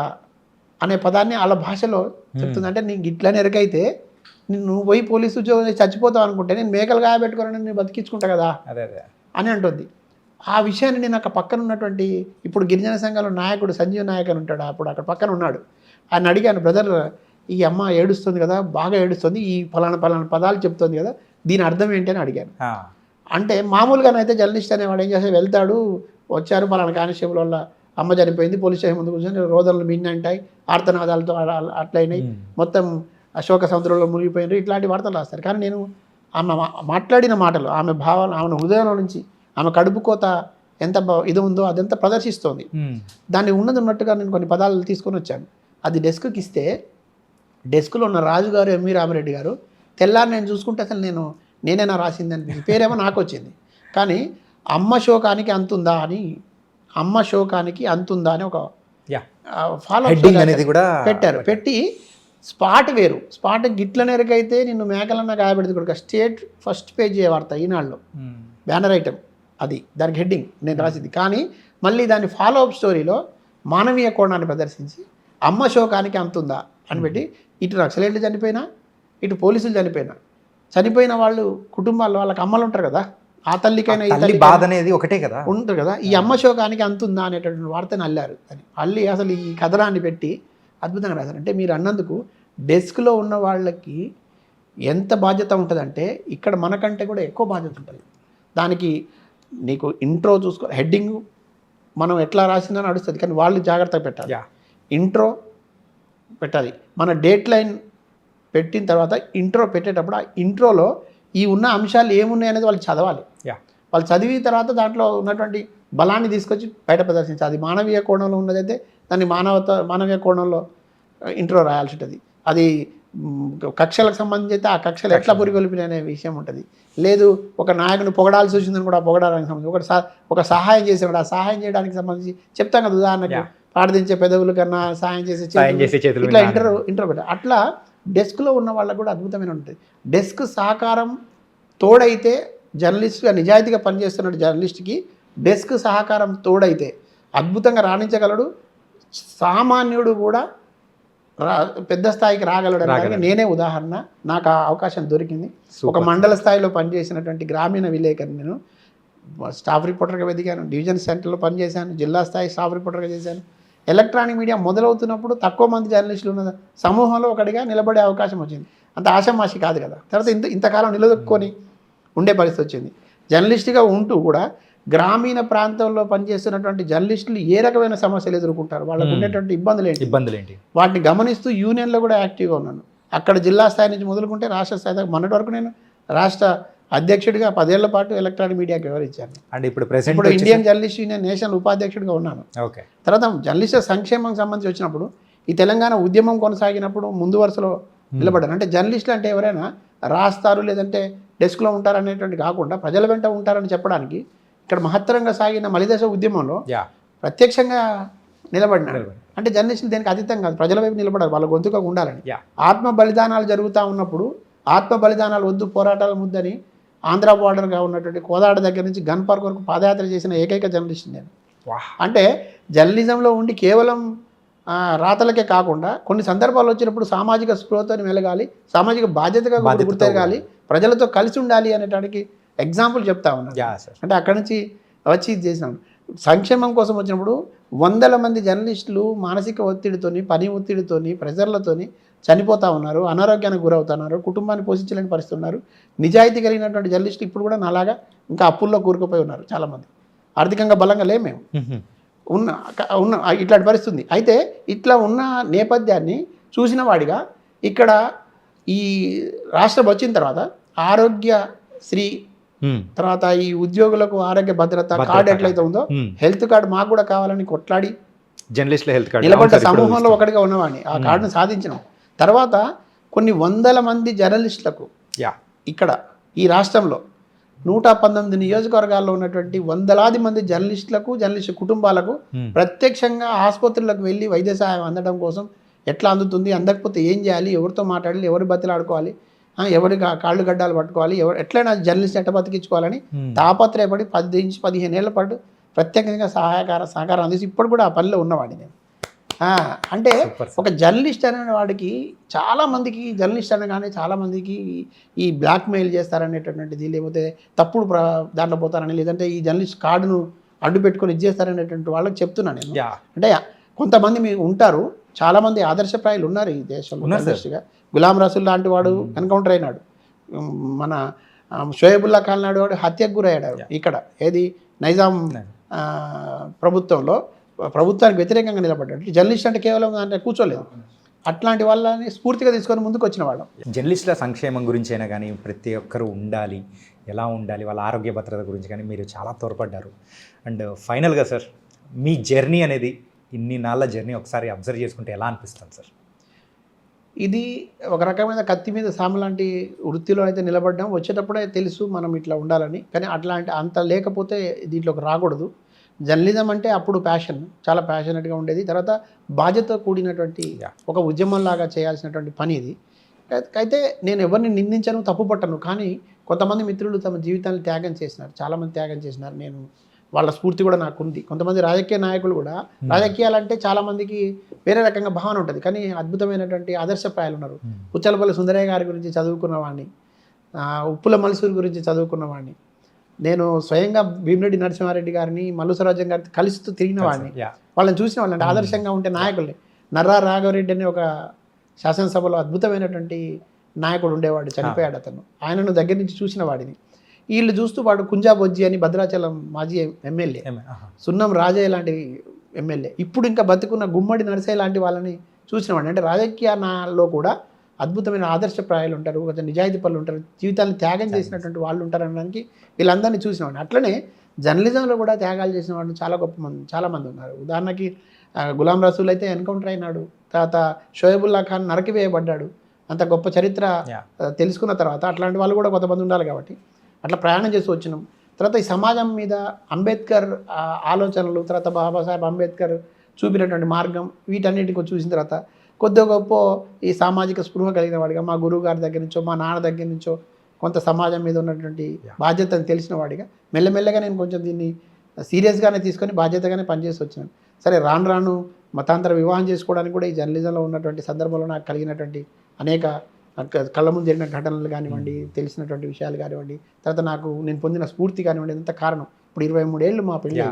అనే పదాన్ని వాళ్ళ భాషలో చెప్తుంది. అంటే నీ గిట్లనే ఎరకైతే నువ్వు పోయి పోలీసు ఉద్యోగం చచ్చిపోతావు అనుకుంటే నేను మేకలు కాయబెట్టుకోవాలని నేను బతికించుకుంటా కదా అని అంటుంది. ఆ విషయాన్ని నేను అక్కడ పక్కన ఉన్నటువంటి ఇప్పుడు గిరిజన సంఘాల నాయకుడు సంజీవ్ నాయక్ అని ఉంటాడు, అప్పుడు అక్కడ పక్కన ఉన్నాడు. ఆయన అడిగాను, బ్రదర్ ఈ అమ్మ ఏడుస్తుంది కదా, బాగా ఏడుస్తుంది, ఈ ఫలానా పదాలు చెప్తుంది కదా, దీని అర్థం ఏంటి అని అడిగాను. అంటే మామూలుగానైతే జర్నలిస్ట్ అనేవాడు ఏం చేస్తే వెళ్తాడు, వచ్చారు ఫలానా కానిస్టేబుల్ వల్ల అమ్మ చనిపోయింది, పోలీస్ స్టేషన్ ముందు కూర్చొని రోదనలు మిన్నంటాయి, ఆర్తనాదాలతో అట్లయినాయి, మొత్తం అశోక సముద్రంలో మునిగిపోయినారు, ఇట్లాంటి వార్తలు రాస్తారు. కానీ నేను ఆమె మాట్లాడిన మాటలు, ఆమె భావాలు, ఆమె హృదయంలో నుంచి ఆమె కడుపు కోత ఎంత ఇది ఉందో అదంతా ప్రదర్శిస్తోంది. దాన్ని ఉన్నట్టుగా నేను కొన్ని పదాలు తీసుకొని వచ్చాను. అది డెస్క్కి ఇస్తే డెస్క్లో ఉన్న రాజుగారు ఎంవి రామరెడ్డి గారు తెల్లారి నేను చూసుకుంటే అసలు నేనేనా రాసింది అనిపించింది. పేరేమో నాకు వచ్చింది. కానీ అమ్మ శోకానికి అంతుందా అని ఒక ఫాలో అనేది కూడా పెట్టారు. పెట్టి స్పాట్ వేరు, స్పాట్ గిట్ల నెరకైతే నిన్ను మేకలన్నా గాయపెడితే కూడా స్టేట్ ఫస్ట్ పేజ్ వార్త ఈనాడులో బ్యానర్ ఐటమ్, అది దానికి హెడ్డింగ్ నేను రాసింది. కానీ మళ్ళీ దాని ఫాలో అప్ స్టోరీలో మానవీయ కోణాన్ని ప్రదర్శించి అమ్మ శోకానికి అంతుందా అని పెట్టి, ఇటు నక్సలైట్లు చనిపోయినా, ఇటు పోలీసులు చనిపోయిన వాళ్ళు కుటుంబాల్లో వాళ్ళకి అమ్మలు ఉంటారు కదా, ఆ తల్లికైనా ఈ తల్లి బాధ అనేది ఒకటే కదా ఉంటారు కదా, ఈ అమ్మ శోకానికి అంతుందా అనేటటువంటి వార్తను అల్లారు. అల్లి అసలు ఈ కథనాన్ని పెట్టి అద్భుతంగా రాశారు. అంటే మీరు అన్నందుకు డెస్క్లో ఉన్న వాళ్ళకి ఎంత బాధ్యత ఉంటుందంటే ఇక్కడ మనకంటే కూడా ఎక్కువ బాధ్యత ఉంటుంది. దానికి నీకు ఇంట్రో చూసుకో, హెడ్డింగ్ మనం ఎట్లా రాసినా నడుస్తుంది, కానీ వాళ్ళు జాగ్రత్తగా పెట్టాలి. ఇంట్రో పెట్టాలి, మన డేట్ లైన్ పెట్టిన తర్వాత ఇంట్రో పెట్టేటప్పుడు ఆ ఇంట్రోలో ఈ ఉన్న అంశాలు ఏమున్నాయి అనేది వాళ్ళు చదవాలి. వాళ్ళు చదివిన తర్వాత దాంట్లో ఉన్నటువంటి బలాన్ని తీసుకొచ్చి బయట ప్రదర్శించాలి. అది మానవీయ కోణంలో ఉన్నదైతే దాన్ని మానవీయ కోణంలో ఇంట్రో రాయాల్సి ఉంటుంది. అది కక్షలకు సంబంధించి అయితే ఆ కక్షలు ఎట్లా పురిగొల్పినాయి అనే విషయం ఉంటుంది. లేదు ఒక నాయకుని పొగడాల్సి వచ్చిందని కూడా పొగడానికి సంబంధించి ఒక సహాయం చేసేవాడు, ఆ సహాయం చేయడానికి సంబంధించి చెప్తాం కదా, ఉదాహరణకు ప్రార్థించే పెదవుల కన్నా సహాయం చేసే ఇట్లా ఇంట్రో పెట్టాలి. అట్లా డెస్క్లో ఉన్న వాళ్ళకు కూడా అద్భుతమైన ఉంటుంది. డెస్క్ సహకారం తోడైతే జర్నలిస్ట్గా నిజాయితీగా పనిచేస్తున్న జర్నలిస్ట్కి డెస్క్ సహకారం తోడైతే అద్భుతంగా రాణించగలడు. సామాన్యుడు కూడా పెద్ద స్థాయికి రాగలడు. నేనే ఉదాహరణ, నాకు ఆ అవకాశం దొరికింది. ఒక మండల స్థాయిలో పనిచేసినటువంటి గ్రామీణ విలేకరిని నేను స్టాఫ్ రిపోర్టర్గా వెతికాను, డివిజన్ సెంటర్లో పనిచేశాను, జిల్లా స్థాయి స్టాఫ్ రిపోర్టర్గా చేశాను. ఎలక్ట్రానిక్ మీడియా మొదలవుతున్నప్పుడు తక్కువ మంది జర్నలిస్టులు ఉన్న సమూహంలో ఒకటిగా నిలబడే అవకాశం వచ్చింది. అంత ఆషామాషి కాదు కదా. తర్వాత ఇంతకాలం నిలదొక్కుని ఉండే పరిస్థితి వచ్చింది. జర్నలిస్ట్గా ఉంటూ కూడా గ్రామీణ ప్రాంతంలో పనిచేస్తున్నటువంటి జర్నలిస్టులు ఏ రకమైన సమస్యలు ఎదుర్కొంటారు, వాళ్ళకు ఉండేటువంటి ఇబ్బందులు ఏంటి, వాటిని గమనిస్తూ యూనియన్లో కూడా యాక్టివ్గా ఉన్నాను. అక్కడ జిల్లా స్థాయి నుంచి మొదలుకుంటే రాష్ట్ర స్థాయి దాకా మొన్నటి వరకు నేను రాష్ట్ర అధ్యక్షుడిగా 10 ఏళ్ల పాటు ఎలక్ట్రానిక్ మీడియాకి వివరించాను. అండ్ ఇప్పుడు ప్రెసెంట్ ఇప్పుడు ఇండియన్ జర్నలిస్ట్ యూనియన్ నేషనల్ ఉపాధ్యక్షుడిగా ఉన్నాను. ఓకే. తర్వాత జర్నలిస్టుల సంక్షేమం సంబంధించి వచ్చినప్పుడు ఈ తెలంగాణ ఉద్యమం కొనసాగినప్పుడు ముందు వరుసలో నిలబడ్డాను. అంటే జర్నలిస్టులు అంటే ఎవరైనా రాస్తారు లేదంటే డెస్క్లో ఉంటారు అనేటువంటి కాకుండా ప్రజల వెంట ఉంటారని చెప్పడానికి ఇక్కడ మహత్తరంగా సాగిన మలిదశ ఉద్యమంలో ప్రత్యక్షంగా నిలబడినాడు. అంటే జర్నలిస్టులు దేనికి అతీతం కాదు, ప్రజల వైపు నిలబడారు, వాళ్ళ గొంతుగా ఉండాలని. ఆత్మ బలిదానాలు జరుగుతూ ఉన్నప్పుడు ఆత్మ బలిదానాలు వద్దు పోరాటాల ముద్దని ఆంధ్ర బార్డర్గా ఉన్నటువంటి కోదాడ దగ్గర నుంచి గన్ పార్క్ వరకు పాదయాత్ర చేసిన ఏకైక జర్నలిస్ట్ నేను. అంటే జర్నలిజంలో ఉండి కేవలం రాతలకే కాకుండా కొన్ని సందర్భాలు వచ్చినప్పుడు సామాజిక స్పృహతో మెలగాలి, సామాజిక బాధ్యతగా గుర్తెరగాలి, ప్రజలతో కలిసి ఉండాలి అనేటానికి ఎగ్జాంపుల్ చెప్తా ఉన్నాను. అంటే అక్కడి నుంచి వచ్చి ఇది చేసినాను. సంక్షేమం కోసం వచ్చినప్పుడు 100 మంది జర్నలిస్టులు మానసిక ఒత్తిడితోని, పని ఒత్తిడితోని, ప్రెజర్లతోని చనిపోతూ ఉన్నారు, అనారోగ్యానికి గురవుతున్నారు, కుటుంబాన్ని పోషించలేని పరిస్థితి ఉన్నారు. నిజాయితీ కలిగినటువంటి జర్నలిస్టులు ఇప్పుడు కూడా నాలాగా ఇంకా అప్పుల్లో కూరుకుపోయి ఉన్నారు. చాలామంది ఆర్థికంగా బలంగా లేము మేము ఉన్న ఇట్లాంటి పరిస్థితుంది. అయితే ఇట్లా ఉన్న నేపథ్యాన్ని చూసిన వాడిగా ఇక్కడ ఈ రాష్ట్రం వచ్చిన తర్వాత ఆరోగ్యశ్రీ తర్వాత ఈ ఉద్యోగులకు ఆరోగ్య భద్రత కార్డు ఎట్లయితే ఉందో హెల్త్ కార్డు మాకు కూడా కావాలని కొట్లాడి జర్నలిస్టుల హెల్త్ కార్డు నిలబడ్డ సమూహంలో ఒకటిగా ఉన్నవాడిని. ఆ కార్డును సాధించినాం. తర్వాత కొన్ని 100 మంది జర్నలిస్టులకు ఇక్కడ ఈ రాష్ట్రంలో 119 నియోజకవర్గాల్లో ఉన్నటువంటి 100లాది మంది జర్నలిస్టులకు, జర్నలిస్టు కుటుంబాలకు ప్రత్యక్షంగా ఆసుపత్రులకు వెళ్ళి వైద్య సహాయం అందడం కోసం ఎట్లా అందుతుంది, అందకపోతే ఏం చేయాలి, ఎవరితో మాట్లాడాలి, ఎవరి బతిలాడుకోవాలి, ఎవరి కాళ్ళు గడ్డాలు పట్టుకోవాలి, ఎట్లయినా జర్నలిస్ట్ ఎట్ట బతికించుకోవాలని తాపత్రయపడి 10 నుంచి 15 ఏళ్ల పాటు ప్రత్యేకంగా సహకారం అందించి ఇప్పుడు కూడా ఆ పనిలో ఉన్నవాడిని నేను. అంటే ఒక జర్నలిస్ట్ అనే వాడికి చాలామందికి జర్నలిస్ట్ అనగానే చాలామందికి ఈ బ్లాక్మెయిల్ చేస్తారనేటటువంటిది, లేకపోతే తప్పుడు దాంట్లో పోతారని, లేదంటే ఈ జర్నలిస్ట్ కార్డును అడ్డు పెట్టుకొని ఇది చేస్తారనేటువంటి వాళ్ళకి చెప్తున్నాను నేను. అంటే కొంతమంది మీరు ఉంటారు, చాలామంది ఆదర్శప్రాయాలు ఉన్నారు ఈ దేశంలో జర్నలిస్ట్గా. గులాం రసూల్ లాంటి వాడు ఎన్కౌంటర్ అయినాడు. మన షోయబుల్లా ఖాన్ నాడు వాడు హత్యకు గురయ్యాడు ఇక్కడ, ఏది నైజాం ప్రభుత్వానికి వ్యతిరేకంగా నిలబడ్డాడు. జర్నలిస్ట్ అంటే కేవలం అంటే కూర్చోలేదు. అట్లాంటి వాళ్ళని స్ఫూర్తిగా తీసుకొని ముందుకు వచ్చిన వాళ్ళం. జర్నలిస్టుల సంక్షేమం గురించి అయినా కానీ ప్రతి ఒక్కరు ఉండాలి, ఎలా ఉండాలి, వాళ్ళ ఆరోగ్య భద్రత గురించి కానీ మీరు చాలా తోడ్పడ్డారు. అండ్ ఫైనల్గా సార్, మీ జర్నీ అనేది ఇన్ని నాళ్ళ జర్నీ ఒకసారి అబ్జర్వ్ చేసుకుంటే ఎలా అనిపిస్తుంది సార్? ఇది ఒక రకమైన కత్తి మీద సాము లాంటి వృత్తిలో అయితే నిలబడ్డాం. వచ్చేటప్పుడే తెలుసు మనం ఇట్లా ఉండాలని, కానీ అంత లేకపోతే దీంట్లోకి రాకూడదు. జర్నలిజం అంటే అప్పుడు ప్యాషన్, చాలా ప్యాషనెట్గా ఉండేది. తర్వాత బాధ్యత కూడినటువంటి ఒక ఉద్యమంలాగా చేయాల్సినటువంటి పని ఇది. అయితే నేను ఎవరిని నిందించను, తప్పు పట్టను. కానీ కొంతమంది మిత్రులు తమ జీవితాన్ని త్యాగం చేసినారు, చాలామంది త్యాగం చేసినారు. నేను వాళ్ళ స్ఫూర్తి కూడా నాకు ఉంది. కొంతమంది రాజకీయ నాయకులు కూడా, రాజకీయాలంటే చాలామందికి వేరే రకంగా భావన ఉంటుంది, కానీ అద్భుతమైనటువంటి ఆదర్శప్రాయాలు ఉన్నారు. పుచ్చలపల్లి సుందరయ్య గారి గురించి చదువుకున్నవాడిని, ఉప్పుల మల్సూరి గురించి చదువుకున్నవాడిని, నేను స్వయంగా భీమిరెడ్డి నరసింహారెడ్డి గారిని, మల్లు సరోజన్ గారిని కలిస్తూ తిరిగిన వాడిని, వాళ్ళని చూసిన వాళ్ళని ఆదర్శంగా ఉంటే నాయకుల్ని. నర్రా రాఘవరెడ్డి అని ఒక శాసనసభలో అద్భుతమైనటువంటి నాయకుడు ఉండేవాడు, చనిపోయాడు అతను. ఆయనను దగ్గర నుంచి చూసిన వాడిని. వీళ్ళు చూస్తూ వాడు కుంజా బొజ్జి అని భద్రాచలం మాజీ ఎమ్మెల్యే, సున్నం రాజయ్య లాంటి ఎమ్మెల్యే, ఇప్పుడు ఇంకా బతుకున్న గుమ్మడి నరసయ్య లాంటి వాళ్ళని చూసినవాడిని. అంటే రాజకీయాల్లో కూడా అద్భుతమైన ఆదర్శప్రాయాలు ఉంటారు, కొంచెం నిజాయితీ పనులు ఉంటారు, జీవితాన్ని త్యాగం చేసినటువంటి వాళ్ళు ఉంటారు అనడానికి వీళ్ళందరినీ చూసినవాడిని. అట్లనే జర్నలిజంలో కూడా త్యాగాలు చేసిన వాళ్ళు చాలామంది ఉన్నారు. ఉదాహరణకి గులాం రసూల్ అయితే ఎన్కౌంటర్ అయినాడు, తర్వాత షోయబుల్లా ఖాన్ నరకివేయబడ్డాడు. అంత గొప్ప చరిత్ర తెలుసుకున్న తర్వాత అట్లాంటి వాళ్ళు కూడా కొంతమంది ఉండాలి. కాబట్టి అట్లా ప్రయాణం చేసి వచ్చినాం. తర్వాత ఈ సమాజం మీద అంబేద్కర్ ఆలోచనలు, తర్వాత బాబాసాహెబ్ అంబేద్కర్ చూపినటువంటి మార్గం, వీటన్నిటిని చూసిన తర్వాత కొద్దిగా గొప్ప ఈ సామాజిక స్పృహ కలిగిన వాడిగా, మా గురువు గారి దగ్గర నుంచో మా నాన్న దగ్గర నుంచో కొంత సమాజం మీద ఉన్నటువంటి బాధ్యతను తెలిసిన వాడిగా మెల్లమెల్లగా నేను కొంచెం దీన్ని సీరియస్గానే తీసుకొని బాధ్యతగానే పనిచేసి వచ్చినాను. సరే, రాను మతాంతర వివాహం చేసుకోవడానికి కూడా ఈ జర్నలిజంలో ఉన్నటువంటి సందర్భంలో నాకు కలిగినటువంటి అనేక కళ్ళ ముందు జరిగిన ఘటనలు కానివ్వండి, తెలిసినటువంటి విషయాలు కానివ్వండి, తర్వాత నేను పొందిన స్ఫూర్తి కానివ్వండి, ఎంత కారణం. ఇప్పుడు 23 ఏళ్ళు మా పెళ్ళి,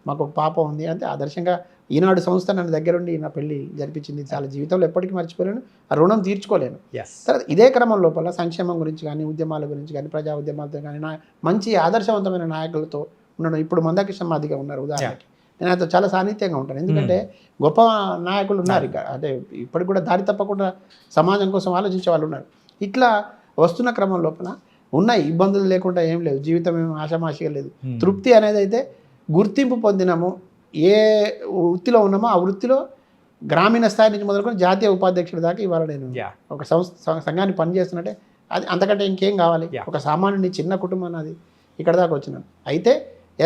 మాకు ఒక పాప ఉంది. అంటే ఆదర్శంగా ఈనాడు సంస్థ నన్ను దగ్గరుండి నా పెళ్లి జరిపించింది. చాలా జీవితంలో ఎప్పటికీ మర్చిపోలేను, ఆ రుణం తీర్చుకోలేను. తర్వాత ఇదే క్రమం లోపల సంక్షేమం గురించి కానీ, ఉద్యమాల గురించి కానీ, ప్రజా ఉద్యమాలతో కానీ మంచి ఆదర్శవంతమైన నాయకులతో ఉండడం. ఇప్పుడు మందాకృష్ణ మాదిగా ఉన్నారు ఉదాహరణకి. నేను ఆయనతో చాలా సాన్నిధ్యంగా ఉంటాను. ఎందుకంటే గొప్ప నాయకులు ఉన్నారు ఇంకా, అంటే ఇప్పటికి కూడా దారి తప్పకుండా సమాజం కోసం ఆలోచించే వాళ్ళు ఉన్నారు. ఇట్లా వస్తున్న క్రమం లోపల ఉన్నాయి ఇబ్బందులు లేకుండా ఏం లేదు, జీవితం ఏం ఆషామాషిగా లేదు. తృప్తి అనేది అయితే గుర్తింపు పొందినాము, ఏ వృత్తిలో ఉన్నామో ఆ వృత్తిలో గ్రామీణ స్థాయి నుంచి మొదలుకొని జాతీయ ఉపాధ్యక్షుడి దాకా ఇవాళ నేను ఒక సంఘాన్ని పనిచేస్తున్నట్టే అది అంతకంటే ఇంకేం కావాలి. ఒక సామాన్యుని చిన్న కుటుంబం అది ఇక్కడ దాకా వచ్చినాను. అయితే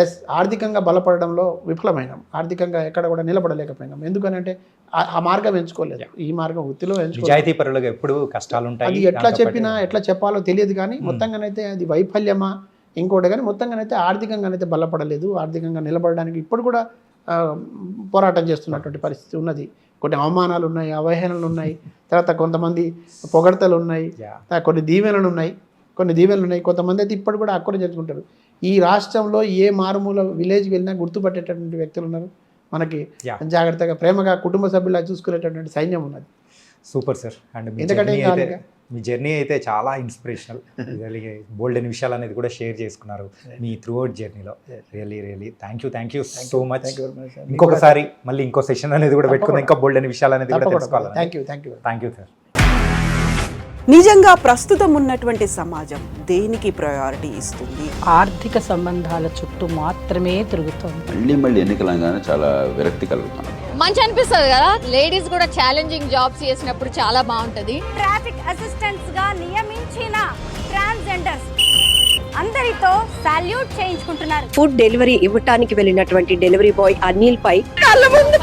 ఎస్, ఆర్థికంగా బలపడడంలో విఫలమైనాం, ఆర్థికంగా ఎక్కడ కూడా నిలబడలేకపోయినాం. ఎందుకనంటే ఆ మార్గం ఎంచుకోలేదు, ఈ మార్గం వృత్తిలో ఎంచుకోలేదు. ఎప్పుడు కష్టాలు ఉంటాయి, అది ఎట్లా చెప్పాలో తెలియదు. కానీ మొత్తంగానైతే అది వైఫల్యమా ఇంకోటి, కానీ మొత్తంగానైతే ఆర్థికంగానైతే బలపడలేదు. ఆర్థికంగా నిలబడడానికి ఇప్పుడు కూడా పోరాటం చేస్తున్నటువంటి పరిస్థితి ఉన్నది. కొన్ని అవమానాలు ఉన్నాయి, అవహేళనలు ఉన్నాయి, తర్వాత కొంతమంది పొగడ్తలు ఉన్నాయి, కొన్ని దీవెనలు ఉన్నాయి, కొంతమంది అయితే ఇప్పుడు కూడా అక్కడ చేసుకుంటారు. ఈ రాష్ట్రంలో ఏ మారుమూల విలేజ్కి వెళ్ళినా గుర్తుపట్టేటటువంటి వ్యక్తులు ఉన్నారు. మనకి జాగ్రత్తగా ప్రేమగా కుటుంబ సభ్యులా చూసుకునేటటువంటి సైన్యం ఉన్నది. Super sir. అండ్ ఎందుకంటే మీ జర్నీ అయితే చాలా ఇన్స్పిరేషనల్. బోల్డ్ అని విషయాలు అనేది కూడా షేర్ చేసుకున్నారు మీ త్రూ అవుట్ జర్నీలో. Really thank you so much. ఇంకొకసారి మళ్ళీ ఇంకో సెషన్ అనేది కూడా పెట్టుకుందాం, ఇంకా బోల్డ్ అని విషయాలు అనేది కూడా తెలుసుకోవాలి. Thank you sir. నిజంగా ప్రస్తుతం ఉన్నటువంటి సమాజం దేనికి ప్రయారిటీ ఇస్తుంది? ఆర్థిక సంబంధాల చుట్టూ మాత్రమే తిరుగుతుంది. మళ్ళీ ఎన్నికలంగానే చాలా విరక్తి కలుగుతాను. మంచి అనిపిస్తుంది కదా, లేడీస్ కూడా ఛాలెంజింగ్ జాబ్స్ చేసినప్పుడు చాలా బాగుంటది. ట్రాఫిక్ అసిస్టెంట్స్ గా నియమించిన ట్రాన్స్జెండర్స్ అందరితో సాల్యూట్ చేయించుకుంటున్నారు. ఫుడ్ డెలివరీ ఇవ్వటానికి వెళ్ళినటువంటి డెలివరీ బాయ్ అనిల్ పై కళ్ళ ముందు